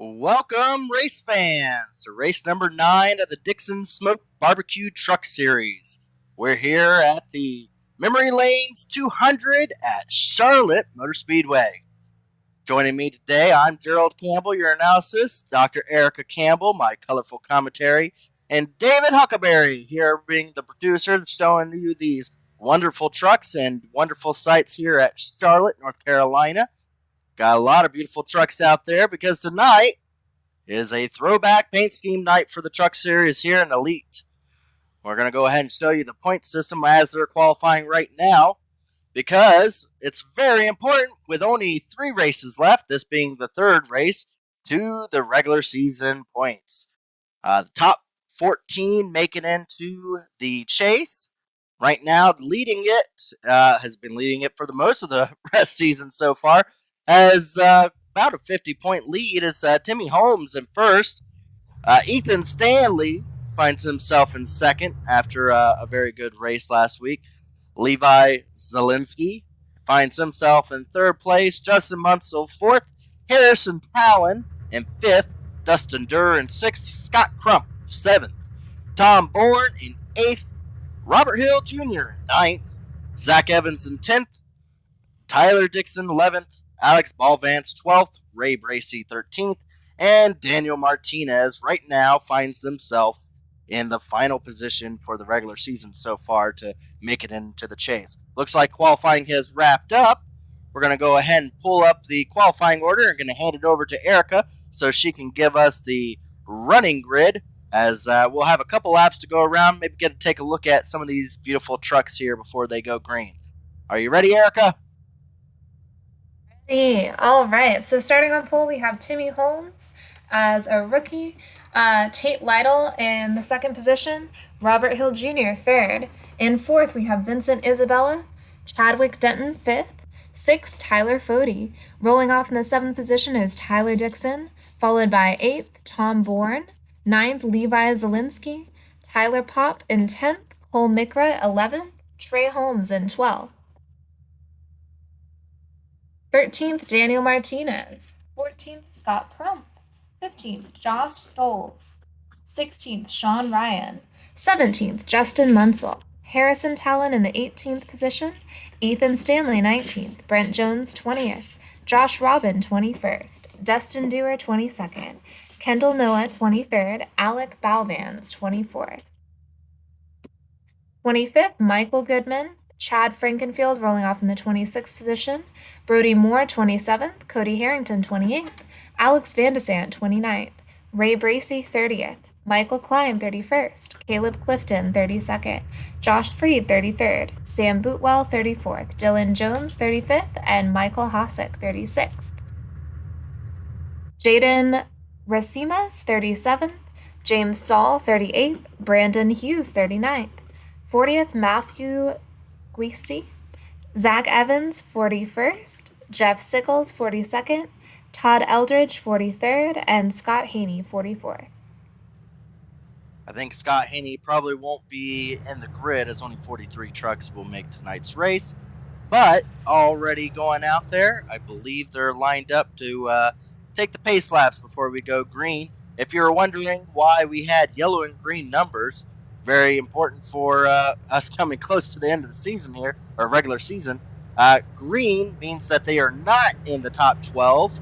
Welcome, race fans, to race number 9 of the Dixon Smoked Barbecue Truck Series. We're here at the Memory Lanes 200 at Charlotte Motor Speedway. Joining me today, I'm Gerald Campbell, your analysis, Dr. Erica Campbell, my colorful commentary, and David Huckleberry here being the producer, showing you these wonderful trucks and wonderful sights here at Charlotte, North Carolina. Got a lot of beautiful trucks out there because tonight is a throwback paint scheme night for the truck series here in Elite. We're going to go ahead and show you the point system as they're qualifying right now because it's very important with only 3 races left, this being the 3rd race, to the regular season points. The top 14 making into the chase. Right now, leading it, has been leading it for the most of the rest season so far, as about a 50-point lead is Timmy Holmes in first. Ethan Stanley finds himself in second after a very good race last week. Levi Zielinski finds himself in third place. Justin Munsell fourth. Harrison Talon in fifth. Dustin Durr in sixth. Scott Crump seventh. Tom Bourne in eighth. Robert Hill Jr. in ninth. Zach Evans in 10th. Tyler Dixon 11th. Alex Ballvance 12th, Ray Bracey 13th, and Daniel Martinez right now finds himself in the final position for the regular season so far to make it into the chase. Looks like qualifying has wrapped up. We're going to go ahead and pull up the qualifying order and going to hand it over to Erica so she can give us the running grid as we'll have a couple laps to go around, maybe get to take a look at some of these beautiful trucks here before they go green. Are you ready, Erica? All right, so starting on pole, we have Timmy Holmes as a rookie, Tate Lytle in the second position, Robert Hill Jr. third. In fourth, we have Vincent Isabella, Chadwick Denton fifth, sixth, Tyler Fody. Rolling off in the seventh position is Tyler Dixon, followed by eighth, Tom Bourne, ninth, Levi Zielinski, Tyler Popp in 10th, Cole Mikra 11th, Trey Holmes in 12th. 13th, Daniel Martinez. 14th, Scott Crump. 15th, Josh Stolz. 16th, Sean Ryan. 17th, Justin Munsell. Harrison Talon in the 18th position. Ethan Stanley 19th. Brent Jones 20th. Josh Robin 21st. Dustin Dewar 22nd. Kendall Noah 23rd. Alec Balvans 24th. 25th, Michael Goodman. Chad Frankenfield rolling off in the 26th position. Brody Moore, 27th. Cody Harrington, 28th. Alex Vandesant, 29th. Ray Bracey, 30th. Michael Klein, 31st. Caleb Clifton, 32nd. Josh Freed, 33rd. Sam Bootwell, 34th. Dylan Jones, 35th. And Michael Hossack, 36th. Jaden Racimas, 37th. James Saul, 38th. Brandon Hughes, 39th. 40th, Matthew Guisti, Zach Evans, 41st, Jeff Sickles, 42nd, Todd Eldridge, 43rd, and Scott Haney, 44th. I think Scott Haney probably won't be in the grid as only 43 trucks will make tonight's race, but already going out there, I believe they're lined up to take the pace laps before we go green. If you're wondering why we had yellow and green numbers, very important for us coming close to the end of the season here, or regular season. Green means that they are not in the top 12,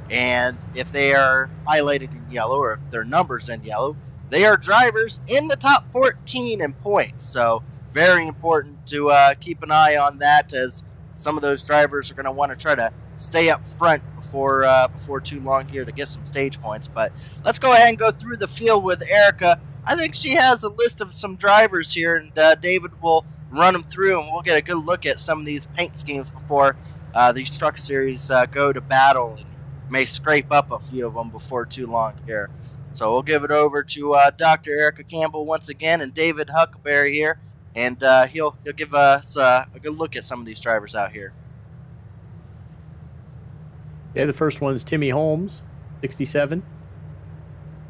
and if they are highlighted in yellow, or if their numbers in yellow, they are drivers in the top 14 in points. So very important to keep an eye on that, as some of those drivers are going to want to try to stay up front before too long here to get some stage points. But let's go ahead and go through the field with Erica. I think she has a list of some drivers here, and David will run them through, and we'll get a good look at some of these paint schemes before these truck series go to battle, and may scrape up a few of them before too long here. So we'll give it over to Dr. Erica Campbell once again, and David Huckleberry here, and he'll give us a good look at some of these drivers out here. Yeah, the first one is Timmy Holmes, 67.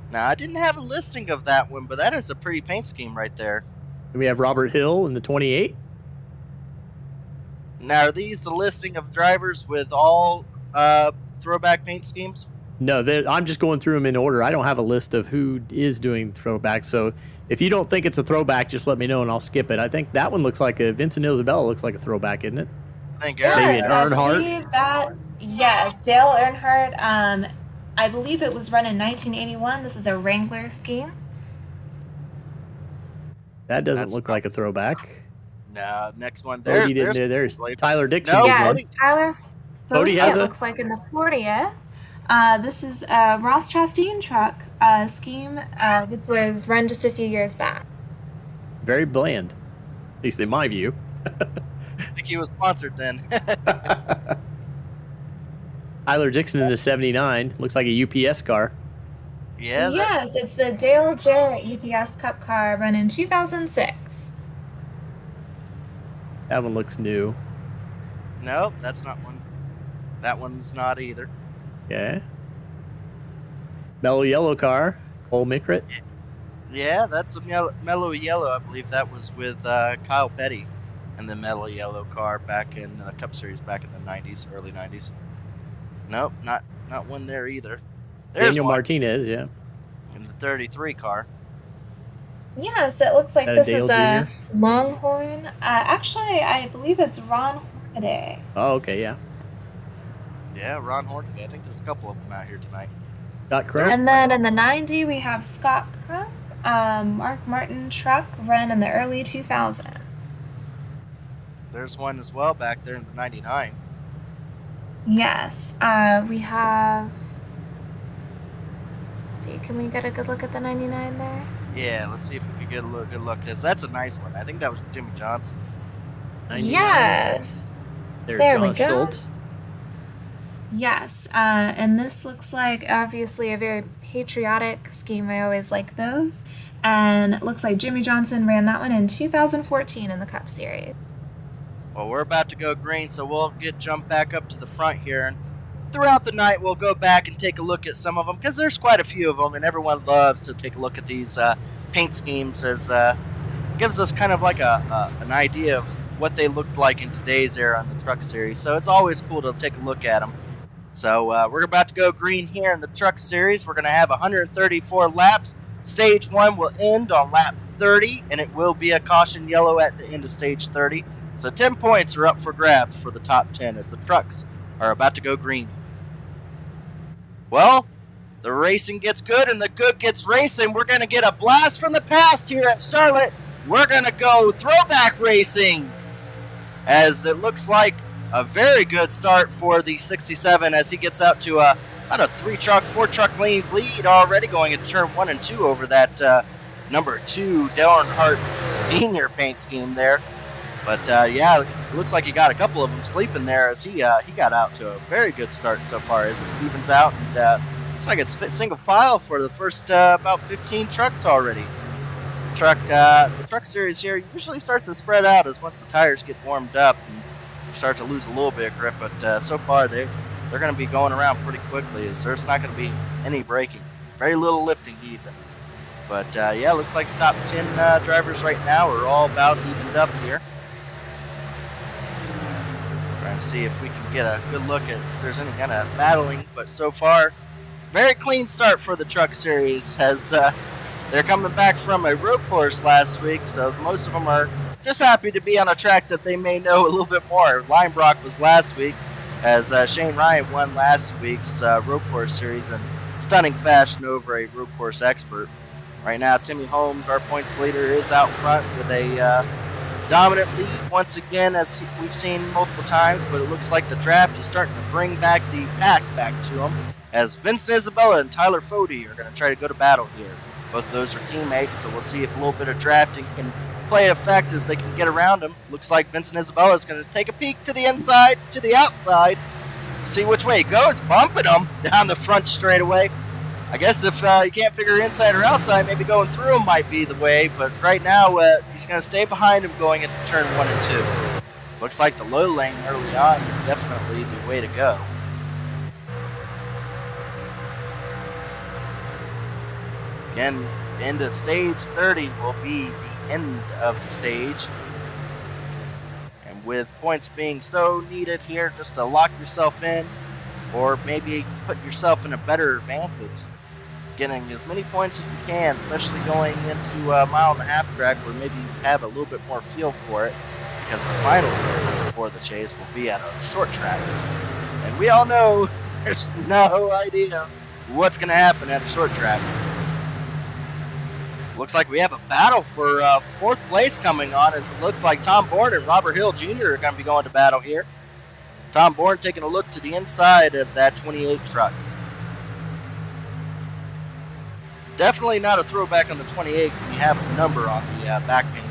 Now, I didn't have a listing of that one, but that is a pretty paint scheme right there. And we have Robert Hill in the 28. Now, are these the listing of drivers with all throwback paint schemes? No, I'm just going through them in order. I don't have a list of who is doing throwback. So if you don't think it's a throwback, just let me know and I'll skip it. I think that one looks like a Vincent Isabella looks like a throwback, isn't it? I think Maybe an Yes, I Earnhardt. believe that. Yes, Dale Earnhardt. I believe it was run in 1981. This is a Wrangler scheme. That doesn't That's look not- like a throwback. No, next one. Cody There's didn't. There's Blade. Tyler Dixon. No, did Yes, one. Cody- Tyler Cody Fody, has it a- looks like in the 40th. This is a Ross Chastain truck scheme. This was run just a few years back. Very bland, at least in my view. I think he was sponsored then. Tyler Dixon in the 79 looks like a UPS car. Yeah. Yes, it's the Dale Jarrett UPS Cup car run in 2006. That one looks new. No, that's not one. That one's not either. Yeah. Mellow yellow car, Cole Mickrit. Yeah, that's a mellow yellow. I believe that was with Kyle Petty and the mellow yellow car back in the Cup Series back in the 90s, early 90s. Nope, not one there either. There's Daniel one Martinez, yeah. in the 33 car. Yes, it looks like That a this is Dale a Longhorn. Actually, I believe it's Ron Hornaday. Oh, okay, yeah. Yeah, Ron Hornaday. I think there's a couple of them out here tonight. Got Crest. And then in the 90, we have Scott Krupp, Mark Martin truck run in the early 2000s. There's one as well back there in the 99. Yes, we have. Let's see, can we get a good look at the 99 there? Yeah, let's see if we can get a good look. That's a nice one. I think that was Jimmy Johnson. 99. Yes. There's There John we go. Stoltz. Yes, and this looks like obviously a very patriotic scheme. I always like those. And it looks like Jimmy Johnson ran that one in 2014 in the Cup Series. Well, we're about to go green, so we'll jump back up to the front here. And throughout the night, we'll go back and take a look at some of them because there's quite a few of them, and everyone loves to take a look at these paint schemes as it gives us kind of like an idea of what they looked like in today's era in the Truck Series. So it's always cool to take a look at them. So we're about to go green here in the Truck Series. We're going to have 134 laps. Stage 1 will end on lap 30, and it will be a caution yellow at the end of stage 30. So 10 points are up for grabs for the top 10 as the trucks are about to go green. Well, the racing gets good and the good gets racing. We're going to get a blast from the past here at Charlotte. We're going to go throwback racing as it looks like a very good start for the 67 as he gets out to about a 4 truck lane lead already going into turn 1 and 2 over that number 2 Dale Earnhardt senior paint scheme there. But yeah, it looks like he got a couple of them sleeping there as he got out to a very good start so far as it evens out. And looks like it's single file for the first about 15 trucks already. The truck series here usually starts to spread out as once the tires get warmed up and start to lose a little bit of grip. But so far they're going to be going around pretty quickly as there's not going to be any braking, very little lifting even. But yeah, looks like the top 10 drivers right now are all about evened up here. Trying to see if we can get a good look at if there's any kind of battling, but so far, very clean start for the Truck Series as they're coming back from a road course last week, so most of them are just happy to be on a track that they may know a little bit more. Linebrock was last week as Shane Ryan won last week's road course series in stunning fashion over a road course expert. Right now, Timmy Holmes, our points leader, is out front with a dominant lead once again, as we've seen multiple times, but it looks like the draft is starting to bring back the pack back to him, as Vincent Isabella and Tyler Fody are going to try to go to battle here. Both of those are teammates, so we'll see if a little bit of drafting can play effect as they can get around him. Looks like Vincent Isabella is going to take a peek to the inside, to the outside, see which way he goes, bumping him down the front straightaway. I guess if you can't figure inside or outside, maybe going through him might be the way, but right now he's going to stay behind him going into turn 1 and 2. Looks like the low lane early on is definitely the way to go. Again, end of stage 30 will be the end of the stage. And with points being so needed here just to lock yourself in, or maybe put yourself in a better advantage, getting as many points as you can, especially going into a mile-and-a-half track where maybe you have a little bit more feel for it, because the final race before the chase will be at a short track. And we all know there's no idea what's going to happen at a short track. Looks like we have a battle for 4th place coming on, as it looks like Tom Bourne and Robert Hill Jr. are going to be going to battle here. Tom Bourne taking a look to the inside of that 28 truck. Definitely not a throwback on the 28 when you have a number on the back paint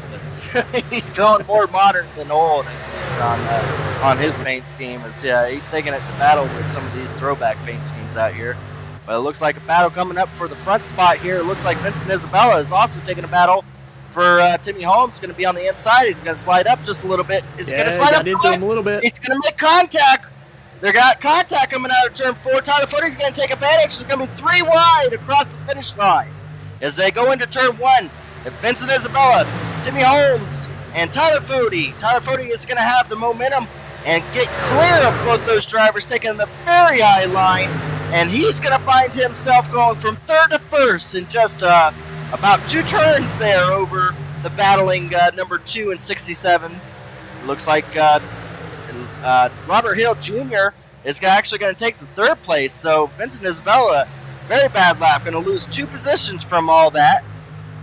there. He's going more modern than old, I think, on his paint scheme. As, he's taking it to battle with some of these throwback paint schemes out here. But it looks like a battle coming up for the front spot here. It looks like Vincent Isabella is also taking a battle for Timmy Holmes. Going to be on the inside. He's going to slide up just a little bit. Is he going to slide up into him a little bit? He's going to make contact. They got contact coming out of turn 4. Tyler Fody's going to take advantage. There's going to be 3 wide across the finish line as they go into turn 1. Vincent Isabella, Timmy Holmes, and Tyler Fody. Tyler Fody is going to have the momentum and get clear of both those drivers, taking the very high line. And he's going to find himself going from 3rd to 1st in just about 2 turns there over the battling number 2 and 67. Looks like Robert Hill Jr. is actually going to take the 3rd place. So Vincent Isabella, very bad lap, going to lose 2 positions from all that.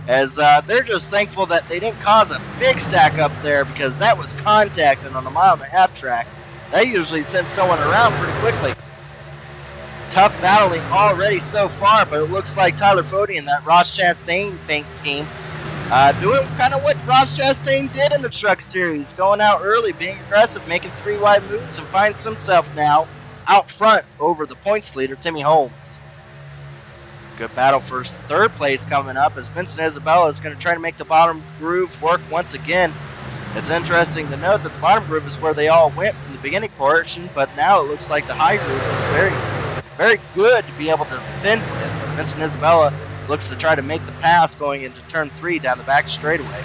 As they're just thankful that they didn't cause a big stack up there, because that was contact, and on a mile-and-a-half track, that usually sends someone around pretty quickly. Tough battling already so far, but it looks like Tyler Fody in that Ross Chastain paint scheme doing kind of what Ross Chastain did in the Truck Series, going out early, being aggressive, making 3 wide moves, and finds himself now out front over the points leader, Timmy Holmes. Good battle for 3rd place coming up, as Vincent Isabella is going to try to make the bottom groove work once again. It's interesting to note that the bottom groove is where they all went in the beginning portion, but now it looks like the high groove is very good to be able to defend with. Vincent Isabella looks to try to make the pass going into turn 3 down the back straightaway.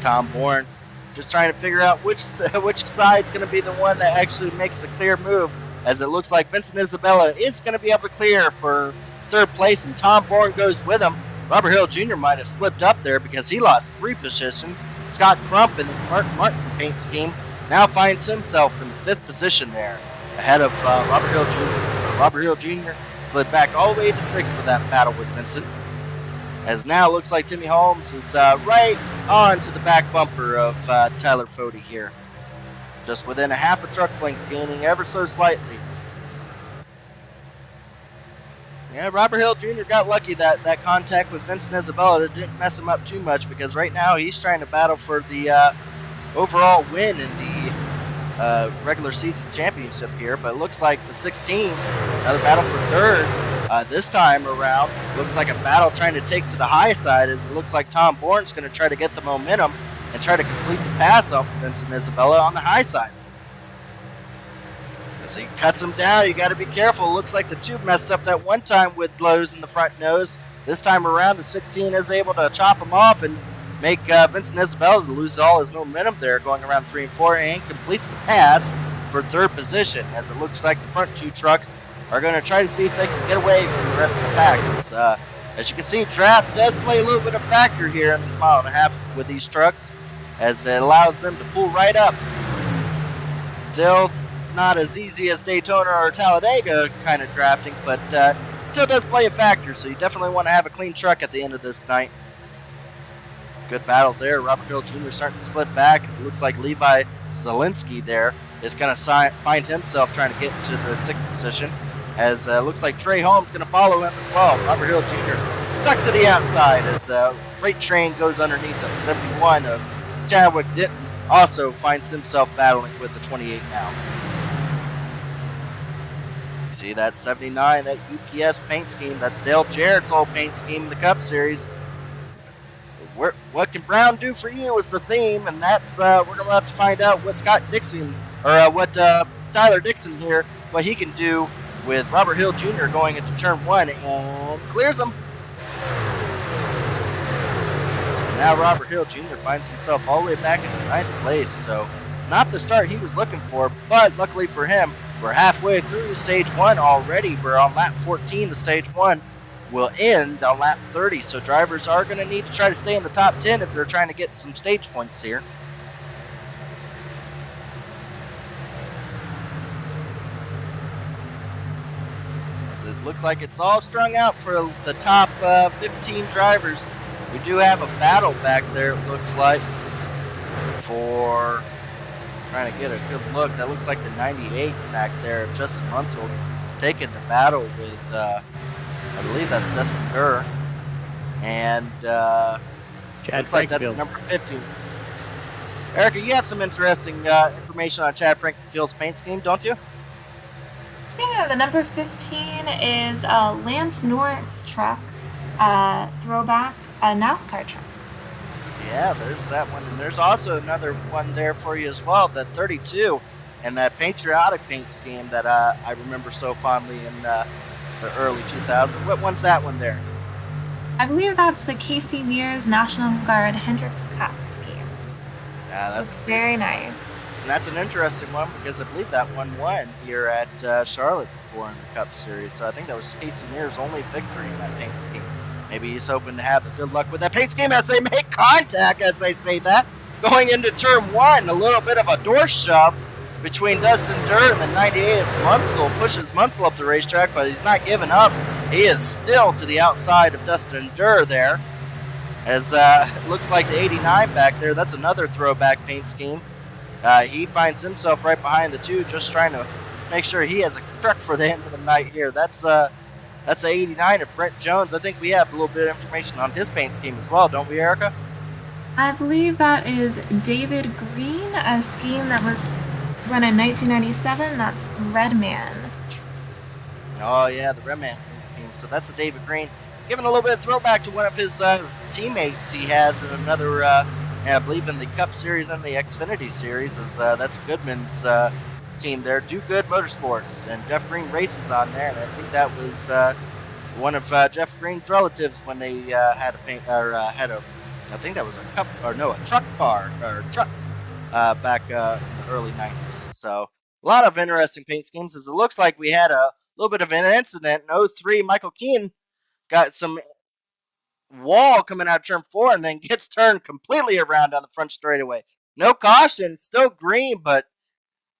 Tom Bourne just trying to figure out which side's going to be the one that actually makes a clear move, as it looks like Vincent Isabella is going to be able to clear for 3rd place, and Tom Bourne goes with him. Robert Hill Jr. might have slipped up there because he lost 3 positions. Scott Crump in the Martin paint scheme now finds himself in 5th position there, ahead of Robert Hill Jr. Robert Hill Jr. slid back all the way to 6th with that battle with Vincent. As now looks like Timmy Holmes is right on to the back bumper of Tyler Fody here. Just within a half a truck length, gaining ever so slightly. Yeah, Robert Hill Jr. got lucky that contact with Vincent Isabella didn't mess him up too much, because right now he's trying to battle for the overall win in the regular season championship here. But it looks like the 16, another battle for 3rd. This time around, looks like a battle trying to take to the high side, as it looks like Tom Bourne's going to try to get the momentum and try to complete the pass on Vincent Isabella on the high side. As he cuts him down, you got to be careful. Looks like the tube messed up that one time with blows in the front nose. This time around, the 16 is able to chop him off and make Vincent Isabella lose all his momentum there, going around 3 and 4, and completes the pass for 3rd position, as it looks like the front 2 trucks are going to try to see if they can get away from the rest of the pack. As you can see, draft does play a little bit of factor here in this mile-and-a-half with these trucks, as it allows them to pull right up. Still not as easy as Daytona or Talladega kind of drafting, but still does play a factor, so you definitely want to have a clean truck at the end of this night. Good battle there. Robert Hill Jr. starting to slip back. It looks like Levi Zielinski there is going to find himself trying to get into the 6th position, as looks like Trey Holmes going to follow him as well. Robert Hill Jr. stuck to the outside as freight train goes underneath him. 71 of Chadwick Denton also finds himself battling with the 28 now. You see that 79, that UPS paint scheme. That's Dale Jarrett's old paint scheme in the Cup Series. What can Brown do for you is the theme, and that's we're going to have to find out what Scott Dixon, or what Tyler Dixon here, what he can do with Robert Hill Jr. going into turn 1, and clears him. So now Robert Hill Jr. finds himself all the way back in 9th place, so not the start he was looking for, but luckily for him, We're halfway through stage 1 already. We're on lap 14. The stage 1 will end on lap 30. So drivers are going to need to try to stay in the top 10 if they're trying to get some stage points here. As it looks like it's all strung out for the top 15 drivers. We do have a battle back there, it looks like, for trying to get a good look. That looks like the 98 back there, Justin Munsell, taking the battle with, I believe that's Dustin Durr. And looks like that's number 50. Erica, you have some interesting information on Chad Frankenfield's paint scheme, don't you? Speaking of the number 15 is Lance Norrick's truck, throwback, a NASCAR truck. Yeah, there's that one. And there's also another one there for you as well, that 32, and that patriotic paint scheme that I remember so fondly in the early 2000s. What one's that one there? I believe that's the Casey Mears National Guard Hendricks Cup scheme. Yeah, that's looks very nice. And that's an interesting one because I believe that one won here at Charlotte before in the Cup Series. So I think that was Casey Mears' only victory in that paint scheme. Maybe he's hoping to have the good luck with that paint scheme as they make contact, as they say that. Going into turn 1, a little bit of a door shove between Dustin Durr and the 98 of Munsell. Pushes Munsell up the racetrack, but he's not giving up. He is still to the outside of Dustin Durr there. As it looks like the 89 back there, that's another throwback paint scheme. He finds himself right behind the 2, just trying to make sure he has a truck for the end of the night here. That's the 89 of Brent Jones. I think we have a little bit of information on his paint scheme as well, don't we, Erica? I believe that is David Green, a scheme that was run in 1997. That's Redman. Oh, yeah, the Redman paint scheme. So that's a David Green. Giving a little bit of throwback to one of his teammates he has in another, I believe in the Cup Series and the Xfinity Series. That's Goodman's team there. Do Good Motorsports, and Jeff Green races on there. And I think that was one of Jeff Green's relatives when they had a paint, or had a, I think that was a truck car, or truck back in the early 90s. So a lot of interesting paint schemes. As it looks like we had a little bit of an incident in 03. Michael Keane got some wall coming out of turn 4 and then gets turned completely around on the front straightaway. No caution, still green, but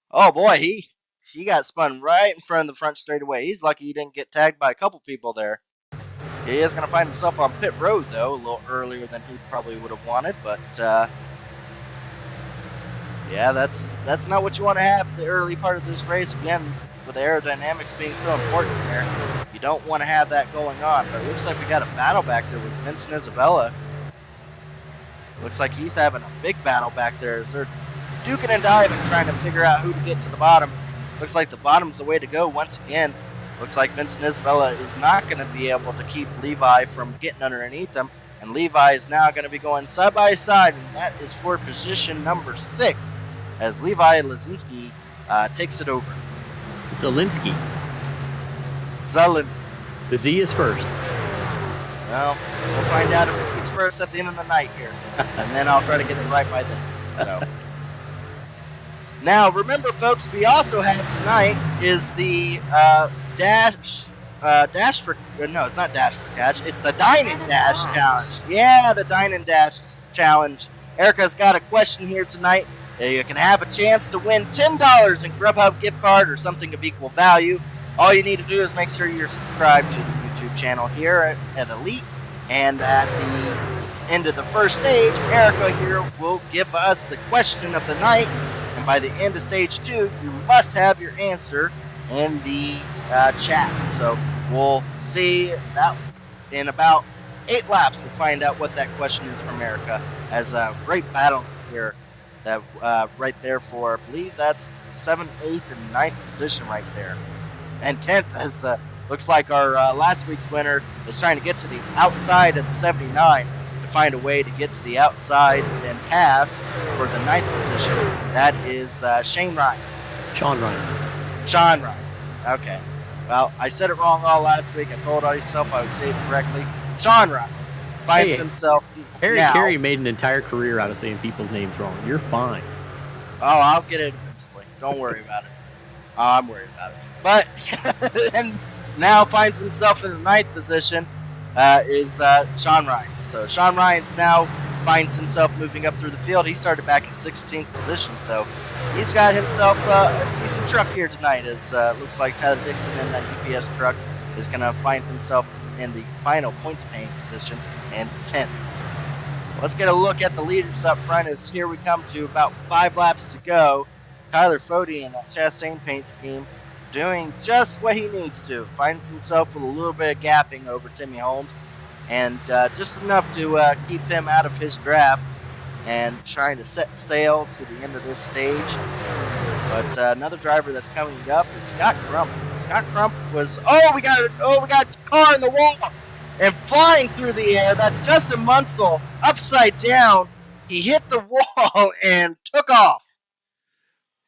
oh boy, he got spun right in front of the front straightaway. He's lucky he didn't get tagged by a couple people there. He is going to find himself on pit road, though, a little earlier than he probably would have wanted, but yeah, that's not what you want to have the early part of this race. Again, with the aerodynamics being so important there, you don't want to have that going on. But it looks like we got a battle back there with Vincent Isabella. Looks like he's having a big battle back there as they're duking and diving, trying to figure out who to get to the bottom. Looks like the bottom's the way to go once again. Looks like Vincent Isabella is not going to be able to keep Levi from getting underneath him. And Levi is now going to be going side by side, and that is for position number 6 as Levi Lazinski takes it over. Zielinski. The Z is first. Well, we'll find out if he's first at the end of the night here. And then I'll try to get it right by then. So. Now, remember, folks, we also have tonight is the it's not Dash for Cash. It's the Dine and Dash Challenge. Yeah, the Dine and Dash Challenge. Erica's got a question here tonight. You can have a chance to win $10 in Grubhub gift card or something of equal value. All you need to do is make sure you're subscribed to the YouTube channel here at Elite. And at the end of the first stage, Erica here will give us the question of the night. And by the end of stage 2, you must have your answer in the chat. So we'll see that in about 8 laps. We'll find out what that question is from Erica. As a great battle here. That right there for, I believe that's 7th, 8th, and 9th position right there. And 10th, as looks like our last week's winner is trying to get to the outside of the 79 to find a way to get to the outside and pass for the 9th position. That is Sean Ryan. Okay. Well, I said it wrong all last week. I told myself I would say it correctly. Sean Ryan finds himself Harry Carey made an entire career out of saying people's names wrong. You're fine. Oh, I'll get it eventually. Don't worry about it. I'm worried about it. But and now finds himself in the 9th position is Sean Ryan. So Sean Ryan's now finds himself moving up through the field. He started back in 16th position, so he's got himself a decent truck here tonight. As looks like Tyler Dixon in that UPS truck is going to find himself in the final points paying position and 10th. Let's get a look at the leaders up front as here we come to about 5 laps to go. Tyler Fody in that Chastain paint scheme doing just what he needs to. Finds himself with a little bit of gapping over Timmy Holmes and just enough to keep him out of his draft and trying to set sail to the end of this stage. But another driver that's coming up is Scott Crump. Scott Crump was, we got a car in the wall and flying through the air. That's Justin Munsell upside down. He hit the wall and took off.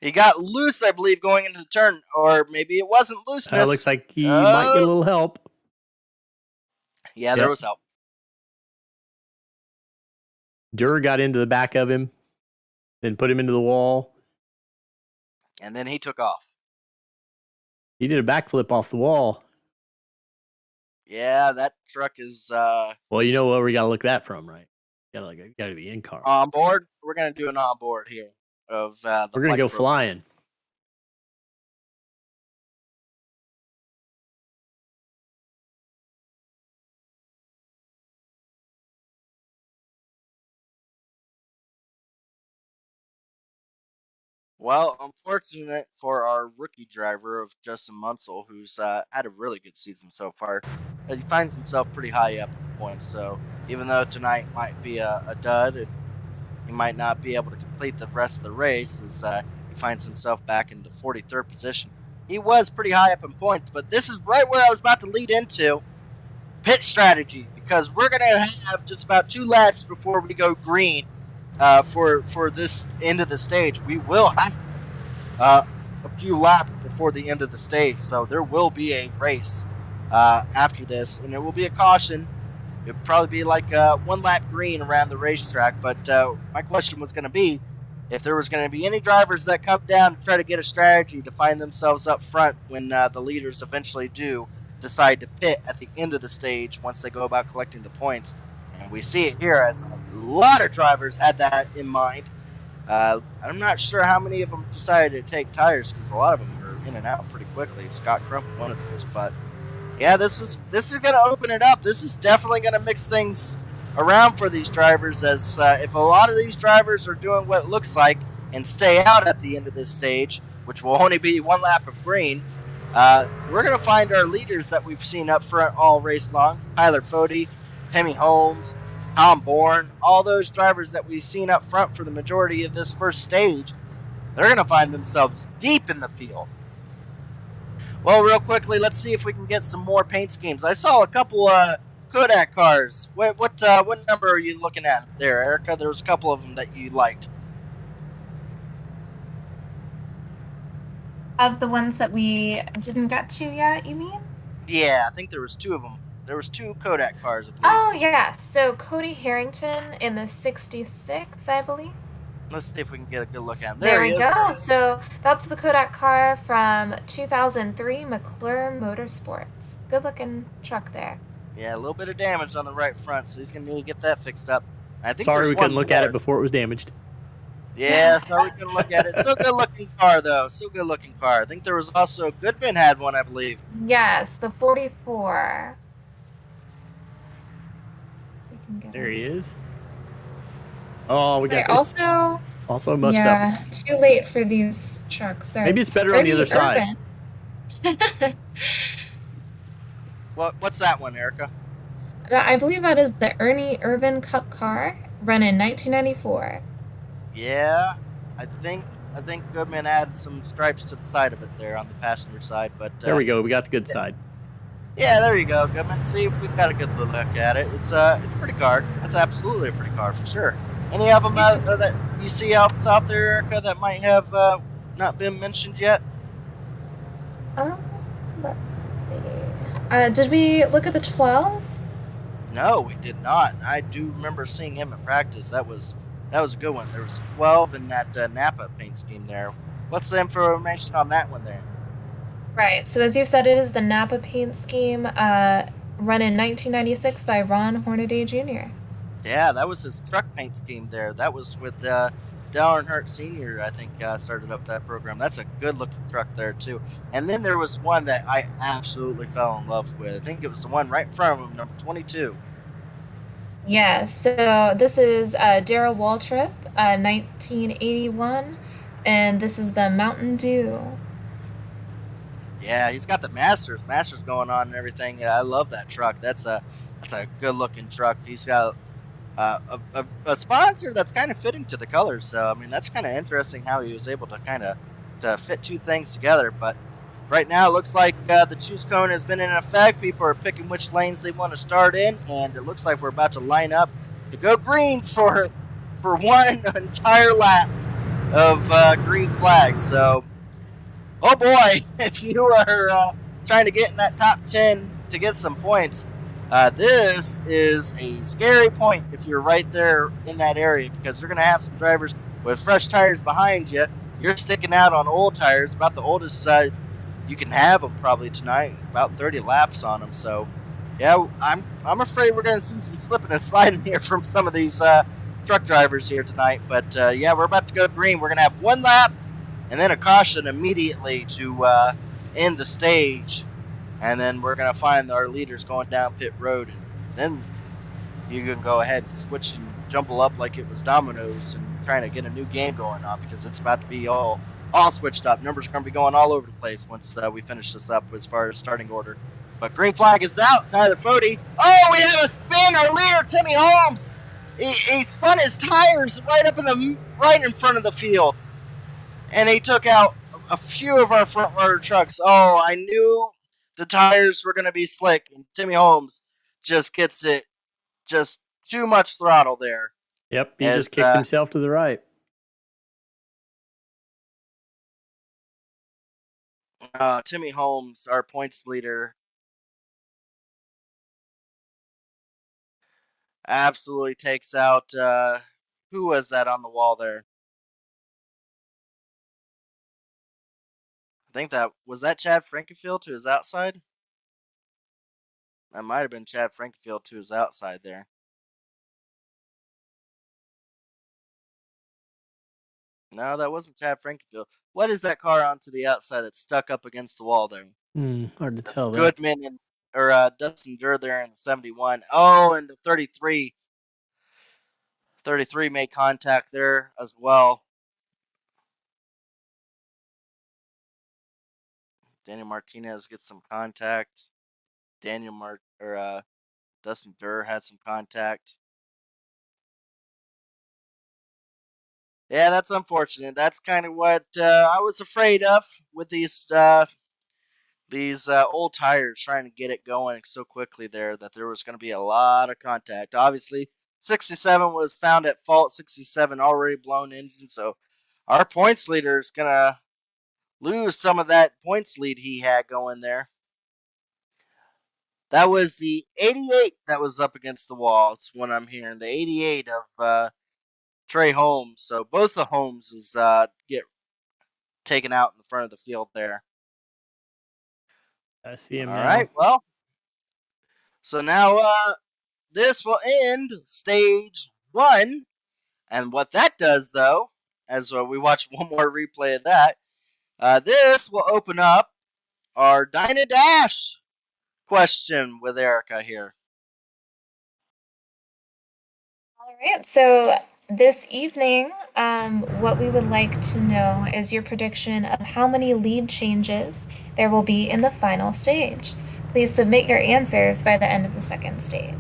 He got loose, I believe, going into the turn, or maybe it wasn't looseness. It looks like he might get a little help. Yeah, there was help. Durr got into the back of him, then put him into the wall. And then he took off. He did a backflip off the wall. Yeah, that truck is... Well, you know where we got to look that from, right? You got to the in-car. On board? We're going to do an on-board here. Of the We're going to go flying. Well, unfortunate for our rookie driver of Justin Munsell, who's had a really good season so far. He finds himself pretty high up in points, so even though tonight might be a dud, and he might not be able to complete the rest of the race, as he finds himself back in the 43rd position. He was pretty high up in points, but this is right where I was about to lead into pit strategy, because we're going to have just about 2 laps before we go green. For this end of the stage, we will have a few laps before the end of the stage, so there will be a race after this, and it will be a caution. It'll probably be like 1 lap green around the racetrack, but my question was going to be if there was going to be any drivers that come down and try to get a strategy to find themselves up front when the leaders eventually do decide to pit at the end of the stage once they go about collecting the points. And we see it here as a lot of drivers had that in mind. I'm not sure how many of them decided to take tires because a lot of them were in and out pretty quickly. Scott Crump, one of those. But yeah, this is going to open it up. This is definitely going to mix things around for these drivers, as if a lot of these drivers are doing what it looks like and stay out at the end of this stage, which will only be 1 lap of green, we're going to find our leaders that we've seen up front all race long. Tyler Fody, Timmy Holmes, Tom Bourne, all those drivers that we've seen up front for the majority of this first stage, they're going to find themselves deep in the field. Well, real quickly, let's see if we can get some more paint schemes. I saw a couple Kodak cars. What number are you looking at there, Erica? There was a couple of them that you liked. Of the ones that we didn't get to yet, you mean? Yeah, I think there was 2 of them. There was 2 Kodak cars, I believe. Oh, yeah. So Cody Harrington in the 66, I believe. Let's see if we can get a good look at him. There we go. So that's the Kodak car from 2003 McClure Motorsports. Good looking truck there. Yeah, a little bit of damage on the right front, so he's going to need to get that fixed up. I think sorry we couldn't look at it before it was damaged. Yeah, sorry we couldn't look at it. Still good looking car, though. Still good looking car. I think there was also, Goodman had one, I believe. Yes, the 44. There he is. Oh, we got also mussed up. Too late for these trucks. Sorry. Maybe it's better on the other side. What's that one, Erica? I believe that is the Ernie Urban Cup car, run in 1994. Yeah, I think Goodman added some stripes to the side of it there on the passenger side, but there we go. We got the good side. Yeah, there you go, Goodman. See, we've got a good look at it. It's a pretty car. That's absolutely a pretty car for sure. Any of them that you see out there, Erica, that might have not been mentioned yet? Let's see. Did we look at the 12? No, we did not. I do remember seeing him in practice. That was a good one. There was 12 in that Napa paint scheme there. What's the information on that one there? Right. So as you said, it is the Napa paint scheme, run in 1996 by Ron Hornaday Jr. Yeah, that was his truck paint scheme there. That was with Dale Earnhardt Sr., I think, started up that program. That's a good-looking truck there, too. And then there was one that I absolutely fell in love with. I think it was the one right in front of him, number 22. Yeah, so this is Darrell Waltrip, 1981, and this is the Mountain Dew. Yeah, he's got the Masters going on and everything. I love that truck. That's a good-looking truck. He's got a sponsor that's kind of fitting to the colors. So, I mean, that's kind of interesting how he was able to to fit two things together. But right now, it looks like the choose cone has been in effect. People are picking which lanes they want to start in, and it looks like we're about to line up to go green for one entire lap of green flags. So, oh boy, if you are trying to get in that top 10 to get some points, this is a scary point if you're right there in that area, because you're going to have some drivers with fresh tires behind you. You're sticking out on old tires, about the oldest you can have them probably tonight, about 30 laps on them. So, yeah, I'm afraid we're going to see some slipping and sliding here from some of these truck drivers here tonight. But, yeah, we're about to go green. We're going to have one lap and then a caution immediately to end the stage. And then we're going to find our leaders going down pit road. Then you can go ahead and switch and jumble up like it was dominoes and trying to get a new game going on, because it's about to be all switched up. Numbers are going to be going all over the place once we finish this up as far as starting order. But green flag is out. Tyler Fode. Oh, we have a spin. Our leader, Timmy Holmes. He spun his tires right in front of the field. And he took out a few of our front loader trucks. Oh, I knew the tires were going to be slick, and Timmy Holmes just gets it just too much throttle there. Yep, he just kicked himself to the right. Timmy Holmes, our points leader, absolutely takes out, who was that on the wall there? I think was that Chad Frankenfield to his outside? That might have been Chad Frankenfield to his outside there. No, that wasn't Chad Frankenfield. What is that car on to the outside that's stuck up against the wall there? Hard to tell. Goodman or Dustin Durr there in the 71. Oh, and the 33. 33 made contact there as well. Daniel Martinez gets some contact. Dustin Durr had some contact. Yeah, that's unfortunate. That's kind of what I was afraid of with these old tires, trying to get it going so quickly there, that there was going to be a lot of contact. Obviously, 67 was found at fault. 67 already blown engine, so our points leader is going to lose some of that points lead he had going there. That was the 88 that was up against the wall. It's what I'm hearing. The 88 of Trey Holmes. So both the Holmeses get taken out in the front of the field there. I see him All now. right, well, so now this will end stage 1. And what that does, though, as we watch one more replay of that, this will open up our Dyna Dash question with Erica here. All right, so this evening, what we would like to know is your prediction of how many lead changes there will be in the final stage. Please submit your answers by the end of the second stage.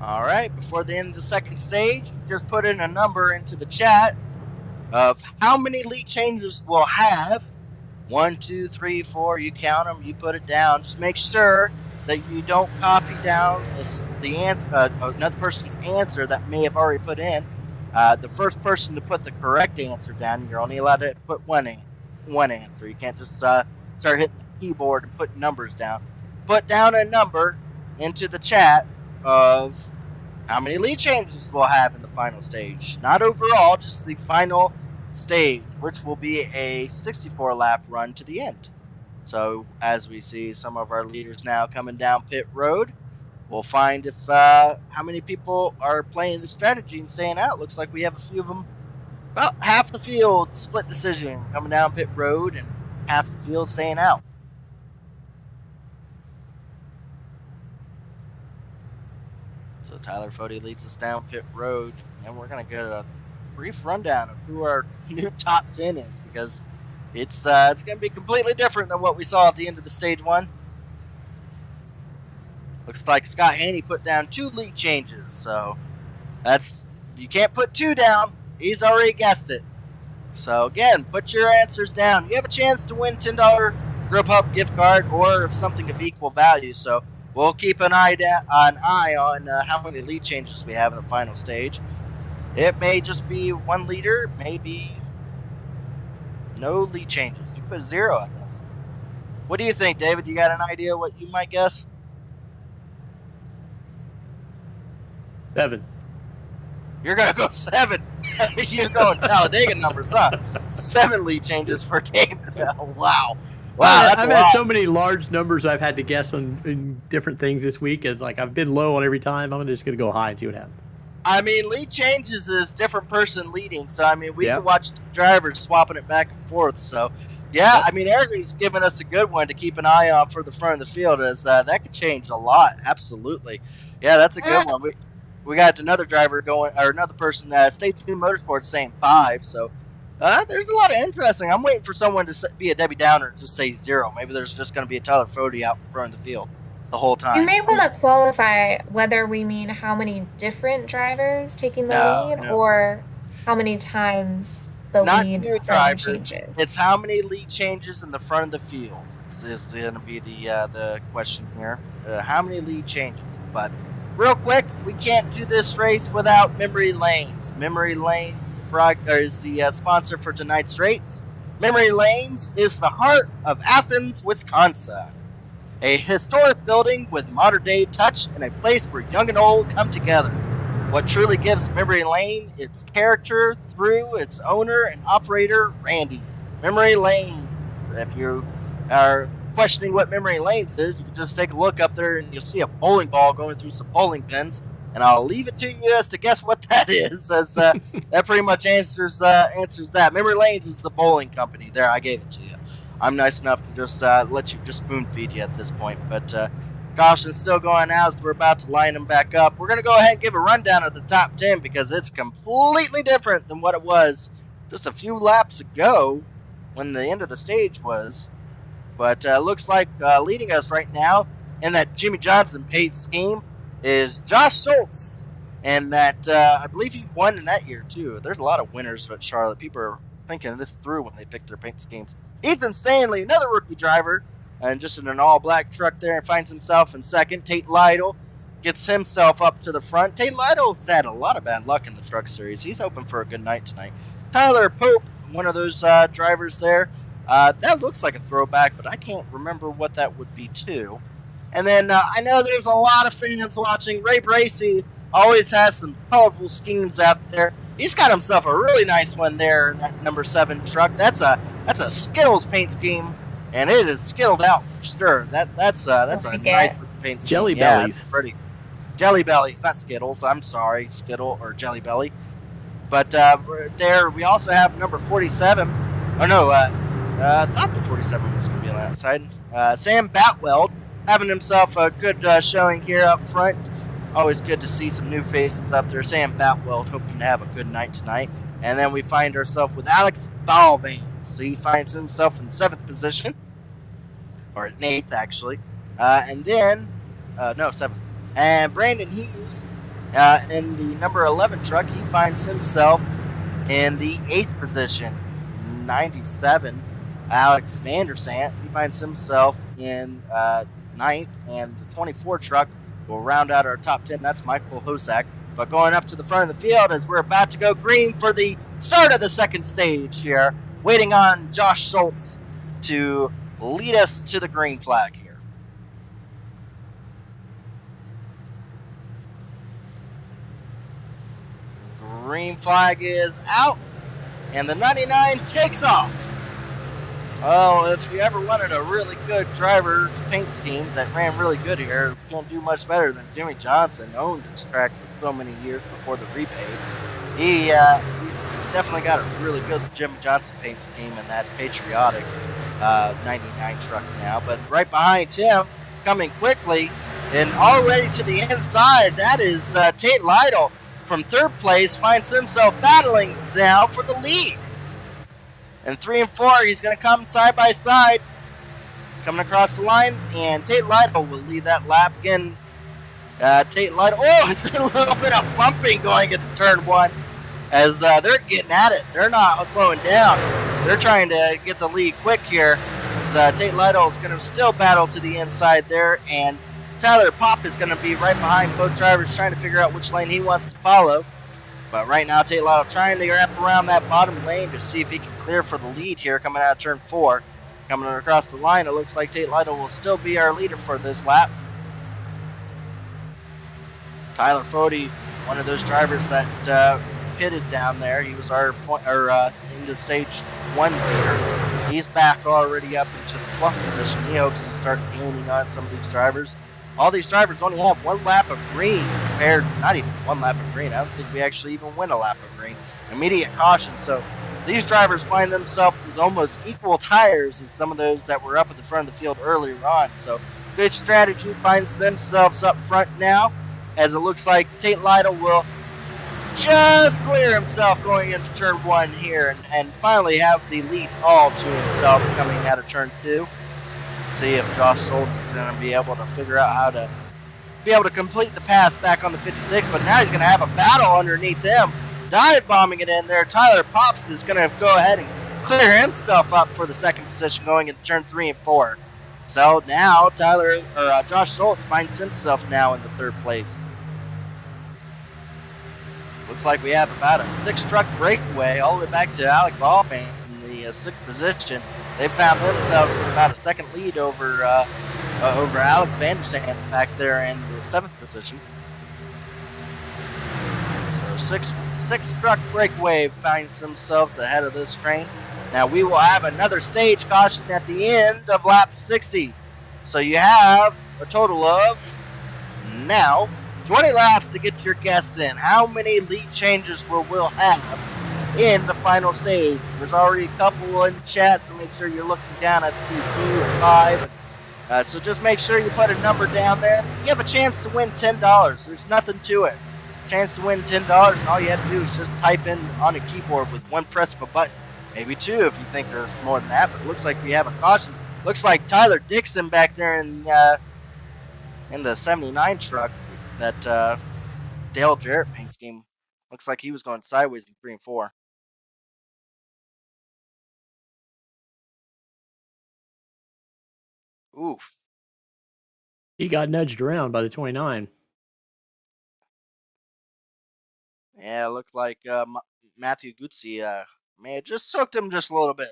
All right, before the end of the second stage, just put in a number into the chat of how many lead changes we'll have. 1, 2, 3, 4, you count them, you put it down. Just make sure that you don't copy down the answer, another person's answer that may have already put in. The first person to put the correct answer down, you're only allowed to put one answer. You can't just start hitting the keyboard and put numbers down. Put down a number into the chat of how many lead changes we'll have in the final stage. Not overall, just the final stage, which will be a 64-lap run to the end. So as we see some of our leaders now coming down pit road, we'll find if how many people are playing the strategy and staying out. Looks like we have a few of them. About half the field split decision coming down pit road and half the field staying out. So Tyler Fody leads us down pit road, and we're going to get a brief rundown of who our new top 10 is, because it's going to be completely different than what we saw at the end of the stage 1. Looks like Scott Haney put down 2 lead changes, so you can't put 2 down. He's already guessed it. So again, put your answers down. You have a chance to win $10 Grill Pub gift card or something of equal value. So we'll keep an eye on how many lead changes we have in the final stage. It may just be 1 leader, maybe no lead changes. You put 0, I guess. What do you think, David? You got an idea what you might guess? 7. You're going to go 7. You're going Talladega numbers, huh? 7 lead changes for David. Wow. That's I've had so many large numbers I've had to guess on different things this week. As like I've been low on every time. I'm just going to go high and see what happens. I mean, lead changes is different person leading. So, I mean, we can watch drivers swapping it back and forth. So, yeah, I mean, Eric's giving us a good one to keep an eye on for the front of the field, as that could change a lot. Absolutely. Yeah, that's a good one. We got another driver going, or another person, State 2 Motorsports saying 5. So, there's a lot of interesting. I'm waiting for someone to be a Debbie Downer and just say 0. Maybe there's just going to be a Tyler Fody out in front of the field the whole time. You may want to qualify whether we mean how many different drivers taking the lead or how many times the lead changes. It's how many lead changes in the front of the field. This is going to be the question here. How many lead changes? But real quick, we can't do this race without Memory Lanes. Memory Lanes is the sponsor for tonight's race. Memory Lanes is the heart of Athens, Wisconsin. A historic building with modern-day touch and a place where young and old come together. What truly gives Memory Lane its character through its owner and operator, Randy. Memory Lane. If you are questioning what Memory Lanes is, you can just take a look up there and you'll see a bowling ball going through some bowling pins. And I'll leave it to you as to guess what that is, as that pretty much answers that. Memory Lanes is the bowling company. There, I gave it to you. I'm nice enough to just let you just spoon feed you at this point. But caution's still going out as we're about to line them back up. We're going to go ahead and give a rundown of the top 10 because it's completely different than what it was just a few laps ago when the end of the stage was. But looks like leading us right now in that Jimmy Johnson pace scheme is Josh Schultz. And that I believe he won in that year too. There's a lot of winners at Charlotte. People are thinking this through when they pick their paint schemes. Ethan Stanley, another rookie driver, and just in an all-black truck there, and finds himself in second. Tate Lytle gets himself up to the front. Tate Lytle's had a lot of bad luck in the truck series. He's hoping for a good night tonight. Tyler Pope, one of those drivers there. That looks like a throwback, but I can't remember what that would be too. And then I know there's a lot of fans watching. Ray Bracey always has some colorful schemes out there. He's got himself a really nice one there in that number 7 truck. That's a Skittles paint scheme, and it is skittled out for sure. That's a nice paint scheme. Jelly Bellies. It's pretty. Jelly Bellies, not Skittles. I'm sorry, Skittle or Jelly Belly. But there we also have number 47. Oh no, thought the 47 was going to be on that side. Sam Batweld having himself a good showing here up front. Always good to see some new faces up there. Sam Batweld hoping to have a good night tonight. And then we find ourselves with Alex Ballvance. He finds himself in 7th position. Or in 8th, actually. And then, 7th. And Brandon Hughes, in the number 11 truck, he finds himself in the 8th position. 97. Alex Vandersant, he finds himself in 9th. And the 24 truck will round out our top 10. That's Michael Hosak. But going up to the front of the field as we're about to go green for the start of the second stage here. Waiting on Josh Schultz to lead us to the green flag here. Green flag is out. And the 99 takes off. Well, if you ever wanted a really good driver's paint scheme that ran really good here, you can't do much better than Jimmy Johnson. Owned this track for so many years before the repave. He's definitely got a really good Jimmy Johnson paint scheme in that patriotic 99 truck now. But right behind him, coming quickly and already to the inside, that is Tate Lytle from third place, finds himself battling now for the lead. And 3 and 4, he's going to come side by side, coming across the line, and Tate Lytle will lead that lap again. Tate Lytle, it's a little bit of bumping going into turn 1 as they're getting at it. They're not slowing down. They're trying to get the lead quick here. As Tate Lytle is going to still battle to the inside there, and Tyler Popp is going to be right behind both drivers trying to figure out which lane he wants to follow. But right now, Tate Lytle trying to wrap around that bottom lane to see if he can clear for the lead here coming out of turn 4. Coming across the line, it looks like Tate Lytle will still be our leader for this lap. Tyler Fody, one of those drivers that pitted down there. He was our into stage 1 leader. He's back already up into the 12th position. He hopes to start gaining on some of these drivers. All these drivers only have 1 lap of green compared, not even 1 lap of green. I don't think we actually even win a lap of green. Immediate caution. So these drivers find themselves with almost equal tires as some of those that were up at the front of the field earlier on. So good strategy, finds themselves up front now, as it looks like Tate Lytle will just clear himself going into turn 1 here and finally have the lead all to himself coming out of turn 2. See if Josh Schultz is going to be able to figure out how to be able to complete the pass back on the 56, but now he's going to have a battle underneath him. Dive bombing it in there. Tyler Pops is going to go ahead and clear himself up for the 2nd position going into turn 3 and 4. So now Josh Schultz finds himself now in the 3rd place. Looks like we have about a 6-truck breakaway all the way back to Alec Ballpants in the 6th position. They found themselves with about a 2nd lead over Alex Vandersand back there in the 7th position. So 6-truck breakaway finds themselves ahead of this train. Now we will have another stage caution at the end of lap 60. So you have a total of now 20 laps to get your guess in. How many lead changes will we have in the final stage? There's already a couple in chat, so make sure you're looking down at C2 and 5. So just make sure you put a number down there. You have a chance to win $10. There's nothing to it. Chance to win $10, and all you have to do is just type in on a keyboard with 1 press of a button. Maybe 2 if you think there's more than that, but it looks like we have a caution. Looks like Tyler Dixon back there in the 79 truck, that Dale Jarrett paint scheme. Looks like he was going sideways in 3 and 4. Oof. He got nudged around by the 29. Yeah, it looked like Matthew Guzzi may have just soaked him just a little bit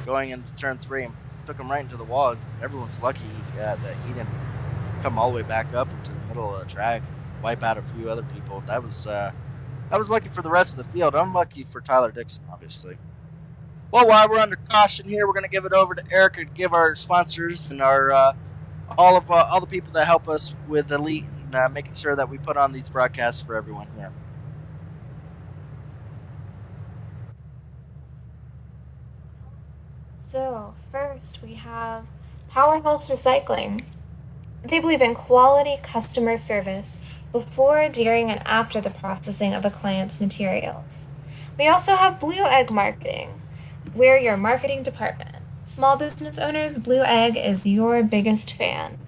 going into turn 3 and took him right into the wall. Everyone's lucky that he didn't come all the way back up into the middle of the track, wipe out a few other people. That was lucky for the rest of the field. Unlucky for Tyler Dixon, obviously. Well, while we're under caution here, we're going to give it over to Erica to give our sponsors and our all the people that help us with Elite and making sure that we put on these broadcasts for everyone here. So first we have Powerhouse Recycling. They believe in quality customer service before, during, and after the processing of a client's materials. We also have Blue Egg Marketing. We're your marketing department. Small business owners, Blue Egg is your biggest fan.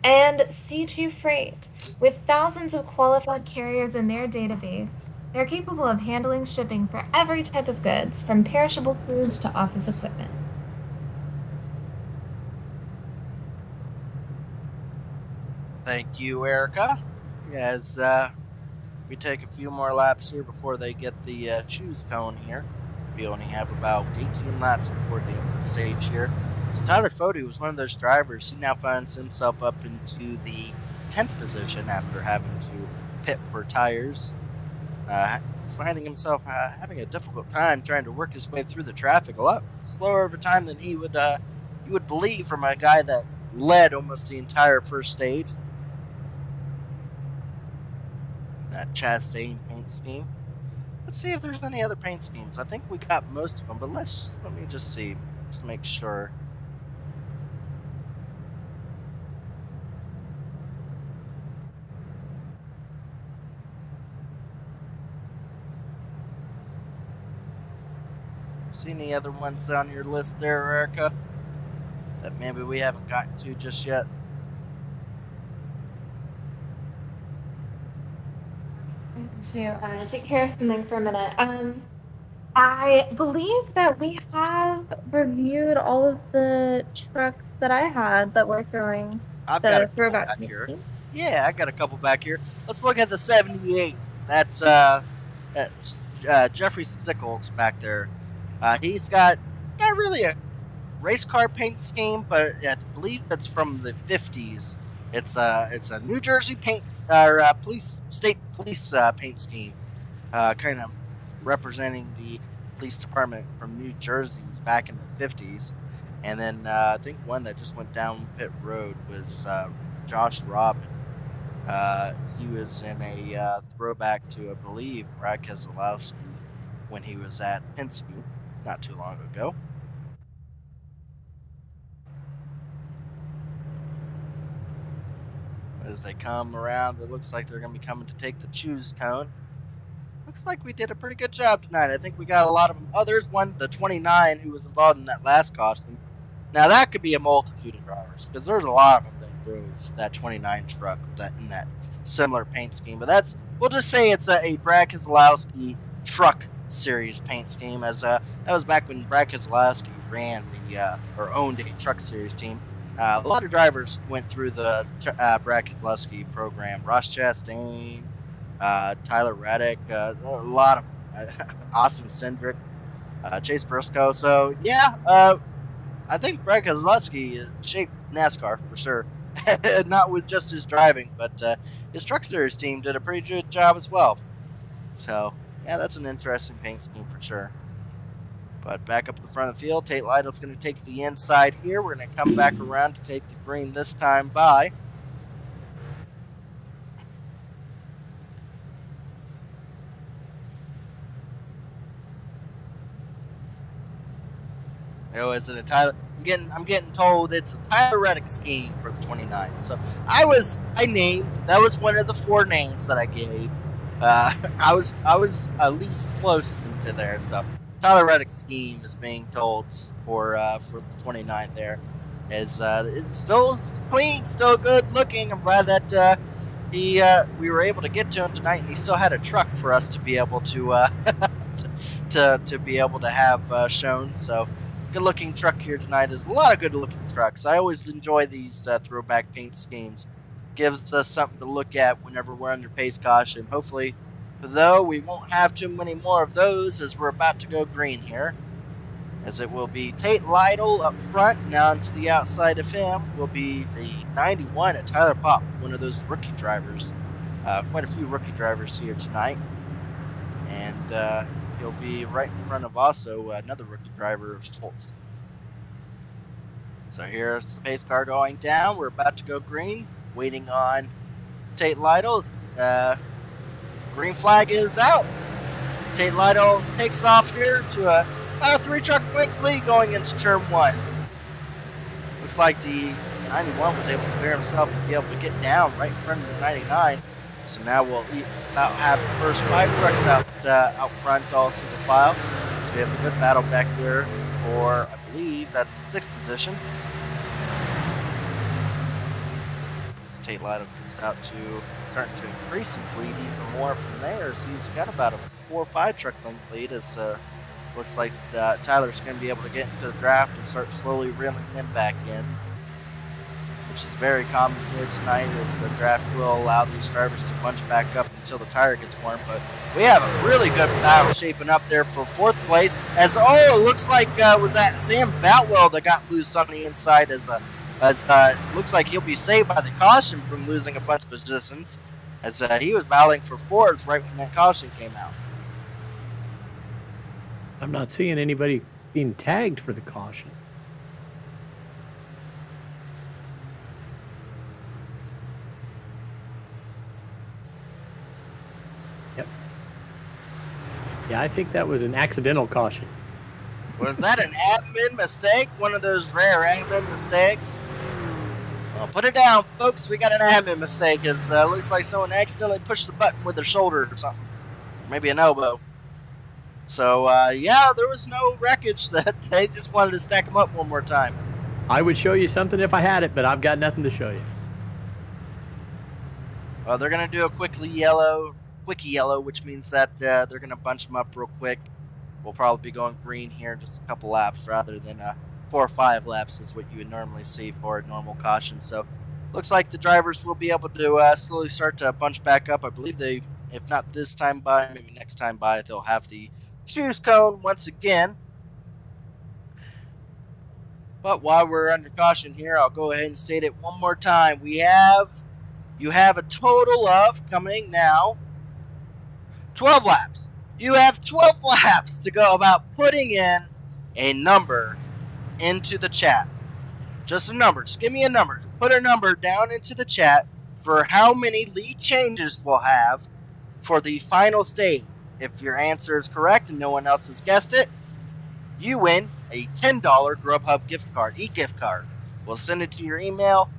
And C2 Freight. With thousands of qualified carriers in their database, they're capable of handling shipping for every type of goods, from perishable foods to office equipment. Thank you, Erica. As we take a few more laps here before they get the choose cone here. We only have about 18 laps before the end of the stage here. So Tyler Fody was one of those drivers. He now finds himself up into the 10th position after having to pit for tires. finding himself having a difficult time trying to work his way through the traffic. A lot slower over time than he would believe from a guy that led almost the entire first stage. That Chastain paint scheme. Let's see if there's any other paint schemes. I think we got most of them, but let me just see. Just make sure. See any other ones on your list there, Erica, that maybe we haven't gotten to just yet? To take care of something for a minute. I believe that we have reviewed all of the trucks that I had that were throwing the throwback paint schemes. Yeah, I got a couple back here. Let's look at the 78. That's Jeffrey Sickles back there. It's not really a race car paint scheme, but I believe it's from the 50s. It's a New Jersey state police paint scheme, kind of representing the police department from New Jersey's back in the 50s. And then I think one that just went down pit road was Josh Robin. He was in a throwback to, I believe, Brad Keselowski when he was at Penske not too long ago. As they come around, it looks like they're going to be coming to take the choose cone. Looks like we did a pretty good job tonight. I think we got a lot of them. Others won the 29 who was involved in that last caution. Now that could be a multitude of drivers because there's a lot of them that drove that 29 truck in that similar paint scheme. But we'll just say it's a Brad Keselowski truck series paint scheme, as that was back when Brad Keselowski ran or owned a truck series team. A lot of drivers went through the Brad Keselowski program. Ross Chastain, Tyler Reddick, a lot of Austin Cindric, Chase Briscoe. So yeah, I think Brad Keselowski shaped NASCAR for sure. Not with just his driving, but his truck series team did a pretty good job as well. So yeah, that's an interesting paint scheme for sure. But back up at the front of the field, Tate Lytle's going to take the inside here. We're going to come back around to take the green this time by. Oh, is it a Tyler? I'm getting told it's a Tyler Reddick scheme for the 29. So that was one of the 4 names that I gave. I was at least close to there. So Tyler Reddick's scheme is being told for the 29 there. It's still clean, still good looking. I'm glad that we were able to get to him tonight, and he still had a truck for us to be able to to be able to have shown. So good looking truck here tonight. There's a lot of good looking trucks. I always enjoy these throwback paint schemes. Gives us something to look at whenever we're under pace caution. Hopefully, though, we won't have too many more of those as we're about to go green here. As it will be Tate Lytle up front. Now to the outside of him will be the 91 at Tyler Popp, one of those rookie drivers. Quite a few rookie drivers here tonight. And he'll be right in front of also another rookie driver of Schultz. So here's the pace car going down. We're about to go green. Waiting on Tate Lytle. Green flag is out. Tate Lytle takes off here to about a 3-truck length lead going into turn 1. Looks like the 91 was able to clear himself to be able to get down right in front of the 99. So now we'll about have the first 5 trucks out front, all single file. So we have a good battle back there for, I believe, that's the 6th position. Tate Lytle gets out to starting to increase his lead even more from there. So he's got about a 4 or 5 truck length lead. As looks like Tyler's going to be able to get into the draft and start slowly reeling him back in, which is very common here tonight, as the draft will allow these drivers to bunch back up until the tire gets warm. But we have a really good battle shaping up there for 4th place. As it looks like was that Sam Boutwell that got loose on the inside, as looks like he'll be saved by the caution from losing a bunch of positions. as he was battling for 4th right when that caution came out. I'm not seeing anybody being tagged for the caution. Yep. Yeah, I think that was an accidental caution. Was that an admin mistake? One of those rare admin mistakes? Well, put it down, folks. We got an admin mistake. It looks like someone accidentally pushed the button with their shoulder or something. Maybe an elbow. So, yeah, there was no wreckage. That they just wanted to stack them up one more time. I would show you something if I had it, but I've got nothing to show you. Well, they're going to do a quickie yellow, which means that they're going to bunch them up real quick. We'll probably be going green here in just a couple laps rather than 4 or 5 laps is what you would normally see for a normal caution. So, looks like the drivers will be able to slowly start to bunch back up. I believe they, if not this time by, maybe next time by, they'll have the choose cone once again. But while we're under caution here, I'll go ahead and state it one more time. You have a total of, coming now, 12 laps. You have 12 laps to go about putting in a number into the chat. Just a number. Just give me a number. Just put a number down into the chat for how many lead changes we'll have for the final stage. If your answer is correct and no one else has guessed it, you win a $10 Grubhub gift card, e-gift card. We'll send it to your email.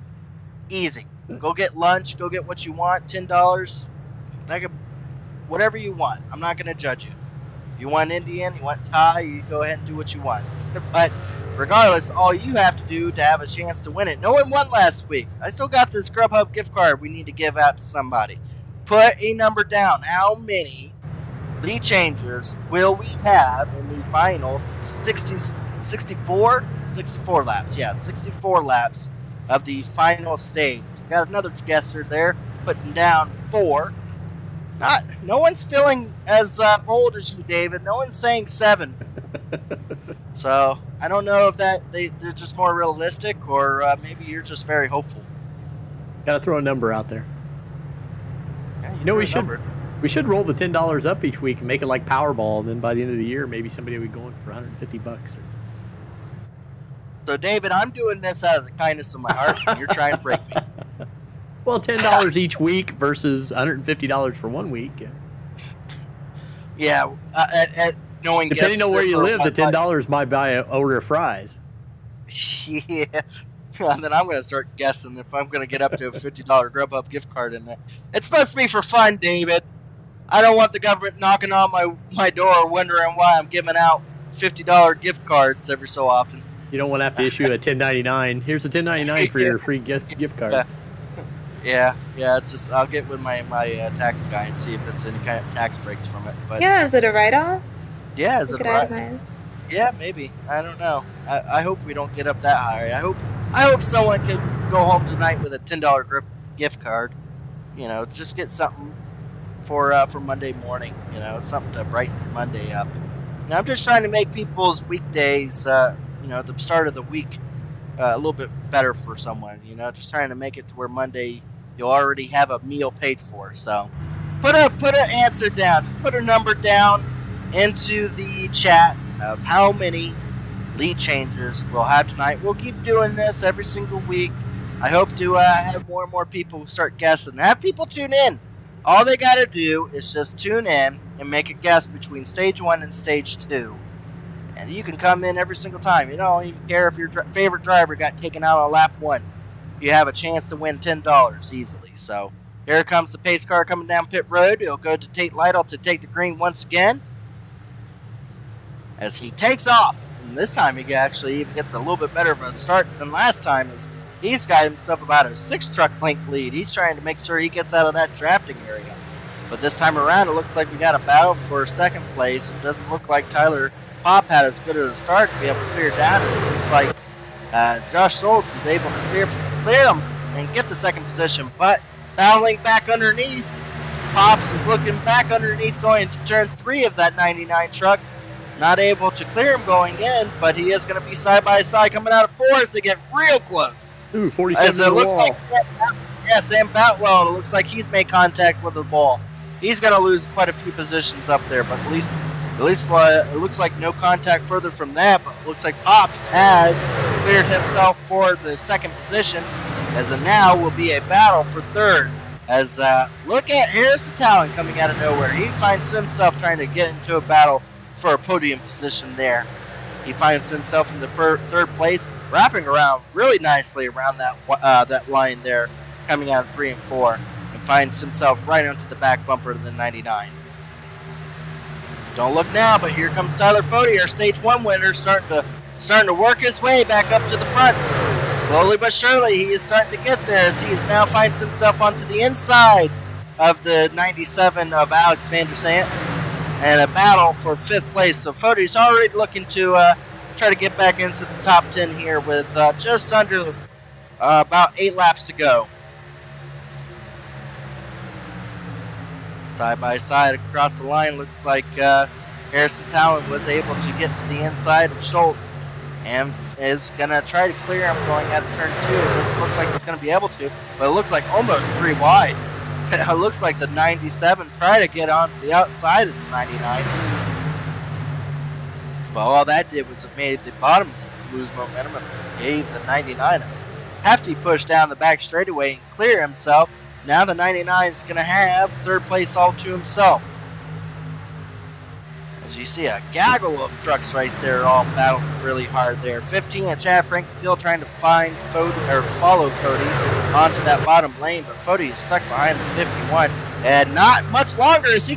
Easy. Go get lunch. Go get what you want. $10. Whatever you want. I'm not going to judge you. If you want Indian, you want Thai, you go ahead and do what you want. But regardless, all you have to do to have a chance to win it. No one won last week. I still got this Grubhub gift card we need to give out to somebody. Put a number down. How many lead changes will we have in the final 64 laps? Yeah, 64 laps of the final stage. Got another guesser there, putting down 4. No one's feeling as bold as you, David. No one's saying 7. So I don't know if they're just more realistic, or maybe you're just very hopeful. Got to throw a number out there. Yeah, we should roll the $10 up each week and make it like Powerball, and then by the end of the year, maybe somebody will be going for $150. So, David, I'm doing this out of the kindness of my heart, and you're trying to break me. Well, $10 each week versus $150 for 1 week. Yeah, at knowing depending on where you live, the $10 might buy an order of fries. Yeah, and then I'm going to start guessing if I'm going to get up to a $50 Grubhub gift card in there. It's supposed to be for fun, David. I don't want the government knocking on my door wondering why I'm giving out $50 gift cards every so often. You don't want to have to issue a $10.99. Here's a $10.99 for your free gift card. Yeah. Just I'll get with my tax guy and see if it's any kind of tax breaks from it. But yeah, is it a write-off? Yeah, is it a write-off? Yeah, maybe. I don't know. I hope we don't get up that high. I hope someone can go home tonight with a $10 gift card. You know, just get something for Monday morning. You know, something to brighten your Monday up. Now, I'm just trying to make people's weekdays, the start of the week, a little bit better for someone. You know, just trying to make it to where Monday you'll already have a meal paid for. So, put an answer down. Just put a number down into the chat of how many lead changes we'll have tonight. We'll keep doing this every single week. I hope to have more and more people start guessing. Have people tune in. All they got to do is just tune in and make a guess between stage 1 and stage 2. And you can come in every single time. You don't even care if your favorite driver got taken out on lap 1. You have a chance to win $10 easily. So here comes the pace car coming down pit road. It'll go to Tate Lytle to take the green once again as he takes off. And this time he actually even gets a little bit better of a start than last time, as he's got himself about a 6 truck length lead. He's trying to make sure he gets out of that drafting area. But this time around, it looks like we got a battle for second place. It doesn't look like Tyler Pop had as good of a start to be able to clear down, as it looks like Josh Schultz is able to clear him and get the second position. But battling back underneath, Pops is looking back underneath going to turn 3 of that 99 truck. Not able to clear him going in, but he is going to be side by side coming out of 4 as they get real close. Ooh, 47 as it looks wall. like Yeah, Sam Batwell, it looks like he's made contact with the ball. He's going to lose quite a few positions up there, but at least it looks like no contact further from that, but it looks like Pops has cleared himself for the second position, as it now will be a battle for third. As look at Harris Italian coming out of nowhere. He finds himself trying to get into a battle for a podium position there. He finds himself in the third place, wrapping around really nicely around that line there, coming out of 3 and 4, and finds himself right onto the back bumper of the 99. Don't look now, but here comes Tyler Fody, our Stage 1 winner, starting to work his way back up to the front. Slowly but surely, he is starting to get there as he now finds himself onto the inside of the 97 of Alex van der Sant, and a battle for 5th place. So Fody's already looking to try to get back into the top 10 here with just under about 8 laps to go. Side by side across the line, looks like Harrison Talon was able to get to the inside of Schultz and is going to try to clear him going out of turn 2. It doesn't look like he's going to be able to, but it looks like almost 3 wide. It looks like the 97 tried to get onto the outside of the 99. But all that did was it made the bottom lose momentum and gave the 99 a hefty push down the back straightaway and clear himself. Now the 99 is going to have 3rd place all to himself. As you see a gaggle of trucks right there all battling really hard there. 15 at Chad Frankenfield trying to find follow Fody onto that bottom lane, but Fody is stuck behind the 51. And not much longer as he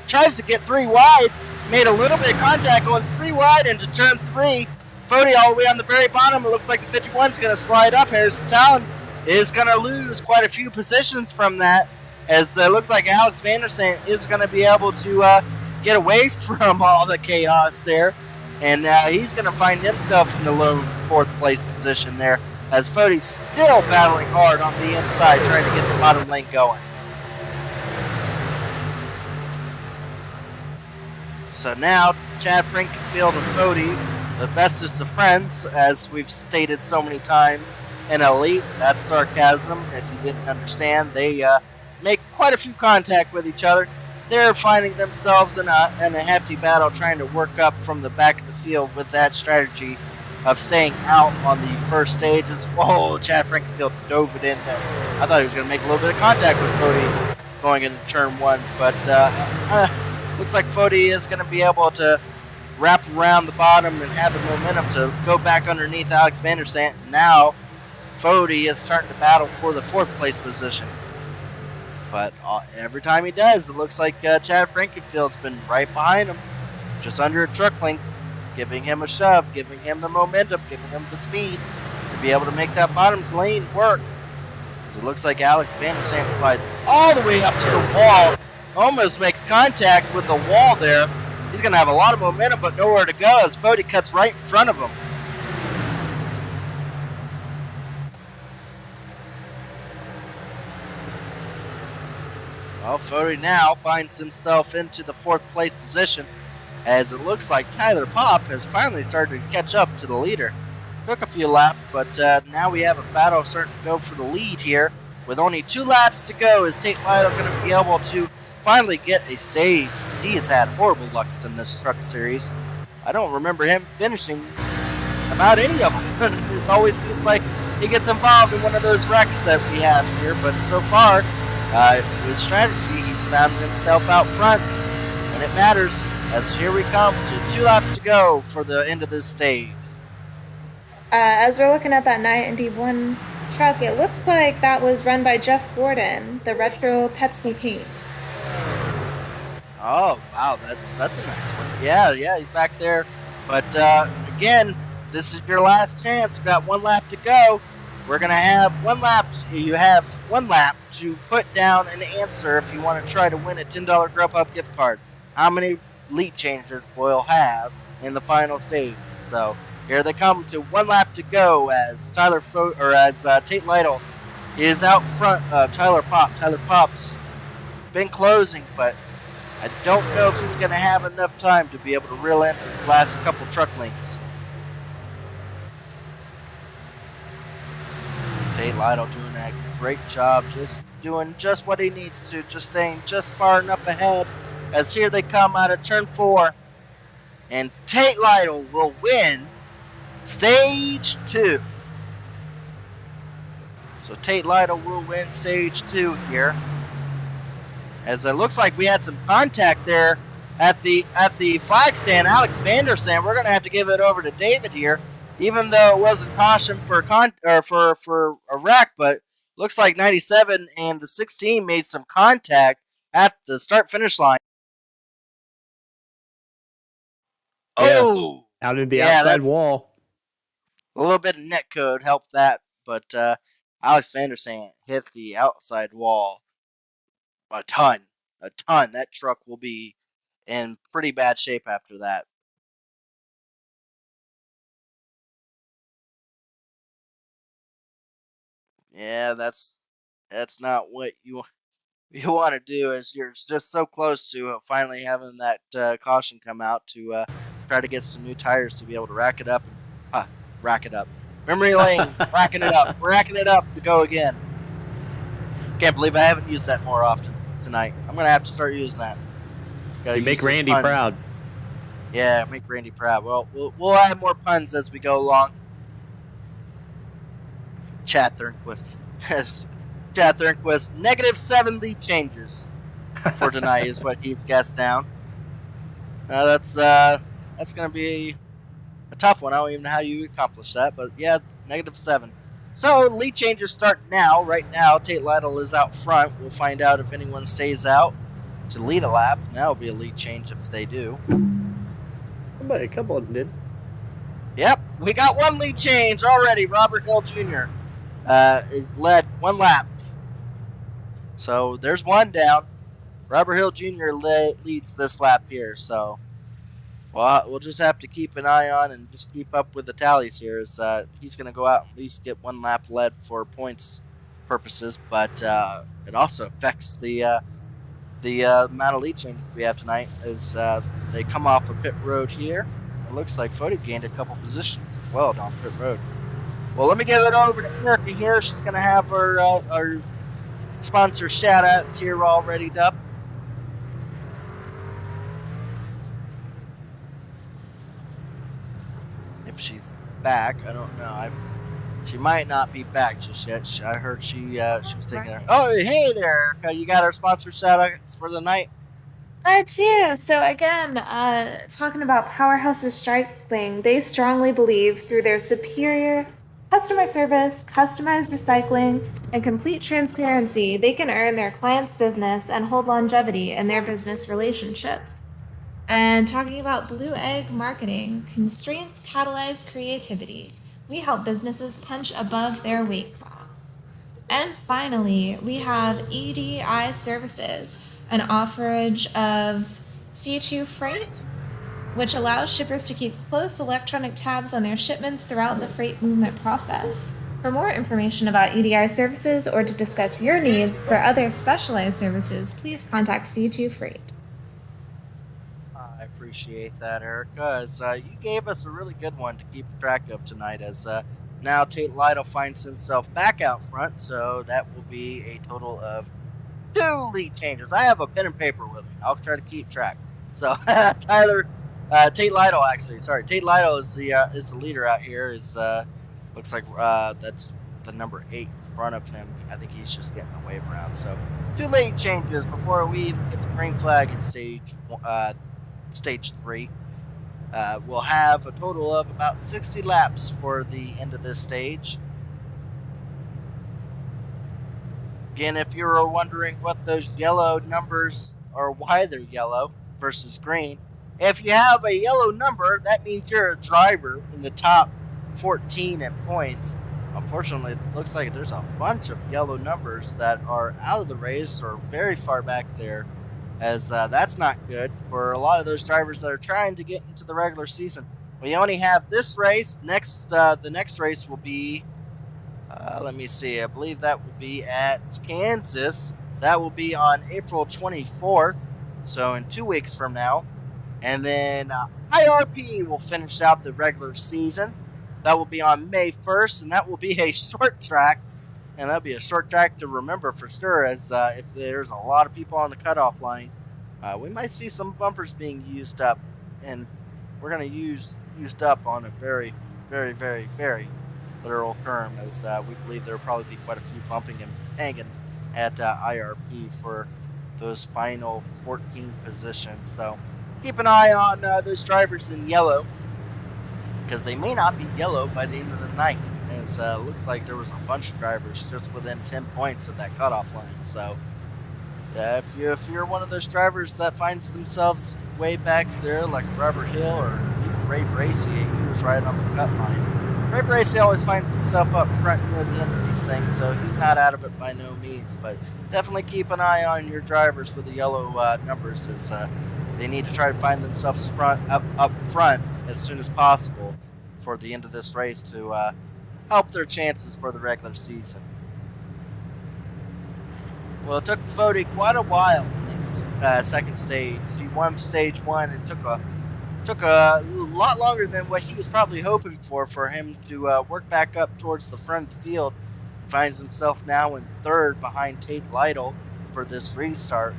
tries to get 3 wide. Made a little bit of contact going 3 wide into turn 3. Fody all the way on the very bottom. It looks like the 51 is going to slide up. Harrison Town is going to lose quite a few positions from that, as it looks like Alex van der Sant is going to be able to get away from all the chaos there, and he's going to find himself in the low 4th place position there, as Fody's still battling hard on the inside trying to get the bottom lane going. So now Chad Frankenfield and Fody, the bestest of friends, as we've stated so many times. And Elite, that's sarcasm. If you didn't understand, they make quite a few contact with each other. They're finding themselves in a hefty battle, trying to work up from the back of the field with that strategy of staying out on the first stage. Oh, Chad Frankenfield dove it in there. I thought he was going to make a little bit of contact with Fody going into turn 1, but looks like Fody is going to be able to wrap around the bottom and have the momentum to go back underneath Alex van der Sant. Now Fody is starting to battle for the 4th place position. But every time he does, it looks like Chad Frankenfield's been right behind him, just under a truck length, giving him a shove, giving him the momentum, giving him the speed to be able to make that bottom lane work. As it looks like Alex van der Sant slides all the way up to the wall, almost makes contact with the wall there. He's going to have a lot of momentum, but nowhere to go as Fody cuts right in front of him. Well, Fody now finds himself into the 4th place position, as it looks like Tyler Pop has finally started to catch up to the leader. Took a few laps, but now we have a battle starting to go for the lead here. With only 2 laps to go, is Tate Lytle going to be able to finally get a stage? He has had horrible lucks in this truck series. I don't remember him finishing about any of them. It always seems like he gets involved in one of those wrecks that we have here, but so far, with strategy, he's found himself out front, and it matters, as here we come to 2 laps to go for the end of this stage. As we're looking at that 91 truck, it looks like that was run by Jeff Gordon, the retro Pepsi paint. Oh, wow, that's a nice one. Yeah, he's back there. But, again, this is your last chance. You've got 1 lap to go. We're going to have 1 lap. You have 1 lap to put down an answer if you want to try to win a $10 Grubhub gift card. How many lead changes will have in the final stage? So here they come to 1 lap to go as Tate Lytle is out front of Tyler Pop. Tyler Pop's been closing, but I don't know if he's going to have enough time to be able to reel in those last couple truck links. Tate Lytle doing a great job, just doing just what he needs to, just staying just far enough ahead. As here they come out of turn 4, and Tate Lytle will win stage 2. So Tate Lytle will win stage 2 here. As it looks like we had some contact there at the flag stand. Alex Vanderson, we're going to have to give it over to David here, even though it wasn't caution for a wreck, but looks like 97 and the 16 made some contact at the start-finish line. Yeah. Oh! Out in the outside wall. A little bit of net code helped that, but Alex Vanderson hit the outside wall a ton. That truck will be in pretty bad shape after that. Yeah, that's not what you want to do, as you're just so close to finally having that caution come out to try to get some new tires to be able to rack it up. Memory lanes, racking it up to go again. Can't believe I haven't used that more often tonight. I'm going to have to start using that. You make Randy proud. Yeah, make Randy proud. Well, we'll add more puns as we go along. Chad Thornquist. Chad Thornquist, -7 lead changes for tonight is what he's guessed down. That's going to be a tough one. I don't even know how you accomplish that, but yeah, -7. So lead changes start now. Right now, Tate Lytle is out front. We'll find out if anyone stays out to lead a lap. That'll be a lead change if they do. A couple of them did. Yep, we got one lead change already. Robert Hill Jr. Is led one lap. So there's one down. Robert Hill Jr. leads this lap here. So we'll just have to keep an eye on and just keep up with the tallies here. As he's going to go out and at least get one lap led for points purposes, but it also affects the amount of lead changes we have tonight as they come off of pit road here. It looks like Fody gained a couple positions as well down pit road. Well, let me give it over to Erica here. She's going to have our sponsor shout-outs here all readied up. If she's back, I don't know. She might not be back just yet. I heard she was taking her. Oh, hey there, Erica. You got our sponsor shout-outs for the night? I do. So again, talking about Powerhouse Recycling, they strongly believe through their superior customer service, customized recycling, and complete transparency, they can earn their clients' business and hold longevity in their business relationships. And talking about Blue Egg Marketing, constraints catalyze creativity. We help businesses punch above their weight class. And finally, we have EDI Services, an offerage of C2 freight, which allows shippers to keep close electronic tabs on their shipments throughout the freight movement process. For more information about EDI services or to discuss your needs for other specialized services, please contact C2 Freight. I appreciate that, Erica, as you gave us a really good one to keep track of tonight, as now Tate Lytle finds himself back out front, so that will be a total of 2 lead changes. I have a pen and paper with me. I'll try to keep track. So, Tate Lytle, actually. Sorry, Tate Lytle is the leader out here. Looks like that's the number 8 in front of him. I think he's just getting the wave around. So 2 lead changes before we even get the green flag in stage 3. We'll have a total of about 60 laps for the end of this stage. Again, if you were wondering what those yellow numbers are, why they're yellow versus green, if you have a yellow number, that means you're a driver in the top 14 in points. Unfortunately, it looks like there's a bunch of yellow numbers that are out of the race or very far back there, as that's not good for a lot of those drivers that are trying to get into the regular season. We only have this race. The next race will be, let me see, I believe that will be at Kansas. That will be on April 24th, so in 2 weeks from now. And then IRP will finish out the regular season. That will be on May 1st, and that will be a short track and that'll be a short track to remember for sure, as if there's a lot of people on the cutoff line, we might see some bumpers being used up, and we're going to use used up on a very, very, very, very literal term, as we believe there will probably be quite a few bumping and hanging at IRP for those final 14 positions. So keep an eye on those drivers in yellow, because they may not be yellow by the end of the night, as looks like there was a bunch of drivers just within 10 points of that cutoff line. So if you're one of those drivers that finds themselves way back there, like Robert Hill or even Ray Bracey, he was right on the cut line. Ray Bracey always finds himself up front near the end of these things, so he's not out of it by no means. But definitely keep an eye on your drivers with the yellow numbers, as they need to try to find themselves up front as soon as possible for the end of this race to help their chances for the regular season. Well, it took Fody quite a while in this second stage. He won stage one and took a lot longer than what he was probably hoping for him to work back up towards the front of the field. He finds himself now in third behind Tate Lytle for this restart.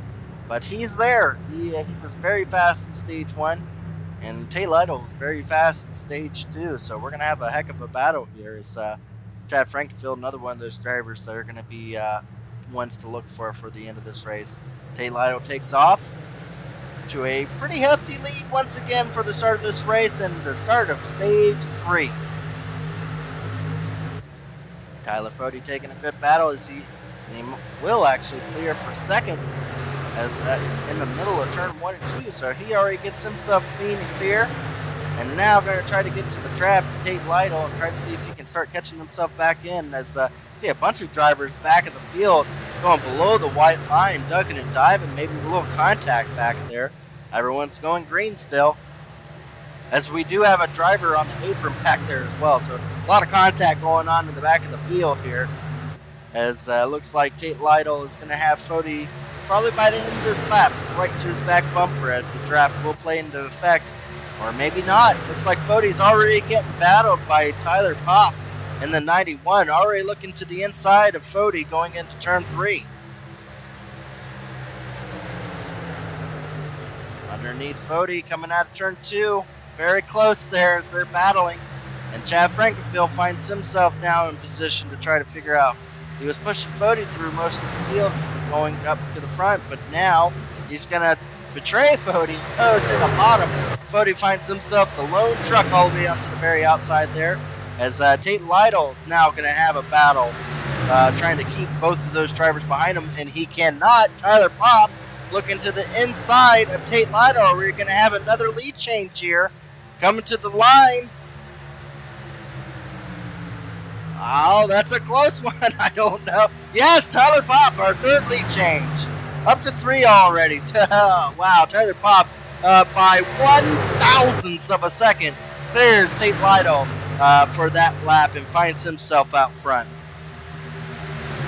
But he's there. He was very fast in stage one, and Tate Lytle was very fast in stage two. So we're going to have a heck of a battle here. As Chad Frankenfield, another one of those drivers that are going to be ones to look for the end of this race. Tate Lytle takes off to a pretty hefty lead once again for the start of this race and the start of stage three. Tyler Fody taking a good battle as he will actually clear for second, as in the middle of turn 1 and 2, so he already gets himself clean and clear. And now going to try to get to the draft, Tate Lytle, and try to see if he can start catching himself back in, as see a bunch of drivers back of the field going below the white line, ducking and diving, maybe a little contact back there. Everyone's going green still, as we do have a driver on the apron back there as well, so a lot of contact going on in the back of the field here, as looks like Tate Lytle is going to have Fody probably by the end of this lap right to his back bumper, as the draft will play into effect. Or maybe not. Looks like Fody's already getting battled by Tyler Popp in the 91. Already looking to the inside of Fody going into turn 3. Underneath Fody coming out of turn 2. Very close there as they're battling. And Chad Frankenfield finds himself now in position to try to figure out. He was pushing Fody through most of the field going up to the front, but now he's going to betray Fody to the bottom. Fody finds himself the lone truck all the way onto the very outside there, as Tate Lytle is now going to have a battle trying to keep both of those drivers behind him, and he cannot. Tyler Popp looking to the inside of Tate Lytle. We're going to have another lead change here coming to the line. Oh, that's a close one. I don't know. Yes, Tyler Popp, our third lead change. Up to 3 already. Wow, Tyler Popp by 1/1000th of a second clears Tate Lytle for that lap and finds himself out front.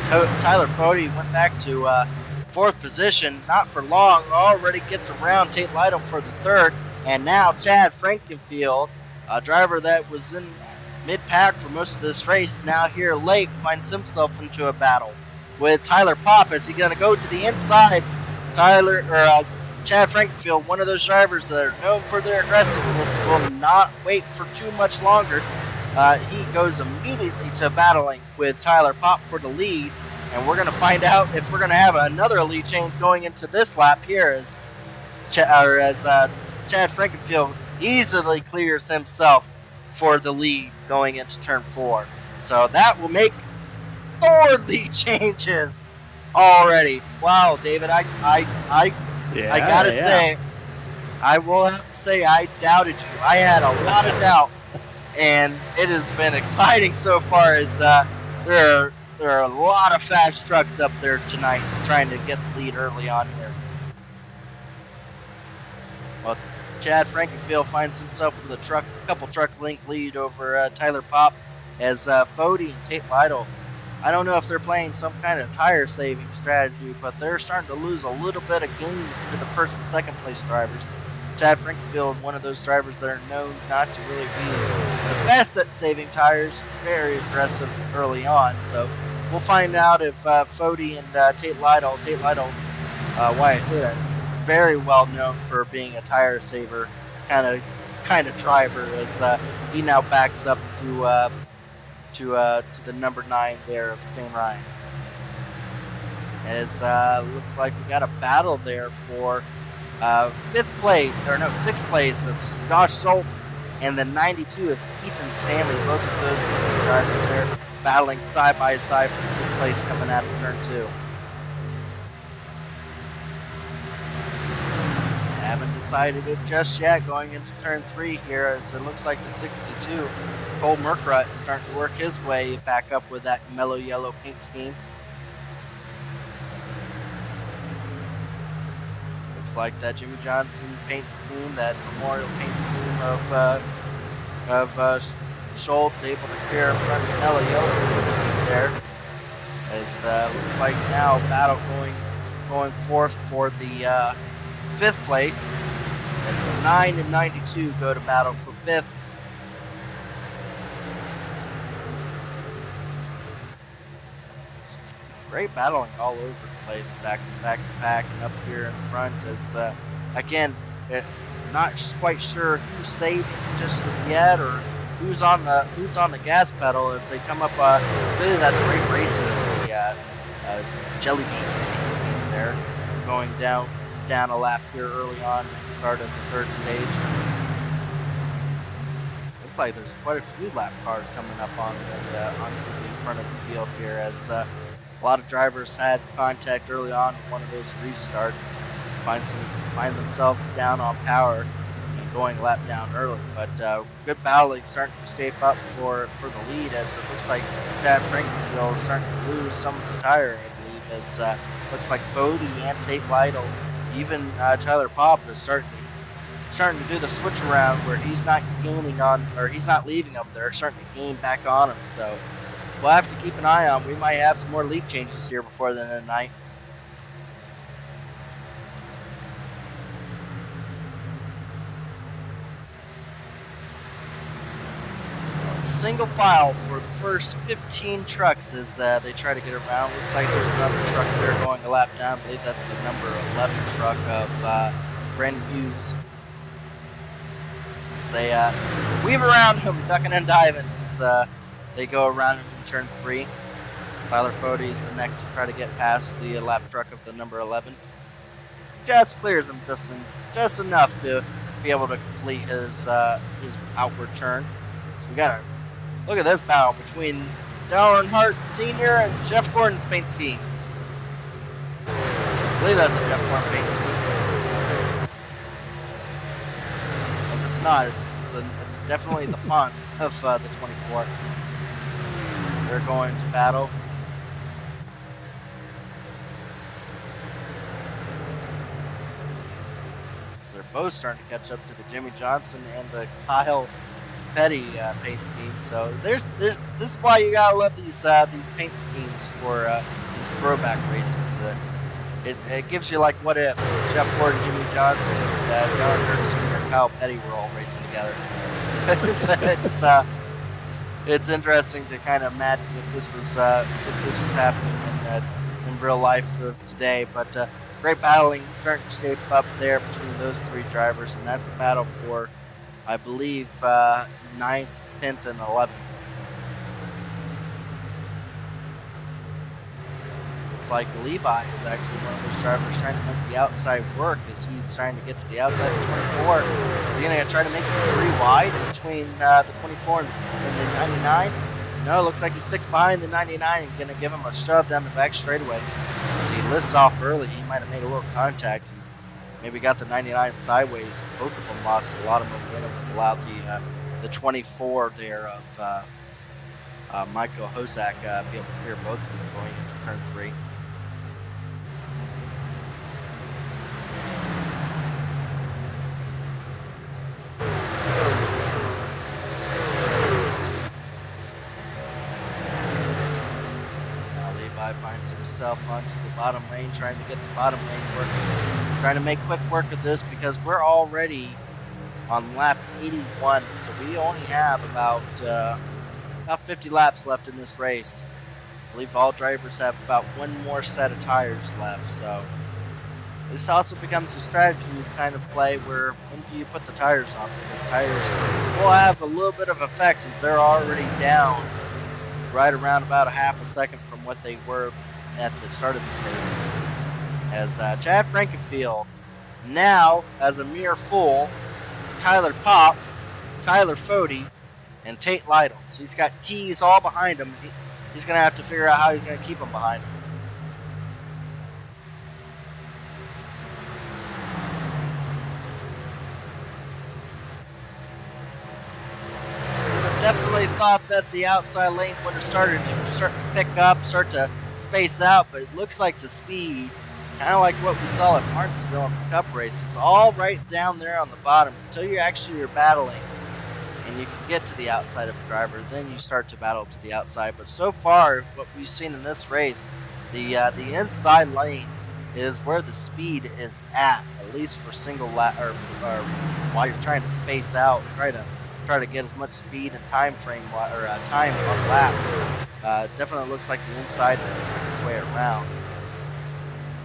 Tyler Fody went back to 4th position, not for long, already gets around Tate Lytle for the 3rd, and now Chad Frankenfield, a driver that was in mid-pack for most of this race, now here late, finds himself into a battle with Tyler Popp. Is he going to go to the inside? Chad Frankenfield, one of those drivers that are known for their aggressiveness, will not wait for too much longer. He goes immediately to battling with Tyler Popp for the lead, and we're going to find out if we're going to have another lead change going into this lap here, as Chad Frankenfield easily clears himself for the lead going into turn 4. So that will make 4 lead changes already. Wow, David, I gotta say, I will have to say I doubted you. I had a lot of doubt, and it has been exciting so far, as there are a lot of fast trucks up there tonight trying to get the lead early on here. Well, Chad Frankenfield finds himself with a couple truck length lead over Tyler Popp, as Fody and Tate Lytle, I don't know if they're playing some kind of tire saving strategy, but they're starting to lose a little bit of gains to the 1st and 2nd place drivers. Chad Frankenfield, one of those drivers that are known not to really be the best at saving tires, very aggressive early on, so we'll find out if Fody and Tate Lytle, why I say that, is very well known for being a tire saver kind of driver, as he now backs up to the number 9 there of Shane Ryan. As looks like we got a battle there for 6th place of Josh Schultz and the 92 of Ethan Stanley. Both of those drivers there battling side by side for 6th place coming out of turn 2. Haven't decided it just yet going into turn 3 here, as it looks like the 62 Cole Merkrut is starting to work his way back up with that mellow yellow paint scheme. Looks like that Jimmy Johnson paint scheme, that memorial paint scheme of Schultz, able to clear in front of the mellow yellow paint scheme there. As looks like now battle going forth for the 5th place, as the 9 and 92 go to battle for 5th. Great battling all over the place, back to back and up here in front, as again, not quite sure who's saving just yet, or who's on the gas pedal as they come up. Really, that's Ray Racing, the Jelly Bean scheme there, going down a lap here early on at the start of the 3rd stage. Looks like there's quite a few lap cars coming up onto the front of the field here, as a lot of drivers had contact early on in one of those restarts, find themselves down on power and going a lap down early. But good battling starting to shape up for the lead, as it looks like Chad Frankenfield is starting to lose some of the tire, I believe, as looks like Fody and Tate Lytle, even Tyler Popp is starting to do the switch around where he's not gaining on, or he's not leaving them. They're starting to gain back on him. So we'll have to keep an eye on. We might have some more lead changes here before the end of the night. Single file for the first 15 trucks as they try to get around. Looks like there's another truck there going a lap down. I believe that's the number 11 truck of Brandon Hughes. As they weave around him, ducking and diving as they go around him in turn 3. Tyler Fody is the next to try to get past the lap truck of the number 11. Just clears him just enough to be able to complete his outward turn. So we got look at this battle between Dale Earnhardt Sr. and Jeff Gordon's paint scheme. I believe that's a Jeff Gordon paint scheme. If it's not, it's definitely the font of the 24. They're going to battle. So they're both starting to catch up to the Jimmy Johnson and the Kyle Petty paint scheme. So this is why you gotta love these paint schemes for these throwback races. It gives you like what ifs. Jeff Gordon, Jimmy Johnson, Dale Earnhardt Sr., and Kyle Petty were all racing together. It's interesting to kind of imagine if this was happening in real life of today. But great battling starting to shape up there between those 3 drivers, and that's a battle for, I believe, 9th, 10th, and 11th. Looks like Levi is actually one of those drivers trying to make the outside work, as he's trying to get to the outside of the 24. Is he going to try to make it 3 wide in between the 24 and the 99? No, it looks like he sticks behind the 99 and going to give him a shove down the back straightaway. As he lifts off early, he might have made a little contact and maybe got the 99 sideways. Both of them lost a lot of momentum and allowed the 24 there of Michael Hozak be able to clear both of them going into turn 3. Now Levi finds himself onto the bottom lane, trying to get the bottom lane working. Trying to make quick work of this because we're already on lap 81, so we only have about 50 laps left in this race. I believe all drivers have about one more set of tires left, so this also becomes a strategy kind of play where when do you put the tires on? Because tires will have a little bit of effect as they're already down right around about a half a second from what they were at the start of the stage. As Chad Frankenfield now has a mere full Tyler Pop, Tyler Fody, and Tate Lytle. So he's got T's all behind him. He's going to have to figure out how he's going to keep them behind him. Definitely thought that the outside lane would have started to pick up, start to space out, but it looks like the speed, kind of like what we saw at Martinsville in the Cup race, is all right down there on the bottom until you actually are battling and you can get to the outside of the driver. Then you start to battle to the outside. But so far, what we've seen in this race, the inside lane is where the speed is at least for single lap or while you're trying to space out, try to get as much speed and time frame or time on lap. Definitely looks like the inside is the quickest way around.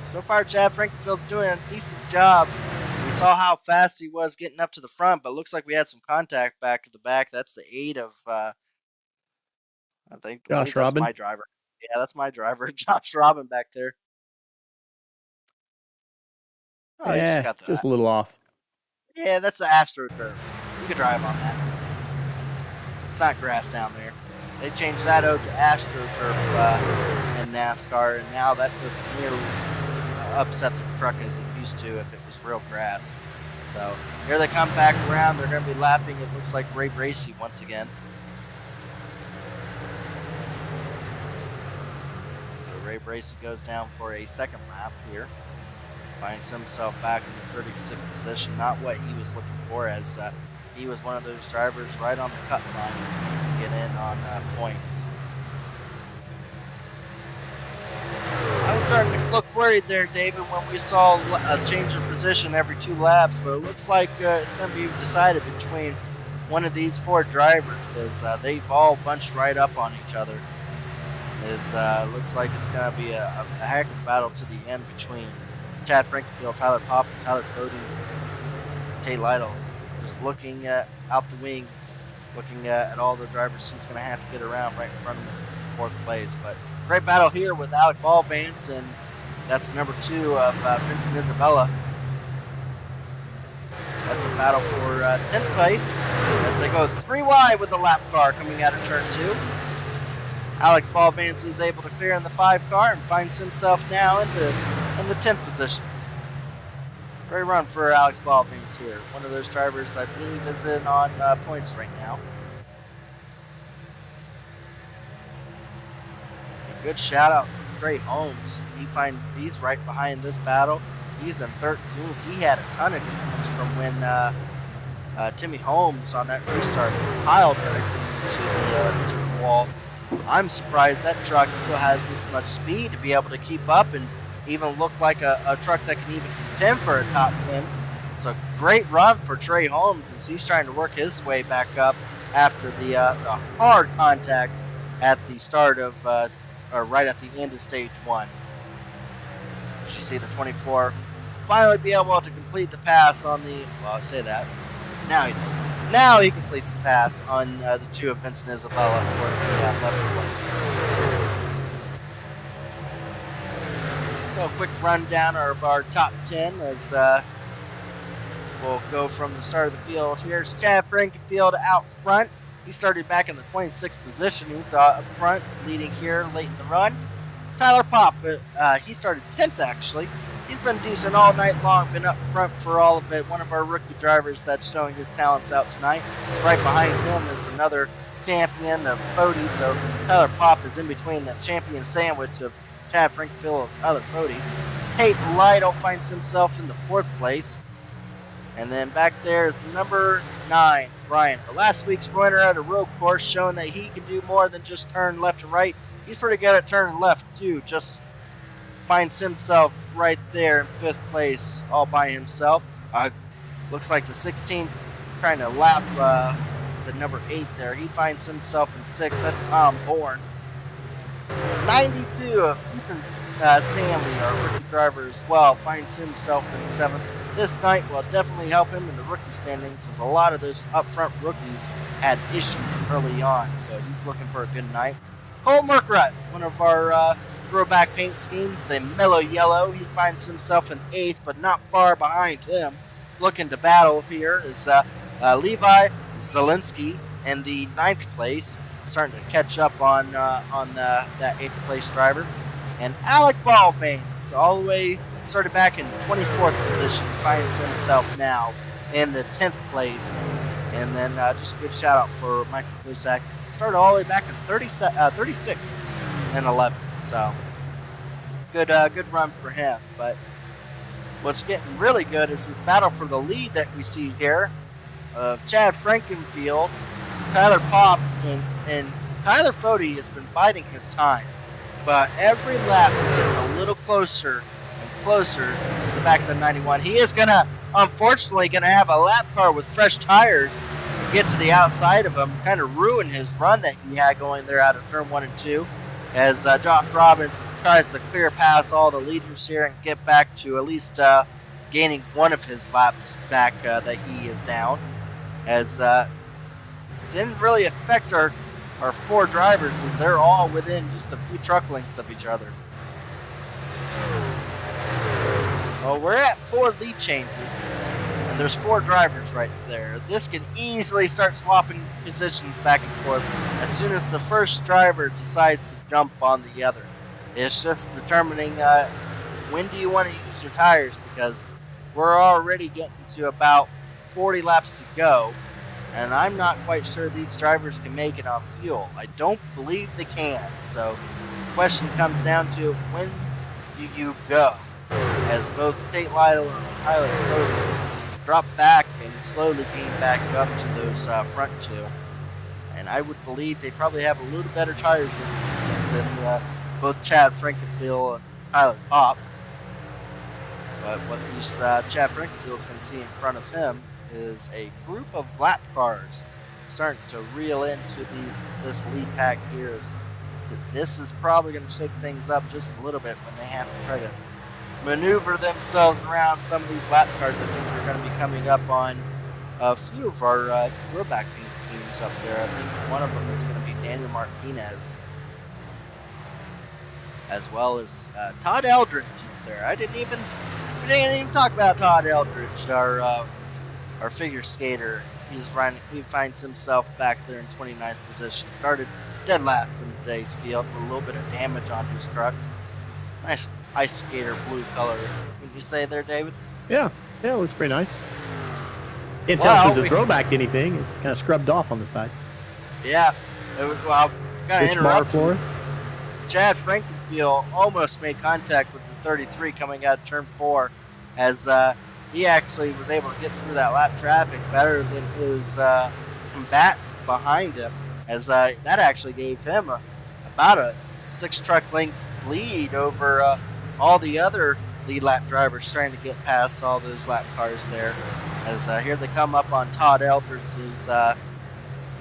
So far, Chad Frankenfield's doing a decent job. We saw how fast he was getting up to the front, but looks like we had some contact back at the back. That's the 8 of, I believe that's my driver. Yeah, that's my driver, Josh Robin back there. Oh, yeah, just a little off. Yeah, that's the Astro curve. You could drive on that. It's not grass down there. They changed that out to Astro curve in NASCAR, and now that doesn't nearly upset the truck as it used to if it was real grass. So here they come back around. They're going to be lapping, it looks like, Ray Bracey once again. So Ray Bracey goes down for a second lap here. Finds himself back in the 36th position. Not what he was looking for, as he was one of those drivers right on the cut line and get in on points. I was starting to look worried there, David, when we saw a change of position every 2 laps, but it looks like it's going to be decided between one of these 4 drivers, as they've all bunched right up on each other. It looks like it's going to be a heck of a battle to the end between Chad Frankenfield, Tyler Pop, and Tyler Fody, Tate Lytles. Just looking out the wing, looking at all the drivers he's going to have to get around right in front of him in 4th place. But great battle here with Alec Ballvance, and that's number 2 of Vincent Isabella. That's a battle for 10th place as they go 3 wide with the lap car coming out of turn 2. Alex Ballvance is able to clear in the 5 car and finds himself now in the 10th position. Great run for Alex Ballvance here. One of those drivers I believe is in on points right now. A good shout out from Cody Holmes. He's right behind this battle. He's in 13th. He had a ton of damage from when Timmy Holmes on that restart piled everything to the wall. I'm surprised that truck still has this much speed to be able to keep up and even look like a truck that can even contend for a top 10. It's a great run for Trey Holmes as he's trying to work his way back up after the hard contact at the start of, or right at the end of stage 1. As you see the 24 finally be able to complete the pass on the, well, I say that, now he does. Now he completes the pass on the 2 of Vincent Isabella for the 11th place. So a quick rundown of our top 10 as we'll go from the start of the field. Here's Chad Frankenfield out front. He started back in the 26th position. He's up front, leading here late in the run. Tyler Pop, he started 10th actually. He's been decent all night long, been up front for all of it. One of our rookie drivers that's showing his talents out tonight. Right behind him is another champion of Fody, so Tyler Pop is in between the champion sandwich of Chad Frankenfield and Tyler Fody. Tate Lytle finds himself in the 4th place. And then back there is the number 9, Brian. For last week's winner at a road course, showing that he can do more than just turn left and right. He's pretty good at turning left, too. Just finds himself right there in 5th place all by himself. Looks like the 16 trying to lap the number 8 there. He finds himself in 6th. That's Tom Bourne. 92 of Ethan Stanley, our rookie driver as well, finds himself in 7th. This night will definitely help him in the rookie standings, as a lot of those up-front rookies had issues early on, so he's looking for a good night. Cole Merkrut, one of our throwback paint schemes, the mellow yellow, he finds himself in 8th, but not far behind him. Looking to battle here is Levi Zielinski in the 9th place, starting to catch up on that 8th place driver. And Alec Ballveins, all the way started back in 24th position, finds himself now in the 10th place. And then just a good shout out for Michael Blusack. Started all the way back in 36th and 11th. So good run for him. But what's getting really good is this battle for the lead that we see here of Chad Frankenfield, Tyler Popp, and Tyler Fody has been biding his time. But every lap gets a little closer and closer to the back of the 91. He is unfortunately going to have a lap car with fresh tires get to the outside of him, kind of ruin his run that he had going there out of turn 1 and 2, as Josh Robin tries to clear past all the leaders here and get back to at least gaining one of his laps back that he is down, as didn't really affect our 4 drivers, as they're all within just a few truck lengths of each other. Well, we're at 4 lead changes, and there's 4 drivers right there. This can easily start swapping positions back and forth as soon as the first driver decides to jump on the other. It's just determining when do you want to use your tires, because we're already getting to about 40 laps to go, and I'm not quite sure these drivers can make it on fuel. I don't believe they can. So the question comes down to, when do you go? As both Tate Lytle and Tyler Fody drop back and slowly gain back up to those front 2. And I would believe they probably have a little better tires than both Chad Frankenfield and Tyler Popp. But what Chad Frankenfield's going to see in front of him is a group of lap cars starting to reel into this lead pack here. This is probably going to shake things up just a little bit when they have to try to maneuver themselves around some of these lap cars. I think we're going to be coming up on a few of our throwback paint schemes up there. I think one of them is going to be Daniel Martinez, as well as Todd Eldridge up there. We didn't even talk about Todd Eldridge, our figure skater. He finds himself back there in 29th position. Started dead last in today's field with a little bit of damage on his truck. Nice ice skater blue color, wouldn't you say there, David? Yeah, it looks pretty nice. Can't tell if it's a throwback to anything. It's kind of scrubbed off on the side. Yeah. Kind of interrupted. Chad Frankenfield almost made contact with the 33 coming out of turn 4, as he actually was able to get through that lap traffic better than his combatants behind him, as that actually gave him about a 6 truck length lead over all the other lead lap drivers trying to get past all those lap cars there. As here they come up on Todd Eldridge's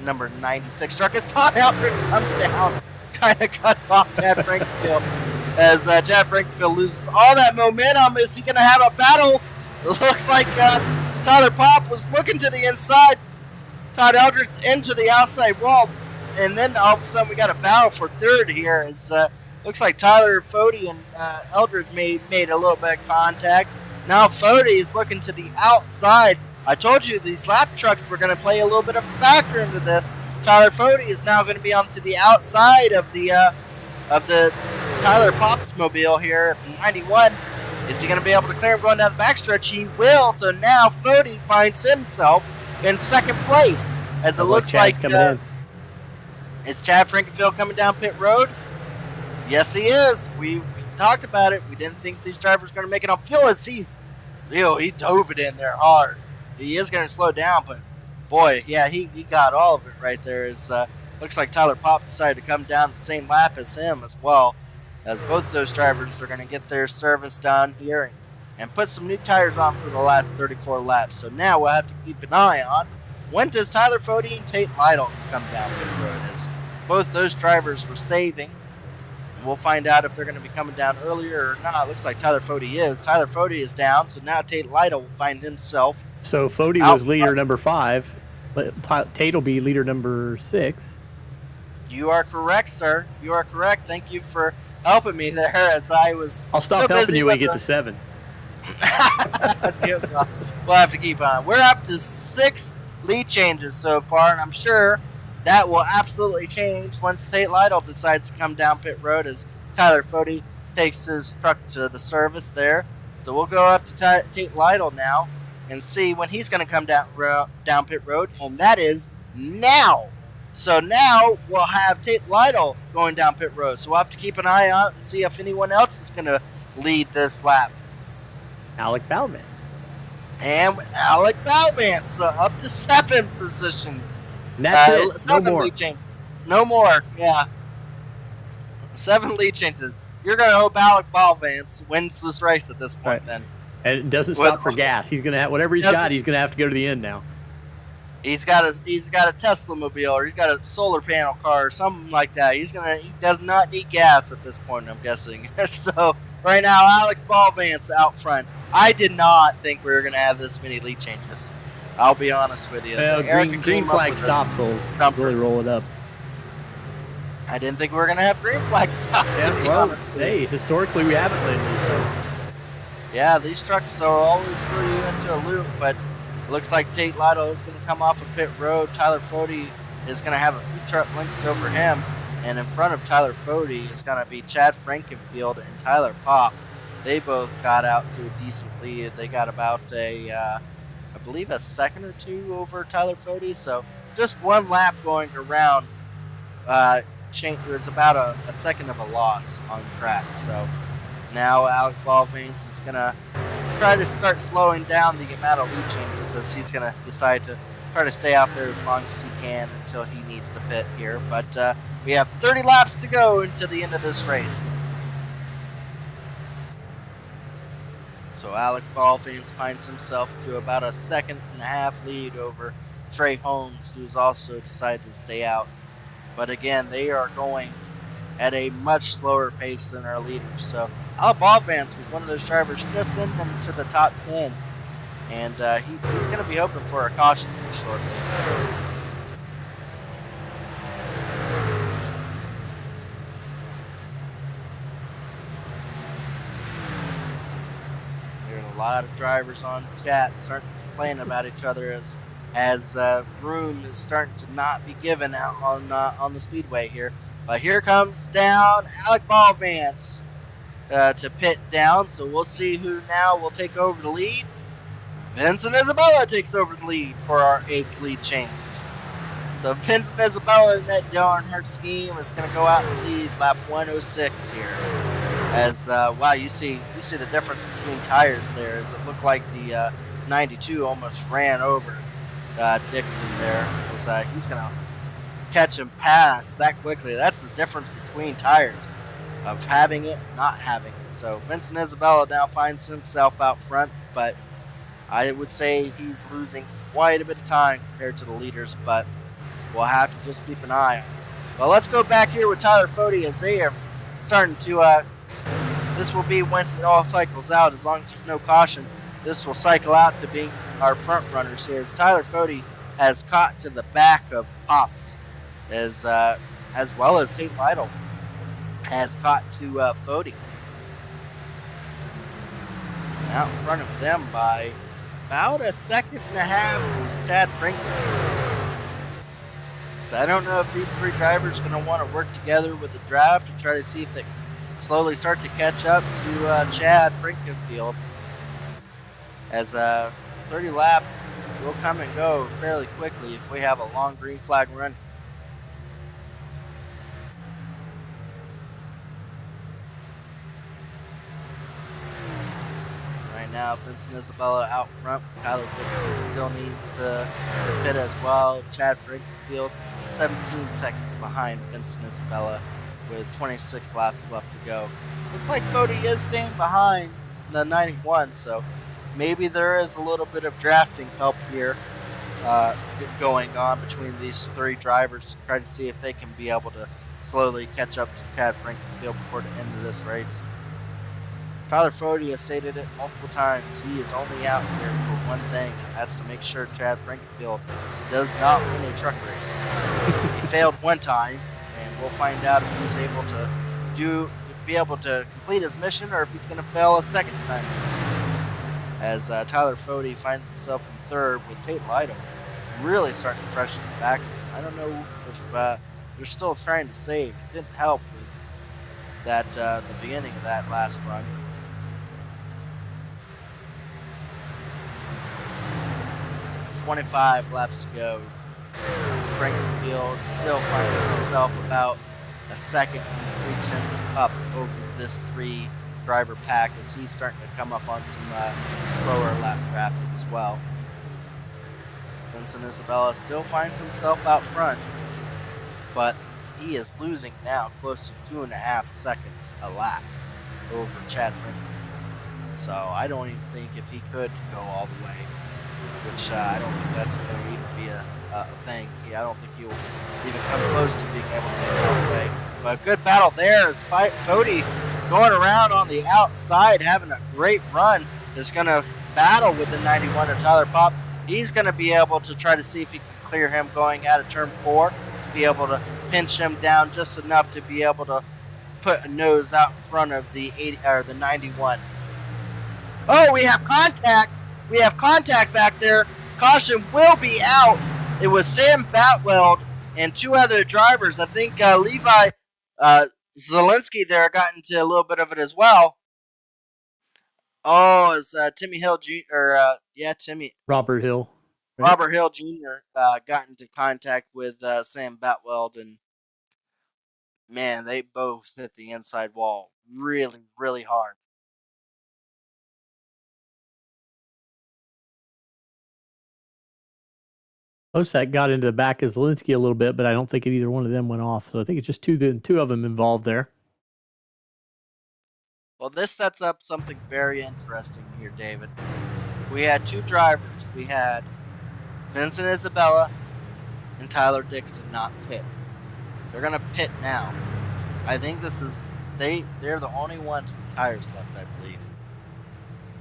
number 96 truck, as Todd Eldridge comes down, kind of cuts off Chad Frankenfield, as Chad Frankenfield loses all that momentum. Is he going to have a battle? It looks like Tyler Popp was looking to the inside, Todd Eldridge into the outside wall, and then all of a sudden we got a battle for third here. As looks like Tyler Fody and Eldridge made a little bit of contact. Now Fody is looking to the outside. I told you these lap trucks were going to play a little bit of a factor into this. Tyler Fody is now going to be on to the outside of the Tyler Popp's mobile here at 91. Is he going to be able to clear him going down the backstretch? He will. So now Fody finds himself in second place, as it looks like coming in. Is Chad Frankenfield coming down pit road? Yes, he is. We talked about it. We didn't think these drivers were going to make it on fuel, as he dove it in there hard. He is going to slow down, but boy, yeah, he got all of it right there. As looks like Tyler Popp decided to come down the same lap as him as well, as both of those drivers are going to get their service done here and put some new tires on for the last 34 laps. So now we'll have to keep an eye on, when does Tyler Fody and Tate Lytle come down pit road, as both those drivers were saving We'll find out if they're going to be coming down earlier or not. Looks like Tyler Fody is. Tyler Fody is down, so now Tate Lytle will find himself. So Fody was leader number 5. Tate will be leader number 6. You are correct, sir. You are correct. Thank you for helping me there as I was I'll stop helping you when you get to 7. We'll have to keep on. We're up to 6 lead changes so far, and I'm sure that will absolutely change once Tate Lytle decides to come down pit road as Tyler Fody takes his truck to the service there. So we'll go up to Tate Lytle now and see when he's going to come down pit road, and that is now. So now we'll have Tate Lytle going down pit road. So we'll have to keep an eye out and see if anyone else is going to lead this lap. Alec Bowman. And Alec Bowman, so up to 7 positions. And that's it. 7 no more. lead changes. No more, yeah. 7 lead changes. You're going to hope Alec Bowman wins this race at this point, then. And it doesn't stop for gas. He's going to have whatever he's got. He's going to have to go to the end now. He's got a Tesla mobile, or he's got a solar panel car, or something like that. He does not need gas at this point, I'm guessing. So right now, Alex Ballvance out front. I did not think we were going to have this many lead changes. I'll be honest with you. Well, green flag stops will really roll it up. I didn't think we were going to have green flag stops. Yeah, well, hey, historically we haven't lately. So. Yeah, these trucks are always throw you into a loop, but it looks like Tate Lytle is going to come off of pit road. Tyler Fody is going to have a few truck links over him, and in front of Tyler Fody is going to be Chad Frankenfield and Tyler Popp. They both got out to a decent lead. They got about I believe a second or two over Tyler Fody, so just one lap going around. It's about a second of a loss on track. So now Alec Ballvanes is going to try to start slowing down the amount of lead changes as he's going to decide to try to stay out there as long as he can until he needs to pit here. But we have 30 laps to go into the end of this race. So Alec Ballvanes finds himself to about a 1.5-second lead over Trey Holmes, who's also decided to stay out. But again, they are going at a much slower pace than our leaders. So Alec Ballvanes was one of those drivers just into the top 10. And he's going to be hoping for a caution shortly. A lot of drivers on chat starting to complain about each other as room is starting to not be given out on the speedway here. But here comes down Alec Ballvanes to pit down, so we'll see who now will take over the lead. Vincent Isabella takes over the lead for our 8th lead change. So Vincent Isabella in that Dale Earnhardt scheme is going to go out and lead lap 106 here. As wow, you see the difference between tires there. As it looked like the 92 almost ran over Dixon there. As he's gonna catch him pass that quickly. That's the difference between tires of having it and not having it. So Vincent Isabella now finds himself out front, but I would say he's losing quite a bit of time compared to the leaders. But we'll have to just keep an eye on it. Well, let's go back here with Tyler Fody as they are starting to. This will be once it all cycles out. As long as there's no caution, this will cycle out to being our front runners here. As Tyler Fody has caught to the back of Pops, as well as Tate Lytle has caught to Fody. Out in front of them by about 1.5 seconds is Chad Frankenfield. So I don't know if these 3 drivers are going to want to work together with the draft to try to see if they can slowly start to catch up to Chad Frankenfield, as 30 laps will come and go fairly quickly if we have a long green flag run. Right now, Vincent Isabella out front. Tyler Dixon still needs to pit as well. Chad Frankenfield 17 seconds behind Vincent Isabella, with 26 laps left to go. Looks like Fody is staying behind the 91, so maybe there is a little bit of drafting help here going on between these 3 drivers to try to see if they can be able to slowly catch up to Chad Frankenfield before the end of this race. Tyler Fody has stated it multiple times. He is only out here for one thing, and that's to make sure Chad Frankenfield does not win a truck race. He failed one time, and we'll find out if he's able to be able to complete his mission, or if he's going to fail a second time this season. As Tyler Fody finds himself in third with Tate Lytle really starting to pressure the back. I don't know if they're still trying to save. It didn't help with that the beginning of that last run. .25 laps to go. Frankenfield still finds himself about a second and 3/10 up over this three-driver pack as he's starting to come up on some slower lap traffic as well. Vincent Isabella still finds himself out front, but he is losing now close to 2.5 seconds a lap over Chad Frankenfield. So I don't even think if he could go all the way, which I don't think that's going to even be a thing. I don't think he'll even come close to being able to make it all the way. But good battle there as Fody going around on the outside, having a great run, is going to battle with the 91er Tyler Popp. He's going to be able to try to see if he can clear him going out of turn 4, be able to pinch him down just enough to be able to put a nose out in front of the 80 or the 91. Oh, we have contact. We have contact back there. Caution will be out. It was Sam Batweld and two other drivers. I think Levi Zielinski there got into a little bit of it as well. Oh, it's Timmy Hill Jr. Timmy. Robert Hill. Right? Robert Hill Jr. Got into contact with Sam Batweld, and man, they both hit the inside wall really, really hard. Osak got into the back of Zielinski a little bit, but I don't think either one of them went off. So I think it's just two of them involved there. Well, this sets up something very interesting here, David. We had two drivers. We had Vincent Isabella and Tyler Dixon not pit. They're going to pit now. I think this is they're the only ones with tires left, I believe.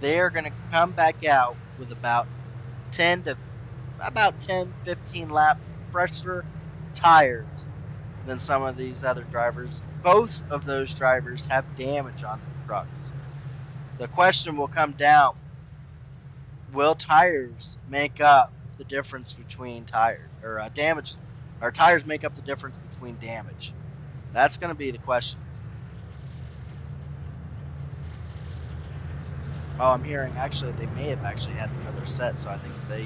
They're going to come back out with about 10, 15 laps fresher tires than some of these other drivers. Both of those drivers have damage on their trucks. The question will come down, will tires make up the difference between damage, or tires make up the difference between damage? That's going to be the question. Oh, I'm hearing actually they may have actually had another set, so I think they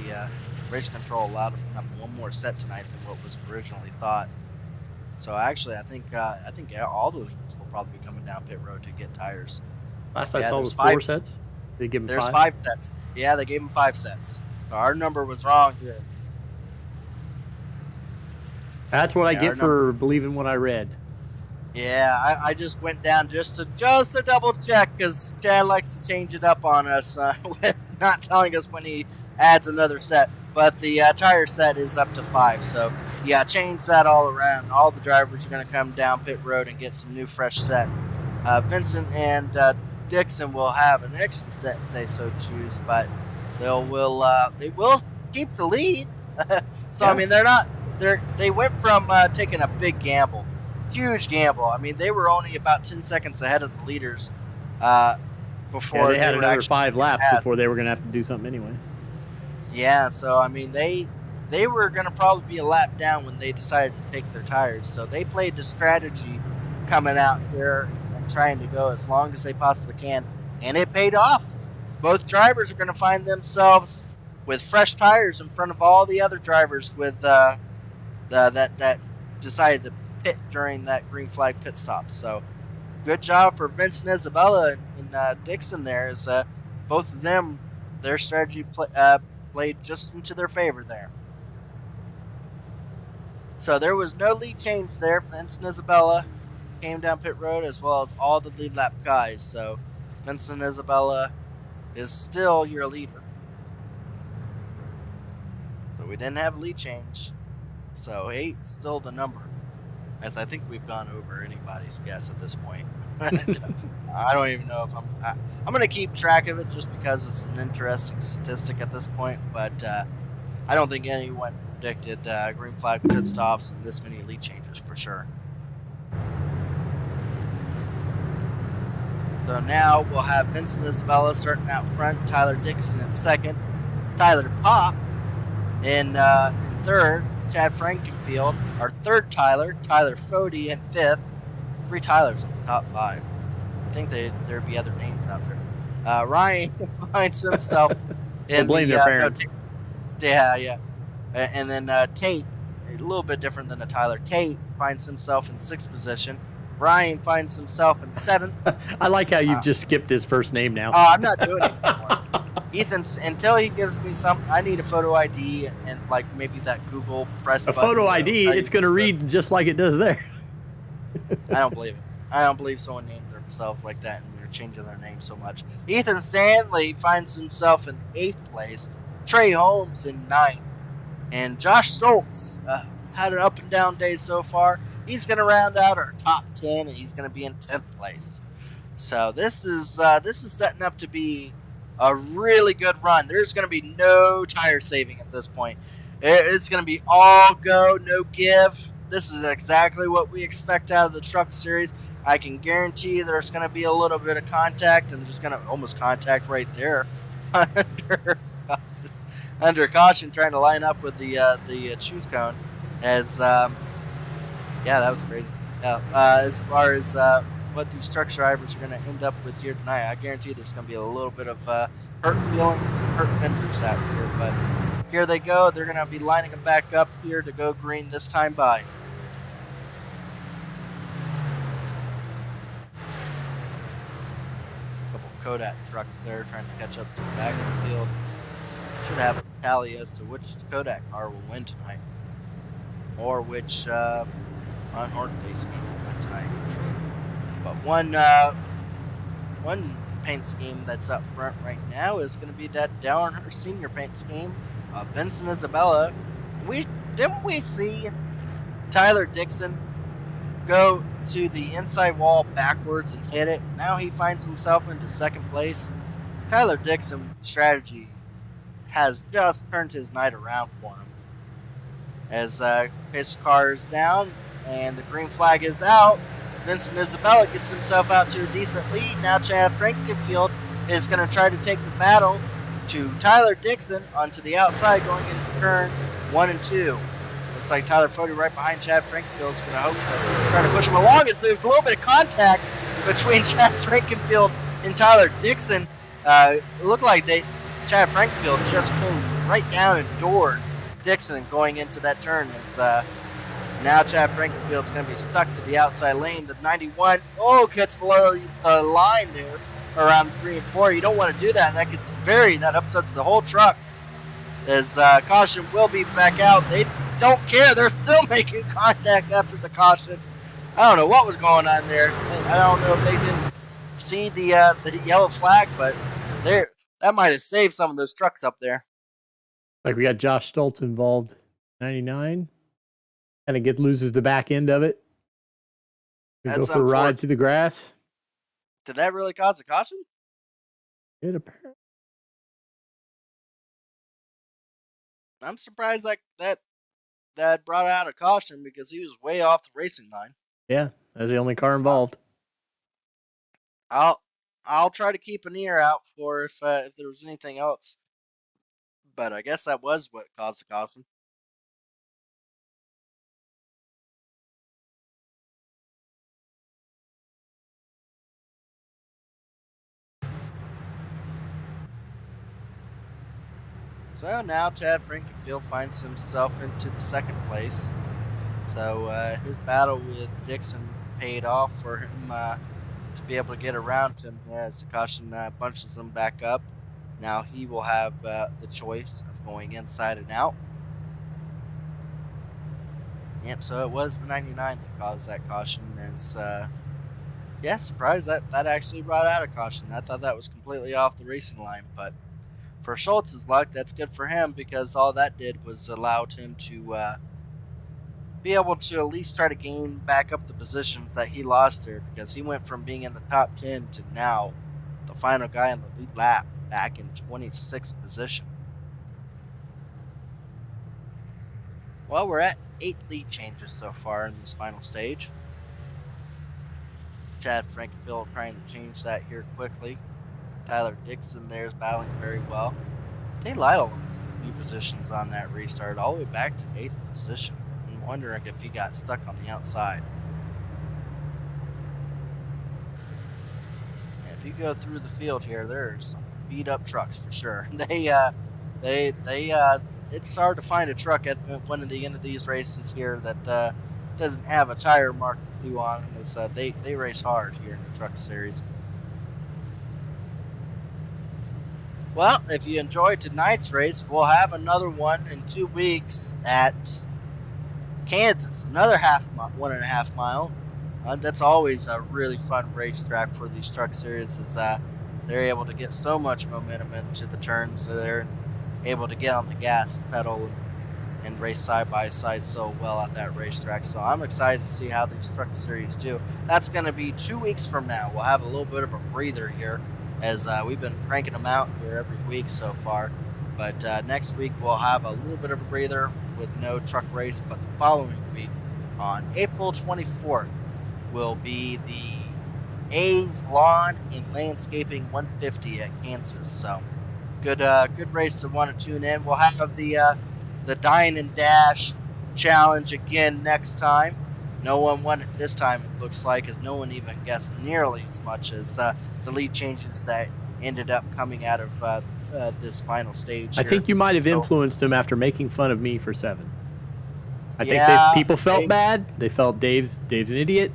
race control allowed them to have one more set tonight than what was originally thought. So actually, I think all the leagues will probably be coming down pit road to get tires. Last I saw was 4 sets. They give them There's 5 sets. Yeah, they gave them 5 sets. So our number was wrong here. That's what I get for believing what I read. Yeah, I just went down just to double check because Chad likes to change it up on us with not telling us when he adds another set. But the tire set is up to 5, so yeah, change that all around. All the drivers are going to come down pit road and get some new fresh set. Vincent and Dixon will have an extra set if they so choose, but they will keep the lead. So yeah. I mean, they went from taking a big gamble, huge gamble. I mean, they were only about 10 seconds ahead of the leaders before they had another 5 laps before they were going to have to do something anyway. Yeah, so I mean, they were going to probably be a lap down when they decided to take their tires. So they played the strategy coming out here and trying to go as long as they possibly can, and it paid off. Both drivers are going to find themselves with fresh tires in front of all the other drivers with that decided to pit during that green flag pit stop. So good job for Vincent Isabella and Dixon there. As both of them, their strategy played just into their favor there. So there was no lead change there. Vincent Isabella came down pit road as well as all the lead lap guys. So Vincent Isabella is still your leader. But we didn't have a lead change. So 8's still the number. as I think we've gone over anybody's guess at this point. I don't even know if I'm going to keep track of it just because it's an interesting statistic at this point, but I don't think anyone predicted green flag pit stops and this many lead changes for sure. So now we'll have Vincent Isabella starting out front, Tyler Dixon in second, Tyler Pop in third, Chad Frankenfield, our third Tyler Fody in fifth. 3 Tylers in the top 5. I think there'd be other names out there. Ryan finds himself in blame their parents. Yeah. And then Tate, a little bit different than a Tyler. Tate finds himself in 6th position. Ryan finds himself in 7th. I like how you've just skipped his first name now. Oh, I'm not doing it anymore. Ethan's, until he gives me I need a photo ID and like maybe that Google press button. A photo ID, it's going to read just like it does there. I don't believe it. I don't believe someone named themselves like that and they're changing their name so much. Ethan Stanley finds himself in 8th place. Trey Holmes in 9th. And Josh Schultz had an up and down day so far. He's going to round out our top 10 and he's going to be in 10th place. So this is setting up to be a really good run. There's going to be no tire saving at this point. It's going to be all go, no give. This is exactly what we expect out of the truck series. I can guarantee there's going to be a little bit of contact, and there's going to almost contact right there under caution, trying to line up with the choose cone. As yeah, that was crazy. Yeah, as far as what these truck drivers are going to end up with here tonight, I guarantee there's going to be a little bit of hurt feelings and hurt fenders out here, but here they go. They're going to be lining them back up here to go green this time by. Couple Kodak trucks there trying to catch up to the back of the field. Should have a tally as to which Kodak car will win tonight, or which unhorned day scheme will win tonight. But one paint scheme that's up front right now is going to be that Downer Senior paint scheme. Vincent Isabella. Didn't we see Tyler Dixon go to the inside wall backwards and hit it? Now he finds himself into 2nd place. Tyler Dixon's strategy has just turned his night around for him. As his car is down and the green flag is out, Vincent Isabella gets himself out to a decent lead. Now Chad Frankenfield is going to try to take the battle to Tyler Dixon onto the outside going into turn 1 and 2. Looks like Tyler Fody right behind Chad Frankenfield is going to hope to try to push him along. As there's a little bit of contact between Chad Frankenfield and Tyler Dixon. It looked like Chad Frankenfield just came right down and doored Dixon going into that turn. As now Chad Frankenfield's going to be stuck to the outside lane. The 91 gets below the line there around 3 and 4. You don't want to do that. That upsets the whole truck. As caution will be back out. They don't care. They're still making contact after the caution. I don't know what was going on there. I don't know if they didn't see the yellow flag, but that might have saved some of those trucks up there. Like we got Josh Stoltz involved. 99. Kind of loses the back end of it. Go for a ride through the grass. Did that really cause a caution? It apparently. I'm surprised that brought out a caution because he was way off the racing line. Yeah, that's the only car involved. I'll try to keep an ear out for if there was anything else. But I guess that was what caused the caution. So now Chad Frankenfield finds himself into the 2nd place. So his battle with Dixon paid off for him to be able to get around him as the caution bunches him back up. Now he will have the choice of going inside and out. Yep, so it was the 99 that caused that caution. As surprised that actually brought out a caution. I thought that was completely off the racing line, but for Schultz's luck, that's good for him because all that did was allowed him to be able to at least try to gain back up the positions that he lost there, because he went from being in the top 10 to now the final guy in the lead lap back in 26th position. Well, we're at 8 lead changes so far in this final stage. Chad Frankenfield trying to change that here quickly. Tyler Dixon there is battling very well. Tate Lytle was a few positions on that restart, all the way back to 8th position. I'm wondering if he got stuck on the outside. And if you go through the field here, there's some beat up trucks for sure. It's hard to find a truck at one of the end of these races here that doesn't have a tire mark blue on them. As, they race hard here in the truck series. Well, if you enjoyed tonight's race, we'll have another one in 2 weeks at Kansas. Another 1.5 mile. That's always a really fun racetrack for these truck series, is that they're able to get so much momentum into the turns, so they're able to get on the gas pedal and race side by side so well at that racetrack. So I'm excited to see how these truck series do. That's going to be 2 weeks from now. We'll have a little bit of a breather here, as we've been cranking them out here every week so far. But next week we'll have a little bit of a breather with no truck race. But the following week, on April 24th, will be the A's Lawn and Landscaping 150 at Kansas. So good race to want to tune in. We'll have the Dine and Dash challenge again next time. No one won it this time, it looks like, as no one even guessed nearly as much as the lead changes that ended up coming out of this final stage. I think you might have influenced him after making fun of me for 7. I think people felt bad. They felt Dave's an idiot.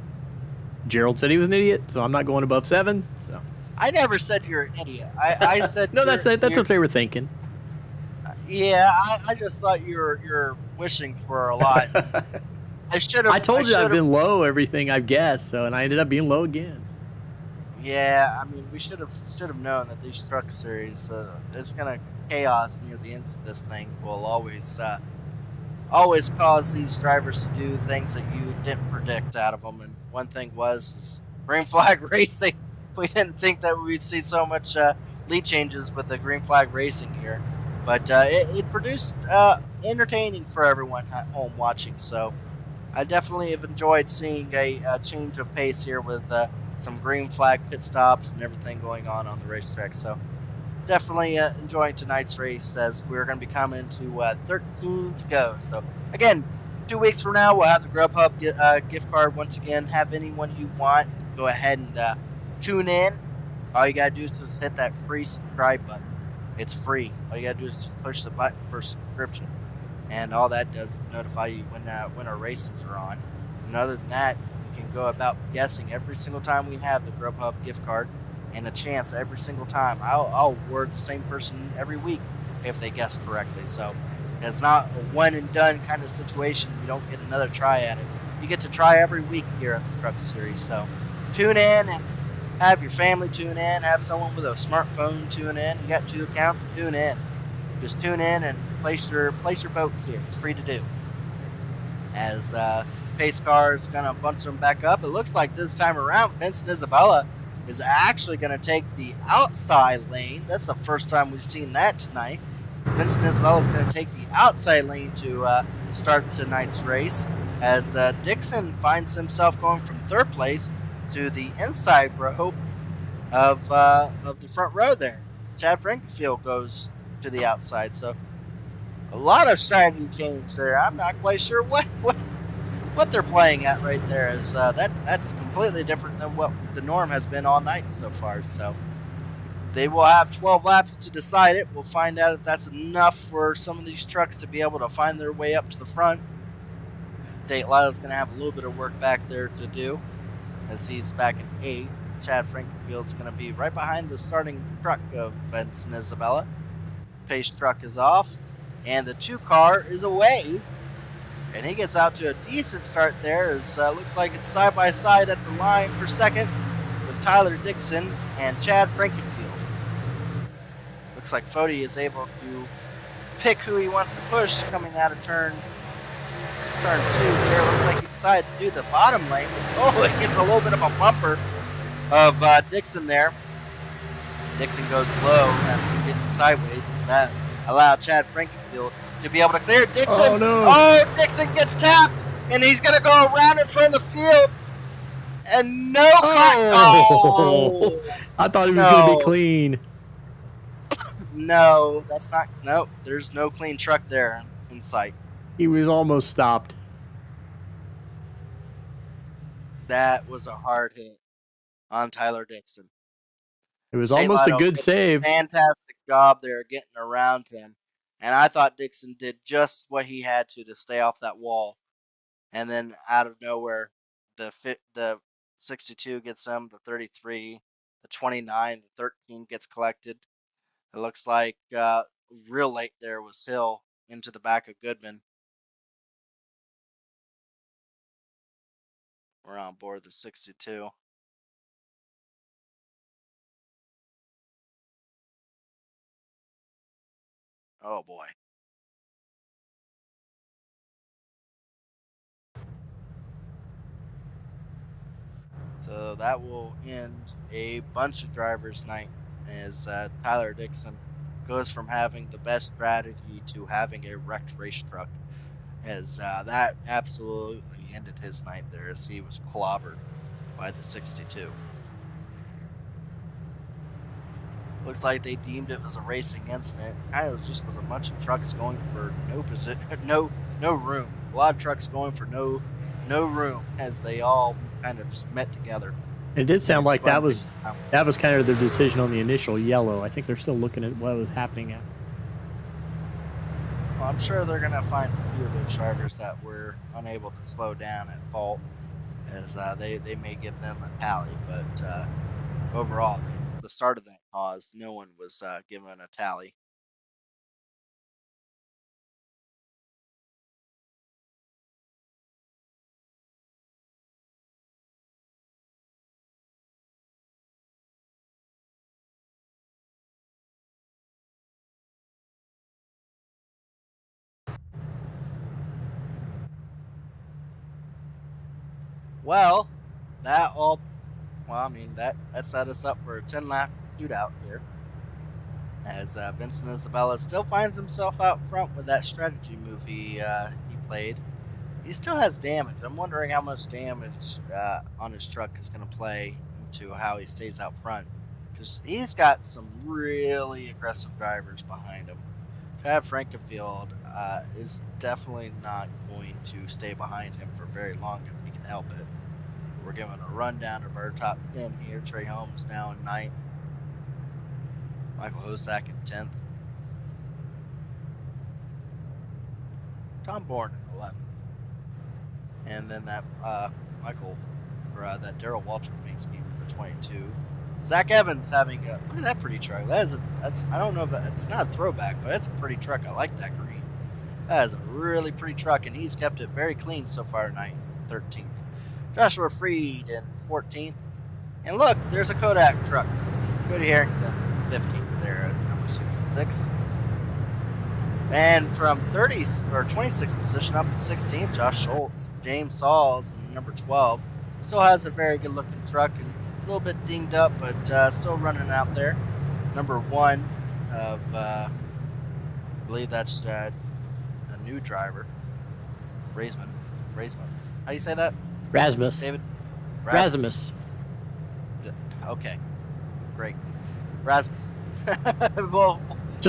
Gerald said he was an idiot, so I'm not going above 7. So I never said you're an idiot. I said no. That's what they were thinking. Yeah, I just thought you're wishing for a lot. I should have. I told you I've been low everything I've guessed, and I ended up being low again. Yeah, I mean, we should have known that these truck series, there's gonna chaos near the end of this thing. Will always cause these drivers to do things that you didn't predict out of them. And one thing is green flag racing. We didn't think that we'd see so much lead changes with the green flag racing here, but it produced entertaining for everyone at home watching. So I definitely have enjoyed seeing a change of pace here with some green flag pit stops and everything going on the racetrack. So definitely enjoying tonight's race, as we're going to be coming to 13 to go. So again, 2 weeks from now, we'll have the Grubhub gift card once again. Have anyone you want, go ahead and tune in. All you got to do is just hit that free subscribe button. It's free. All you got to do is just push the button for subscription. And all that does is notify you when our races are on. And other than that, you can go about guessing every single time we have the Grubhub gift card, and a chance every single time. I'll award the same person every week if they guess correctly. So it's not a one and done kind of situation. You don't get another try at it. You get to try every week here in the Truck Series. So tune in and have your family tune in. Have someone with a smartphone tune in. You got 2 accounts, tune in. Just tune in and place your votes here. It's free to do. As pace car is going to bunch them back up. It looks like this time around, Vincent Isabella is actually going to take the outside lane. That's the first time we've seen that tonight. Vincent Isabella is going to take the outside lane to start tonight's race, as Dixon finds himself going from 3rd place to the inside row of the front row there. Chad Frankenfield goes to the outside. So a lot of strategy change there. I'm not quite sure what they're playing at right there. Is that's completely different than what the norm has been all night so far. So they will have 12 laps to decide it. We'll find out if that's enough for some of these trucks to be able to find their way up to the front. Tate Lytle's going to have a little bit of work back there to do, as he's back in 8th. Chad Frankenfield's going to be right behind the starting truck of Vincent Isabella. Pace truck is off, and the 2 car is away. And he gets out to a decent start there, as looks like it's side by side at the line for 2nd with Tyler Dixon and Chad Frankenfield. Looks like Fody is able to pick who he wants to push coming out of turn turn 2 here. Looks like he decided to do the bottom lane. Oh, it gets a little bit of a bumper of Dixon there. Dixon goes low after getting sideways. As that allowed Chad Frankenfield to be able to clear Dixon. Oh, no. Oh, Dixon gets tapped, and he's going to go around in front of the field. And no Oh, I thought he was going to be clean. No, that's not. No, there's no clean truck there in sight. He was almost stopped. That was a hard hit on Tyler Dixon. It was almost a good save. Fantastic job there getting around him. And I thought Dixon did just what he had to stay off that wall. And then out of nowhere, the 62 gets him, the 33, the 29, the 13 gets collected. It looks like real late there was Hill into the back of Goodman. We're on board the 62. Oh boy. So that will end a bunch of drivers' night as Tyler Dixon goes from having the best strategy to having a wrecked race truck. As that absolutely ended his night there as he was clobbered by the 62. Looks like they deemed it as a racing incident. Kind of just was a bunch of trucks going for no room. A lot of trucks going for no room as they all kind of just met together. It did sound like that was kind of their decision on the initial yellow. I think they're still looking at what was happening at. Well, I'm sure they're going to find a few of those drivers that were unable to slow down at fault, as they may give them a tally. But overall, the start of that cause, no one was given a tally. Well, that set us up for a 10-lap shootout here. As Vincent Isabella still finds himself out front with that strategy move he played. He still has damage. I'm wondering how much damage on his truck is going to play into how he stays out front. Because he's got some really aggressive drivers behind him. Chad Frankenfield is definitely not going to stay behind him for very long if he can help it. We're giving a rundown of our top 10 here. Trey Holmes now in 9th. Michael Hosack in 10th. Tom Bourne in 11th. And then that that Darrell Waltrip main scheme in the 22. Zach Evans having a look at that pretty truck. That's I don't know if it's not a throwback, but it's a pretty truck. I like that green. That is a really pretty truck, and he's kept it very clean so far tonight. 13th. Joshua Freed in 14th. And look, there's a Kodak truck. Cody Harrington, 15th there at number 66. And from 26th position up to 16th, Josh Schultz, James Sauls in number 12. Still has a very good looking truck and a little bit dinged up, but still running out there. Number 1 of, I believe that's a new driver, Raisman. How do you say that? Rasmus. David? Rasmus. Okay. Great. Rasmus. Well,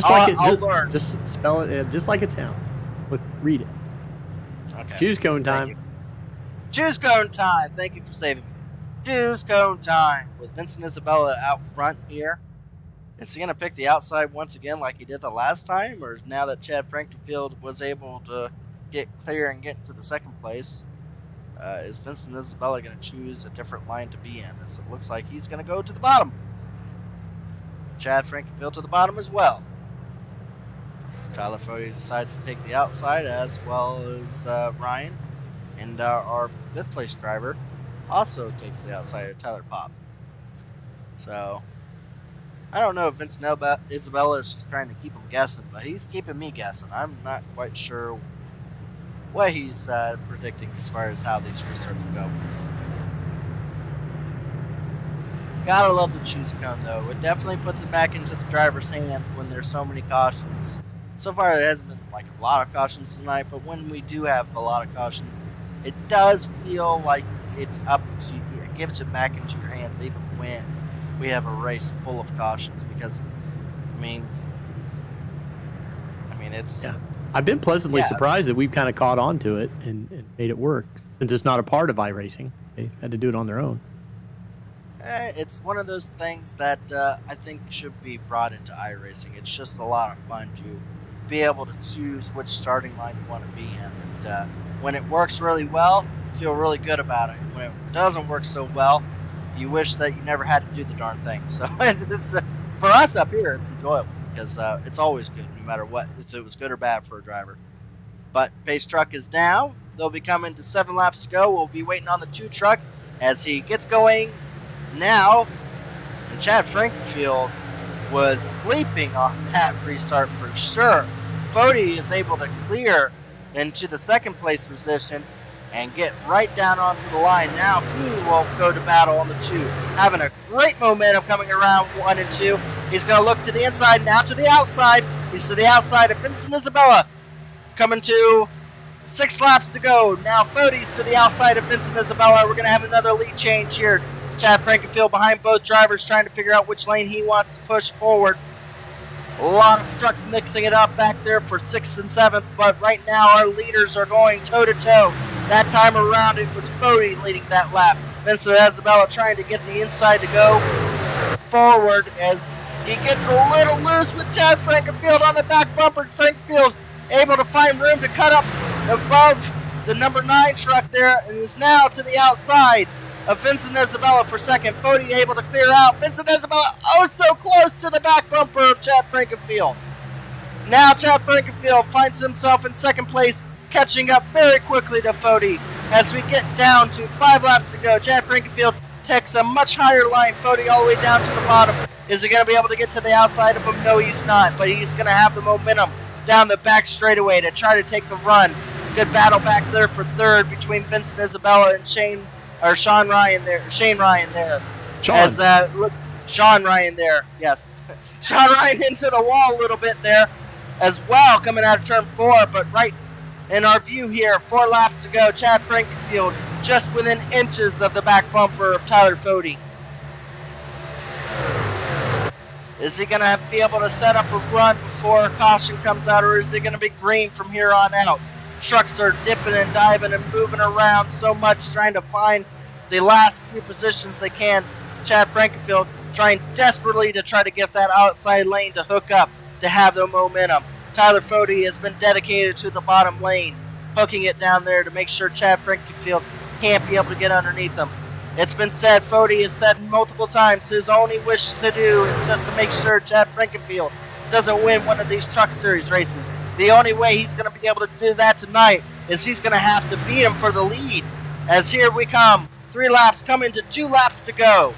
I'll learn. Just spell it just like it sounds. Look, read it. Okay. Choose cone time. Choose cone time. Thank you for saving me. Choose cone time with Vincent Isabella out front here. Is he going to pick the outside once again like he did the last time? Or now that Chad Frankenfield was able to get clear and get into the second place, is Vincent Isabella going to choose a different line to be in? As it looks like he's going to go to the bottom. Chad Frankenfield to the bottom as well. Tyler Fody decides to take the outside, as well as Ryan. And our 5th place driver also takes the outside of Tyler Pop. So, I don't know if Vincent Isabella is just trying to keep him guessing, but he's keeping me guessing. I'm not quite sure what he's predicting as far as how these restarts will go. Gotta love the choose cone, though. It definitely puts it back into the driver's hands when there's so many cautions. So far, it hasn't been like a lot of cautions tonight, but when we do have a lot of cautions, it does feel like it's up to you. It gives it back into your hands, even when we have a race full of cautions. Because, I mean, it's. Yeah. I've been pleasantly surprised that we've kind of caught on to it and made it work. Since it's not a part of iRacing, they had to do it on their own. It's one of those things that I think should be brought into iRacing. It's just a lot of fun to be able to choose which starting line you want to be in. And when it works really well, you feel really good about it. And when it doesn't work so well, you wish that you never had to do the darn thing. So it's for us up here, it's enjoyable because it's always good, no matter what, if it was good or bad for a driver. But pace truck is down. They'll be coming to 7 laps to go. We'll be waiting on the 2 truck as he gets going now. And Chad Frankenfield was sleeping on that restart for sure. Fody is able to clear into the 2nd place position and get right down onto the line. Now he will go to battle on the 2, having a great momentum coming around 1 and 2. He's going to look to the inside, now to the outside. He's to the outside of Vincent Isabella. Coming to 6 laps to go. Now Fody's to the outside of Vincent Isabella. We're going to have another lead change here. Chad Frankenfield behind both drivers, trying to figure out which lane he wants to push forward. A lot of trucks mixing it up back there for 6th and 7th, but right now our leaders are going toe-to-toe. That time around, it was Fody leading that lap. Vincent Isabella trying to get the inside to go forward as he gets a little loose with Chad Frankenfield on the back bumper. Frankenfield able to find room to cut up above the number 9 truck there and is now to the outside of Vincent Isabella for 2nd. Fody able to clear out. Vincent Isabella oh so close to the back bumper of Chad Frankenfield. Now Chad Frankenfield finds himself in 2nd place, catching up very quickly to Fody. As we get down to 5 laps to go, Chad Frankenfield takes a much higher line. Fody all the way down to the bottom. Is he going to be able to get to the outside of him? No, he's not, but he's going to have the momentum down the back straightaway to try to take the run. Good battle back there for 3rd between Vincent Isabella and Shane Ryan there. Sean Ryan there, yes. Sean Ryan into the wall a little bit there as well, coming out of turn 4, but right in our view here, 4 laps to go. Chad Frankenfield just within inches of the back bumper of Tyler Fody. Is he going to be able to set up a run before a caution comes out, or is it going to be green from here on out? Trucks are dipping and diving and moving around so much, trying to find the last few positions they can. Chad Frankenfield trying desperately to try to get that outside lane to hook up, to have the momentum. Tyler Fody has been dedicated to the bottom lane, hooking it down there to make sure Chad Frankenfield can't be able to get underneath him. It's been said, Fody has said multiple times, his only wish to do is just to make sure Chad Frankenfield doesn't win one of these Truck Series races. The only way he's going to be able to do that tonight is he's going to have to beat him for the lead. As here we come, 3 laps coming to 2 laps to go.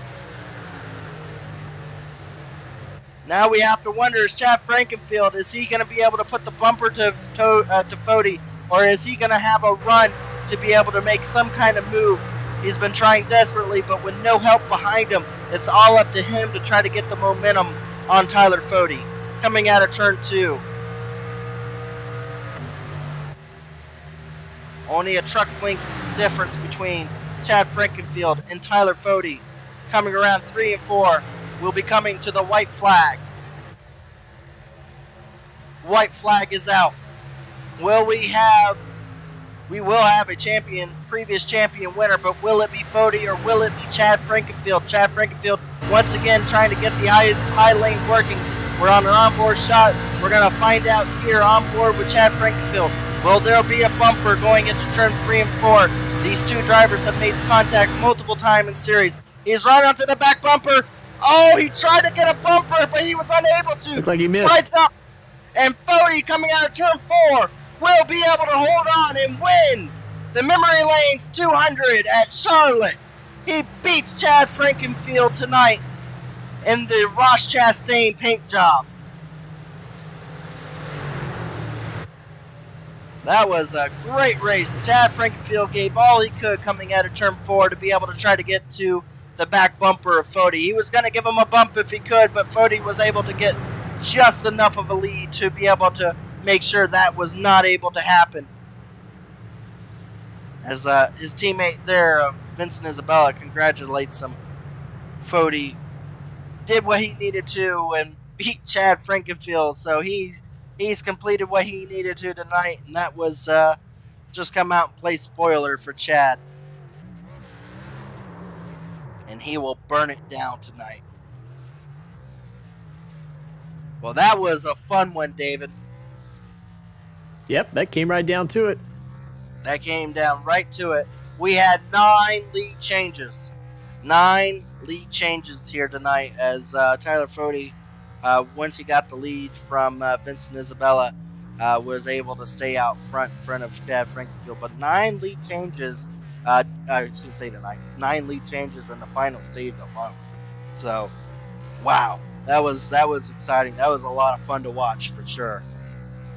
Now we have to wonder, is Chad Frankenfield, is he going to be able to put the bumper to Fody, or is he going to have a run to be able to make some kind of move? He's been trying desperately, but with no help behind him, it's all up to him to try to get the momentum on Tyler Fody. Coming out of turn 2. Only a truck length difference between Chad Frankenfield and Tyler Fody. Coming around 3 and 4. We'll be coming to the white flag. White flag is out. We will have a previous champion winner, but will it be Fody or will it be Chad Frankenfield? Chad Frankenfield once again trying to get the high lane working. We're on an onboard shot. We're going to find out here on board with Chad Frankenfield. Will there be a bumper going into turn 3 and 4? These 2 drivers have made contact multiple times in series. He's right onto the back bumper. Oh, he tried to get a bumper, but he was unable to. Looked like he missed. Slides up. And Fody, coming out of turn 4, will be able to hold on and win the Memory Lanes 200 at Charlotte. He beats Chad Frankenfield tonight in the Ross Chastain paint job. That was a great race. Chad Frankenfield gave all he could coming out of turn 4 to be able to try to get to the back bumper of Fody. He was going to give him a bump if he could, but Fody was able to get just enough of a lead to be able to make sure that was not able to happen. As his teammate there, Vincent Isabella, congratulates him. Fody did what he needed to and beat Chad Frankenfield, so he's completed what he needed to tonight, and that was just come out and play spoiler for Chad. And he will burn it down tonight. Well, that was a fun one, David. Yep, that came right down to it. That came down right to it. We had 9 lead changes. 9 lead changes here tonight as Tyler Fody, once he got the lead from Vincent Isabella, was able to stay out front in front of Chad Frankenfield. But 9 lead changes, I shouldn't say tonight, 9 lead changes in the final stage alone. So, wow, that was exciting. That was a lot of fun to watch for sure.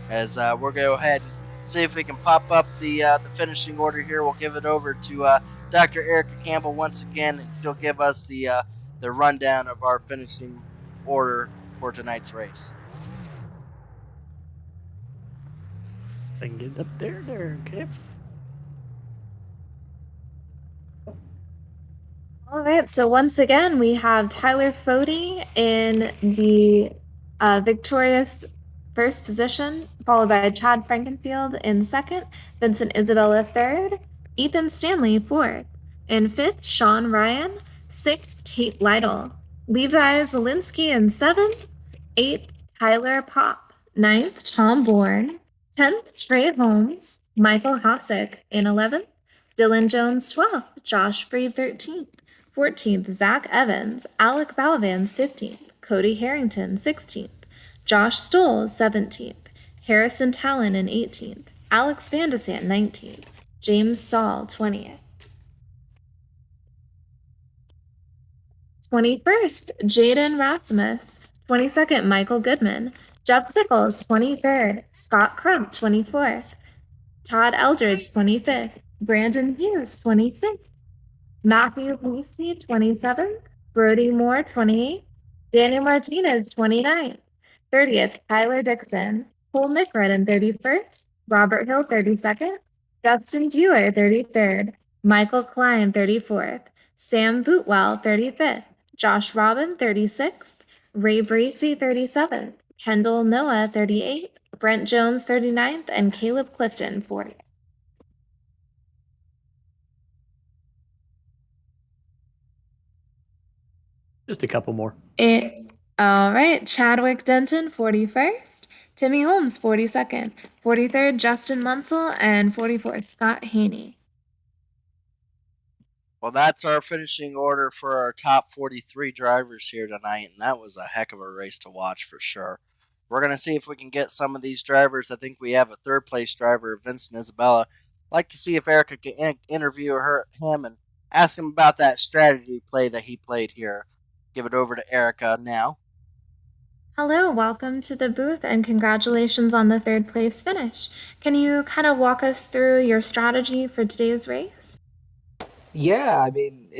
As we're going to go ahead and see if we can pop up the finishing order here. We'll give it over to Dr. Erica Campbell once again, and she'll give us the rundown of our finishing order for tonight's race. I can get up there, okay. All right, so once again, we have Tyler Fody in the victorious first position, followed by Chad Frankenfield in second, Vincent Isabella third, Ethan Stanley fourth. In fifth, Sean Ryan. Sixth, Tate Lytle. Levi Zielinski in seventh. Eighth, Tyler Pop. Ninth, Tom Bourne. 10th, Trey Holmes. Michael Hosick in 11th. Dylan Jones 12th. Josh Freed 13th. 14th, Zach Evans. Alec Balavans 15th. Cody Harrington 16th. Josh Stoll 17th. Harrison Talon in 18th. Alex Vandesant 19th. James Saul 20th. 21st, Jaden Rasmus. 22nd, Michael Goodman. Jeff Sickles 23rd. Scott Crump 24th. Todd Eldridge 25th. Brandon Hughes 26th. Matthew Lucy 27th. Brody Moore 28th. Daniel Martinez 29th. 30th, Tyler Dixon. Cole McRedden 31st. Robert Hill 32nd. Justin Dewar 33rd. Michael Klein 34th. Sam Bootwell 35th. Josh Robin 36th. Ray Bracey 37th. Kendall Noah 38th. Brent Jones 39th. And Caleb Clifton 40th. Just a couple more. All right, Chadwick Denton 41st. Timmy Holmes 42nd. 43rd, Justin Munsell. And 44th, Scott Haney. Well, that's our finishing order for our top 43 drivers here tonight, and that was a heck of a race to watch for sure. We're going to see if we can get some of these drivers. I think we have a third place driver, Vincent Isabella. I'd like to see if Erica can interview him and ask him about that strategy play that he played here. Give it over to Erica now. Hello, welcome to the booth, and congratulations on the third place finish. Can you kind of walk us through your strategy for today's race? Yeah, I mean,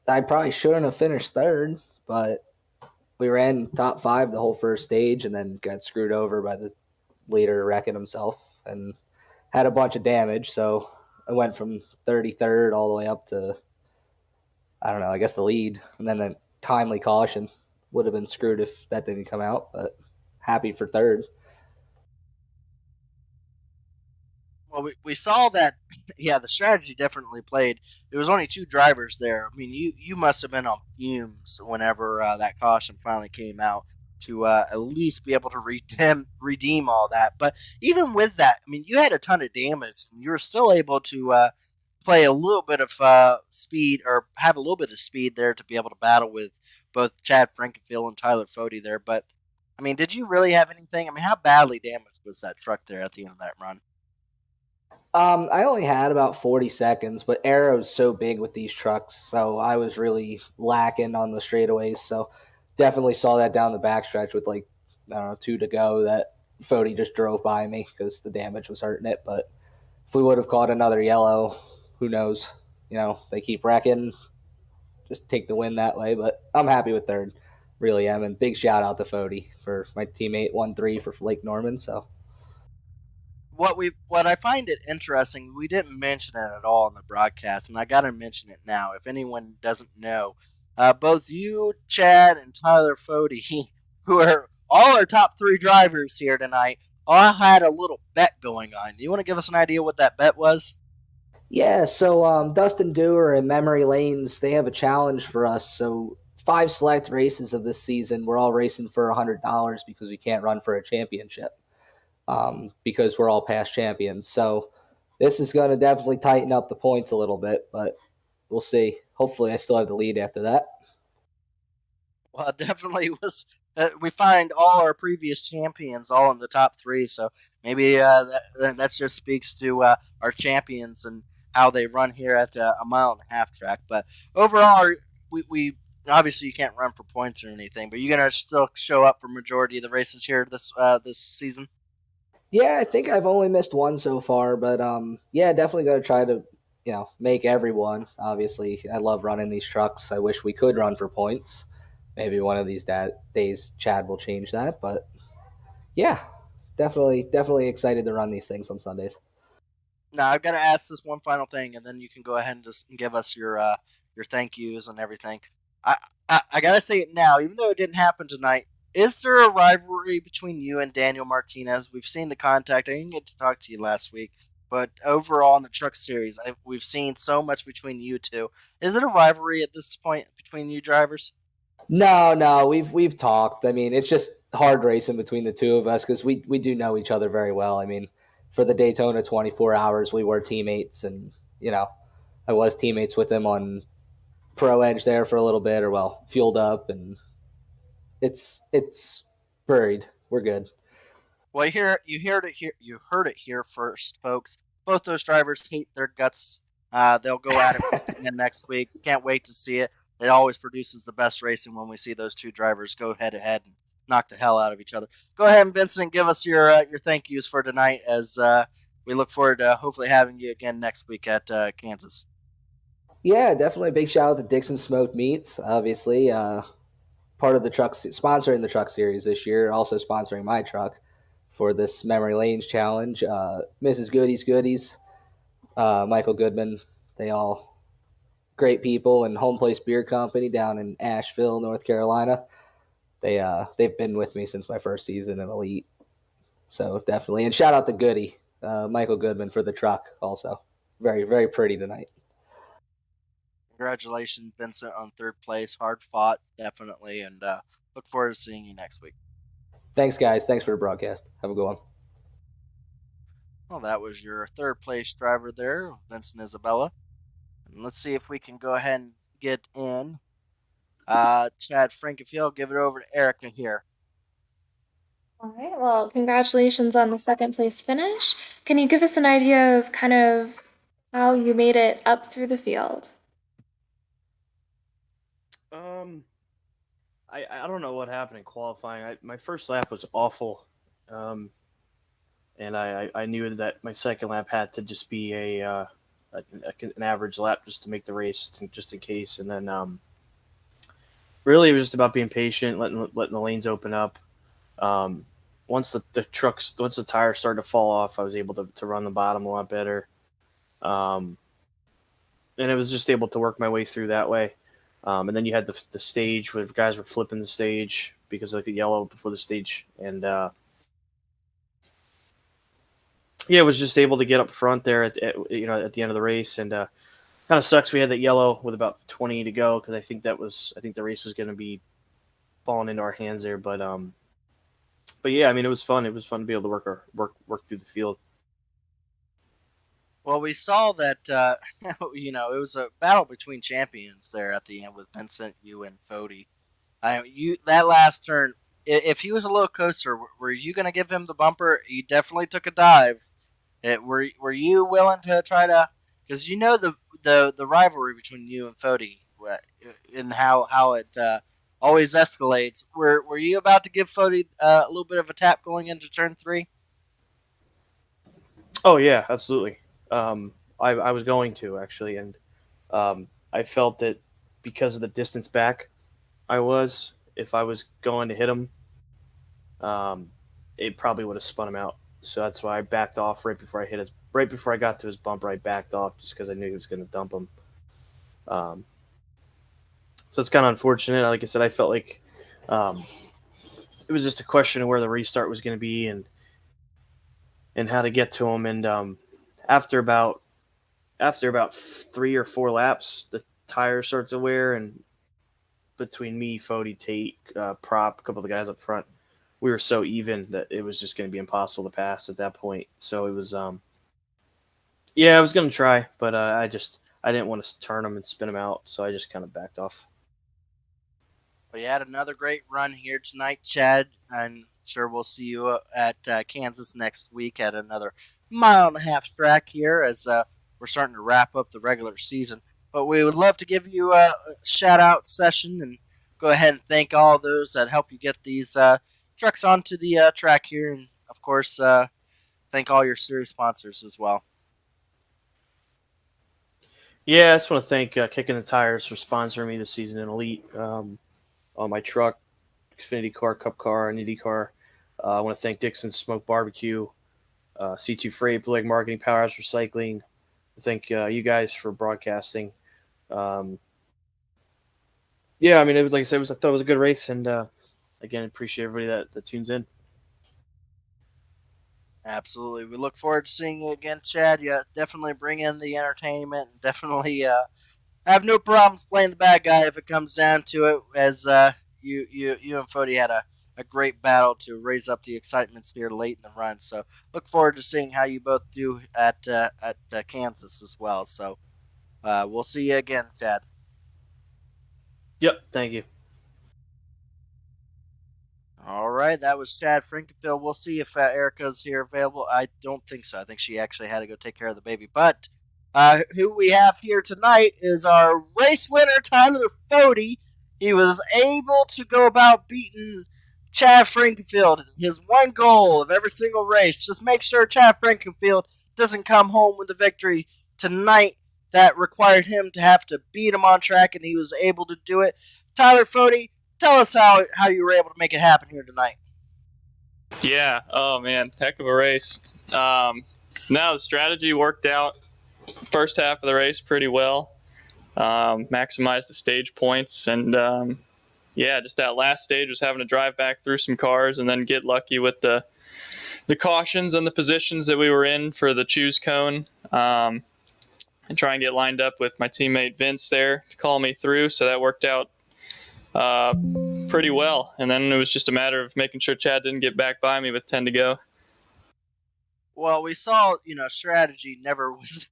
I probably shouldn't have finished third, but we ran top 5 the whole first stage and then got screwed over by the leader wrecking himself and had a bunch of damage. So I went from 33rd all the way up to, I don't know, I guess the lead. And then a timely caution would have been screwed if that didn't come out, but happy for third. Well, we saw that, yeah, the strategy definitely played. There was only 2 drivers there. I mean, you must have been on fumes whenever that caution finally came out to at least be able to redeem all that. But even with that, I mean, you had a ton of damage, and you were still able to play a little bit of speed, or have a little bit of speed there to be able to battle with both Chad Frankenfield and Tyler Fody there. But, I mean, did you really have anything? I mean, how badly damaged was that truck there at the end of that run? I only had about 40 seconds, but Arrow's so big with these trucks, so I was really lacking on the straightaways. So definitely saw that down the backstretch with 2 to go that Fody just drove by me because the damage was hurting it. But if we would have caught another yellow, who knows? They keep wrecking. Just take the win that way. But I'm happy with third. Really am. And big shout out to Fody for my teammate 1-3 for Lake Norman. So what I find it interesting, we didn't mention it at all in the broadcast, and I got to mention it now. If anyone doesn't know, both you, Chad, and Tyler Fody, who are all our top 3 drivers here tonight, all had a little bet going on. Do you want to give us an idea what that bet was? yeah, so Dustin Dewar and Memory Lanes, they have a challenge for us. So 5 select races of this season, we're all racing for $100 because we can't run for a championship. Because we're all past champions. So this is going to definitely tighten up the points a little bit, but we'll see. Hopefully, I still have the lead after that. Well, it definitely was. We find all our previous champions all in the top 3, so maybe that just speaks to our champions and how they run here at a mile-and-a-half track. But overall, we obviously you can't run for points or anything, but you're gonna still show up for majority of the races here this season. Yeah, I think I've only missed one so far, but yeah, definitely going to try to make everyone. Obviously, I love running these trucks. I wish we could run for points. Maybe one of these days Chad will change that, but yeah, definitely excited to run these things on Sundays. Now I've got to ask this one final thing, and then you can go ahead and just give us your thank yous and everything. I gotta say it now, even though it didn't happen tonight. Is there a rivalry between you and Daniel Martinez? We've seen the contact. I didn't get to talk to you last week, but overall in the truck series, we've seen so much between you two. Is it a rivalry at this point between you drivers? No, we've talked. I mean, it's just hard racing between the two of us because we do know each other very well. I mean, for the Daytona 24 hours, we were teammates, and I was teammates with him on Pro Edge there for a little bit, or fueled up, and it's buried. We're good. Well, you heard it here first, folks. Both those drivers hate their guts. They'll go at it once again next week. Can't wait to see it. It always produces the best racing when we see those two drivers go head to head and knock the hell out of each other. Go ahead, and Vincent, give us your thank yous for tonight as we look forward to hopefully having you again next week at Kansas. Yeah, definitely a big shout out to Dixon Smoked Meats. Obviously, part of the truck sponsoring the truck series this year, also sponsoring my truck for this Memory Lanes challenge. Mrs. Goodies, Michael Goodman, they all great people, and Home Place Beer Company down in Asheville, North Carolina. They've been with me since my first season in Elite, so definitely. And shout out to Goody, Michael Goodman, for the truck. Also, very very pretty tonight. Congratulations, Vincent, on third place. Hard fought, definitely, and look forward to seeing you next week. Thanks, guys. Thanks for the broadcast. Have a good one. Well, that was your third place driver there, Vincent Isabella. And let's see if we can go ahead and get in Chad Frankenfield. Give it over to Erica here. All right, well, congratulations on the second place finish. Can you give us an idea of kind of how you made it up through the field? I don't know what happened in qualifying. My first lap was awful, and I knew that my second lap had to just be an average lap just to make the race, just in case. And then really it was just about being patient, letting the lanes open up. Once the tires started to fall off, I was able to run the bottom a lot better, and it was just able to work my way through that way. And then you had the stage where guys were flipping the stage because of the yellow before the stage. And yeah, it was just able to get up front there at the end of the race. And kind of sucks we had that yellow with about 20 to go because I think the race was going to be falling into our hands there. But yeah, I mean, it was fun. It was fun to be able to work through the field. Well, we saw that, it was a battle between champions there at the end with Vincent, you, and Fody. That last turn, if he was a little closer, were you going to give him the bumper? He definitely took a dive. Were you willing to try to, because the rivalry between you and Fody and how it always escalates. Were you about to give Fody a little bit of a tap going into turn 3? Oh yeah, absolutely. I was going to actually, and I felt that because of the distance back if I was going to hit him, um, it probably would have spun him out. So that's why I backed off right before I got to his bumper. I backed off just because I knew he was going to dump him. Um, so it's kind of unfortunate. Like I said, I felt like um, it was just a question of where the restart was going to be and how to get to him. And after about 3 or 4 laps, the tires start to wear, and between me, Fody, Tate, Prop, a couple of the guys up front, we were so even that it was just going to be impossible to pass at that point. So it was, yeah, I was going to try, but I didn't want to turn him and spin him out, so I just kind of backed off. We had another great run here tonight, Chad. I'm sure we'll see you at Kansas next week at another 1.5 track here as we're starting to wrap up the regular season. But we would love to give you a shout-out session and go ahead and thank all those that help you get these trucks onto the track here. And, of course, thank all your series sponsors as well. Yeah, I just want to thank Kicking the Tires for sponsoring me this season in Elite. On my truck, Xfinity car, Cup car, and Indy car. I want to thank Dixon Smoke Barbecue, C2 Freight, Blue Lake Marketing, Powerhouse Recycling. Thank you guys for broadcasting. Yeah, I mean, like I said, I thought it was a good race, and again, appreciate everybody that tunes in. Absolutely. We look forward to seeing you again, Chad. You definitely bring in the entertainment. Definitely have no problems playing the bad guy if it comes down to it, as you and Fody had a great battle to raise up the excitements here late in the run. So look forward to seeing how you both do at Kansas as well. So we'll see you again, Chad. Yep, thank you. All right, that was Chad Frankenfield. We'll see if Erica's here available. I don't think so. I think she actually had to go take care of the baby. But who we have here tonight is our race winner, Tyler Fody. He was able to go about beating Chad Frankenfield. His one goal of every single race, just make sure Chad Frankenfield doesn't come home with a victory tonight. That required him to have to beat him on track, and he was able to do it. Tyler Fody, tell us how you were able to make it happen here tonight. Yeah. Oh, man. Heck of a race. No, the strategy worked out first half of the race pretty well. Maximized the stage points. And, yeah, just that last stage was having to drive back through some cars and then get lucky with the cautions and the positions that we were in for the choose cone. And try and get lined up with my teammate Vince there to call me through. So that worked out pretty well. And then it was just a matter of making sure Chad didn't get back by me with 10 to go. Well, we saw, strategy never was.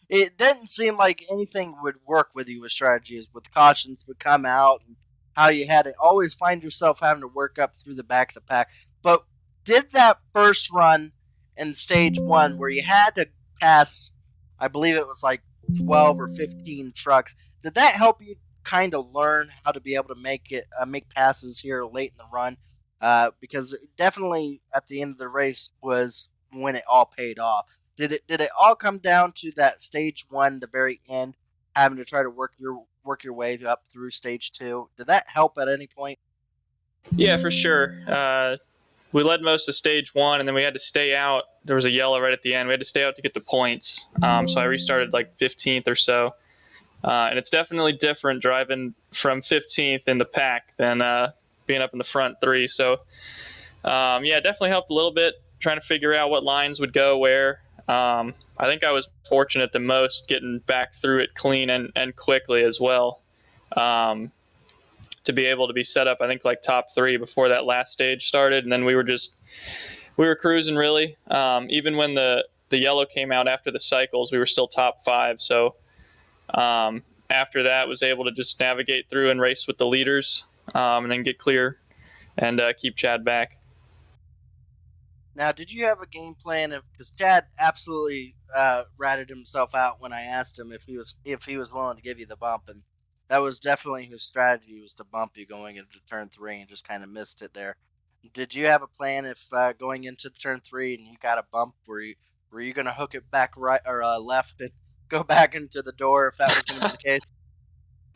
It didn't seem like anything would work with you with strategies, with cautions would come out and how you had to always find yourself having to work up through the back of the pack. But did that first run in stage 1 where you had to pass, I believe it was like 12 or 15 trucks, did that help you kind of learn how to be able to make passes here late in the run? Because definitely at the end of the race was when it all paid off. Did it all come down to that stage 1, the very end, having to try to work your way up through stage 2? Did that help at any point? Yeah, for sure. We led most of stage 1, and then we had to stay out. There was a yellow right at the end. We had to stay out to get the points. So I restarted like 15th or so. And it's definitely different driving from 15th in the pack than being up in the front 3. So, yeah, it definitely helped a little bit trying to figure out what lines would go where. I think I was fortunate the most getting back through it clean and quickly as well. To be able to be set up, I think, like top 3 before that last stage started. And then we were cruising really. Even when the yellow came out after the cycles, we were still top 5. So after that, was able to just navigate through and race with the leaders and then get clear and keep Chad back. Now, did you have a game plan? Because Chad absolutely ratted himself out when I asked him if he was willing to give you the bump, and That was definitely his strategy, was to bump you going into turn 3 and just kind of missed it there. Did you have a plan if going into turn 3 and you got a bump? Were you going to hook it back right or left and go back into the door if that was going to be the case?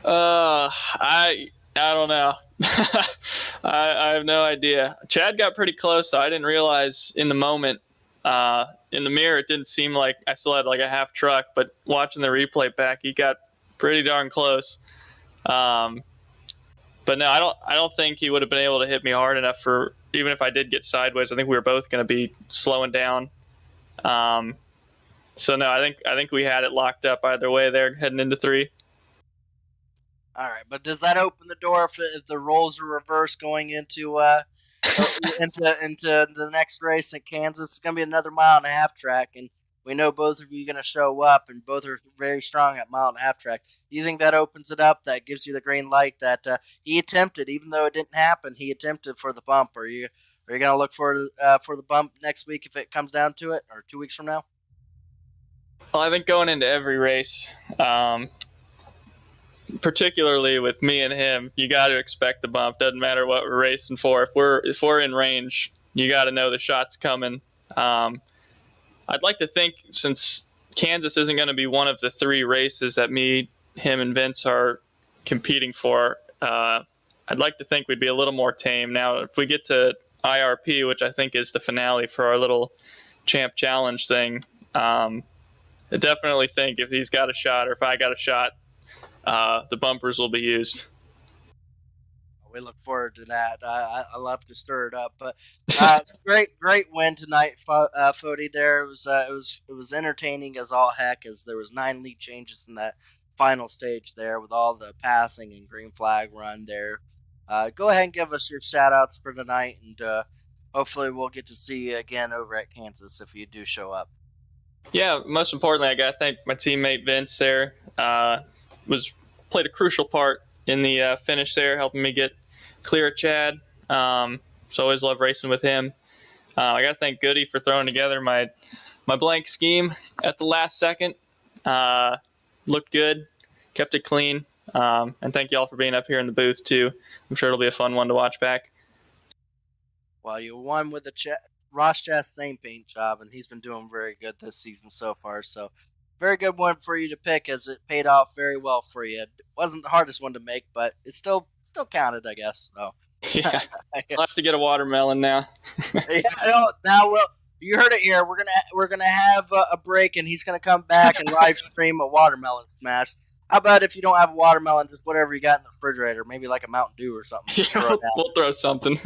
I don't know. I have no idea. Chad got pretty close, so I didn't realize in the moment. In the mirror, it didn't seem like I still had like a half truck, but watching the replay back, he got pretty darn close. But no, I don't think he would have been able to hit me hard enough for, even if I did get sideways. I think we were both going to be slowing down. So no, I think we had it locked up either way there heading into 3. All right, but does that open the door if the roles are reversed going into into the next race in Kansas? It's going to be another 1.5 mile track, and we know both of you are going to show up, and both are very strong at 1.5 mile track. Do you think that opens it up? That gives you the green light that he attempted, even though it didn't happen. He attempted for the bump. Are you going to look for the bump next week if it comes down to it, or 2 weeks from now? Well, I think going into every race, particularly with me and him, you got to expect the bump. Doesn't matter what we're racing for. If we're in range, you got to know the shot's coming. I'd like to think, since Kansas isn't going to be one of the 3 races that me, him, and Vince are competing for, I'd like to think we'd be a little more tame. Now, if we get to IRP, which I think is the finale for our little champ challenge thing, I definitely think if he's got a shot or if I got a shot, the bumpers will be used. We look forward to that. I love to stir it up, but great win tonight, Fody. There it was entertaining as all heck, as there was 9 lead changes in that final stage there with all the passing and green flag run there. Go ahead and give us your shout outs for tonight, and hopefully we'll get to see you again over at Kansas if you do show up. Yeah, most importantly, I got to thank my teammate Vince there. Played a crucial part in the finish there, helping me get clear of Chad. So always love racing with him. I got to thank Goody for throwing together my blank scheme at the last second. Looked good, kept it clean. And thank you all for being up here in the booth too. I'm sure it'll be a fun one to watch back. Well, you won with the Ross Chastain paint job, and he's been doing very good this season so far. So very good one for you to pick, as it paid off very well for you. It wasn't the hardest one to make, but it still counted, I guess. So yeah, I'll have to get a watermelon now. Now you heard it here. We're gonna have a break, and he's gonna come back and live stream a watermelon smash. How about if you don't have a watermelon, just whatever you got in the refrigerator, maybe like a Mountain Dew or something. Yeah, we'll throw something.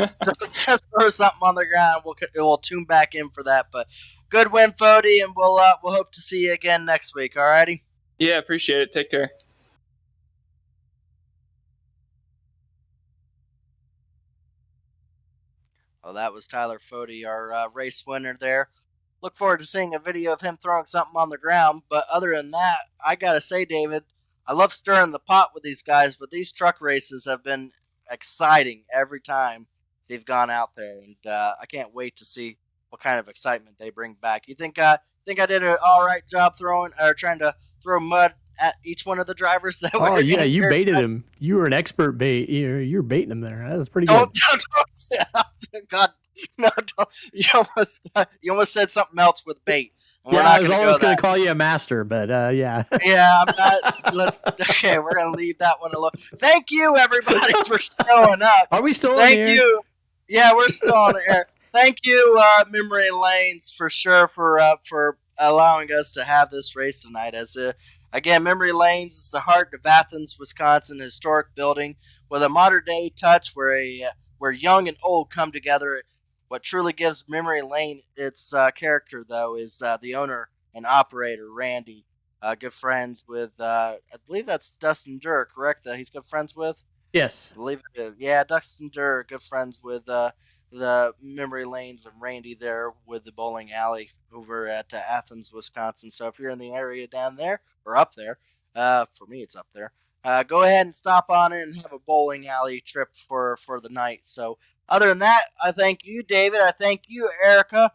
Just throw something on the ground. We'll tune back in for that. But good win, Fody, and we'll hope to see you again next week. Alrighty? Yeah, appreciate it. Take care. Well, that was Tyler Fody, our race winner there. Look forward to seeing a video of him throwing something on the ground. But other than that, I gotta say, David, I love stirring the pot with these guys, but these truck races have been exciting every time they've gone out there, and I can't wait to see what kind of excitement they bring back. You think I did an all right job trying to throw mud at each one of the drivers? Oh yeah, you baited him. You were an expert bait. You were baiting him there. That was pretty good. God, no! You almost said something else with bait. Yeah, I was almost going to call you a master, but yeah. Yeah, I'm not. Okay, we're going to leave that one alone. Thank you, everybody, for showing up. Are we still on Thank the air? you. Yeah, we're still on the air. Thank you, Memory Lanes, for sure, for allowing us to have this race tonight. Again, Memory Lanes is the heart of Athens, Wisconsin, historic building with a modern-day touch where young and old come together. What truly gives Memory Lane its character, though, is the owner and operator, Randy. Good friends with, I believe that's Dustin Durr, correct? That he's good friends with? Yes. I believe it is. Yeah, Dustin Durr, good friends with the Memory Lanes and Randy there with the bowling alley over at Athens, Wisconsin. So if you're in the area down there, or up there, for me it's up there, go ahead and stop on in and have a bowling alley trip for the night. So other than that, I thank you, David. I thank you, Erica.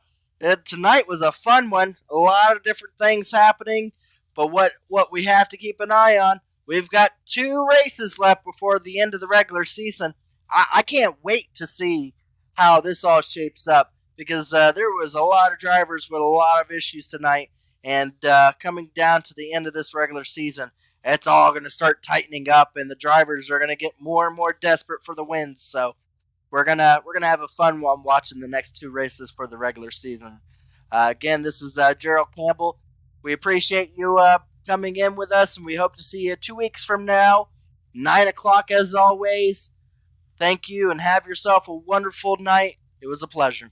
Tonight was a fun one. A lot of different things happening. But what we have to keep an eye on, we've got 2 races left before the end of the regular season. I can't wait to see how this all shapes up because there was a lot of drivers with a lot of issues tonight, and coming down to the end of this regular season, it's all going to start tightening up, and the drivers are going to get more and more desperate for the wins. So we're gonna have a fun one watching the next 2 races for the regular season. Again, this is Gerald Campbell. We appreciate you coming in with us, and we hope to see you 2 weeks from now, 9 o'clock as always. Thank you, and have yourself a wonderful night. It was a pleasure.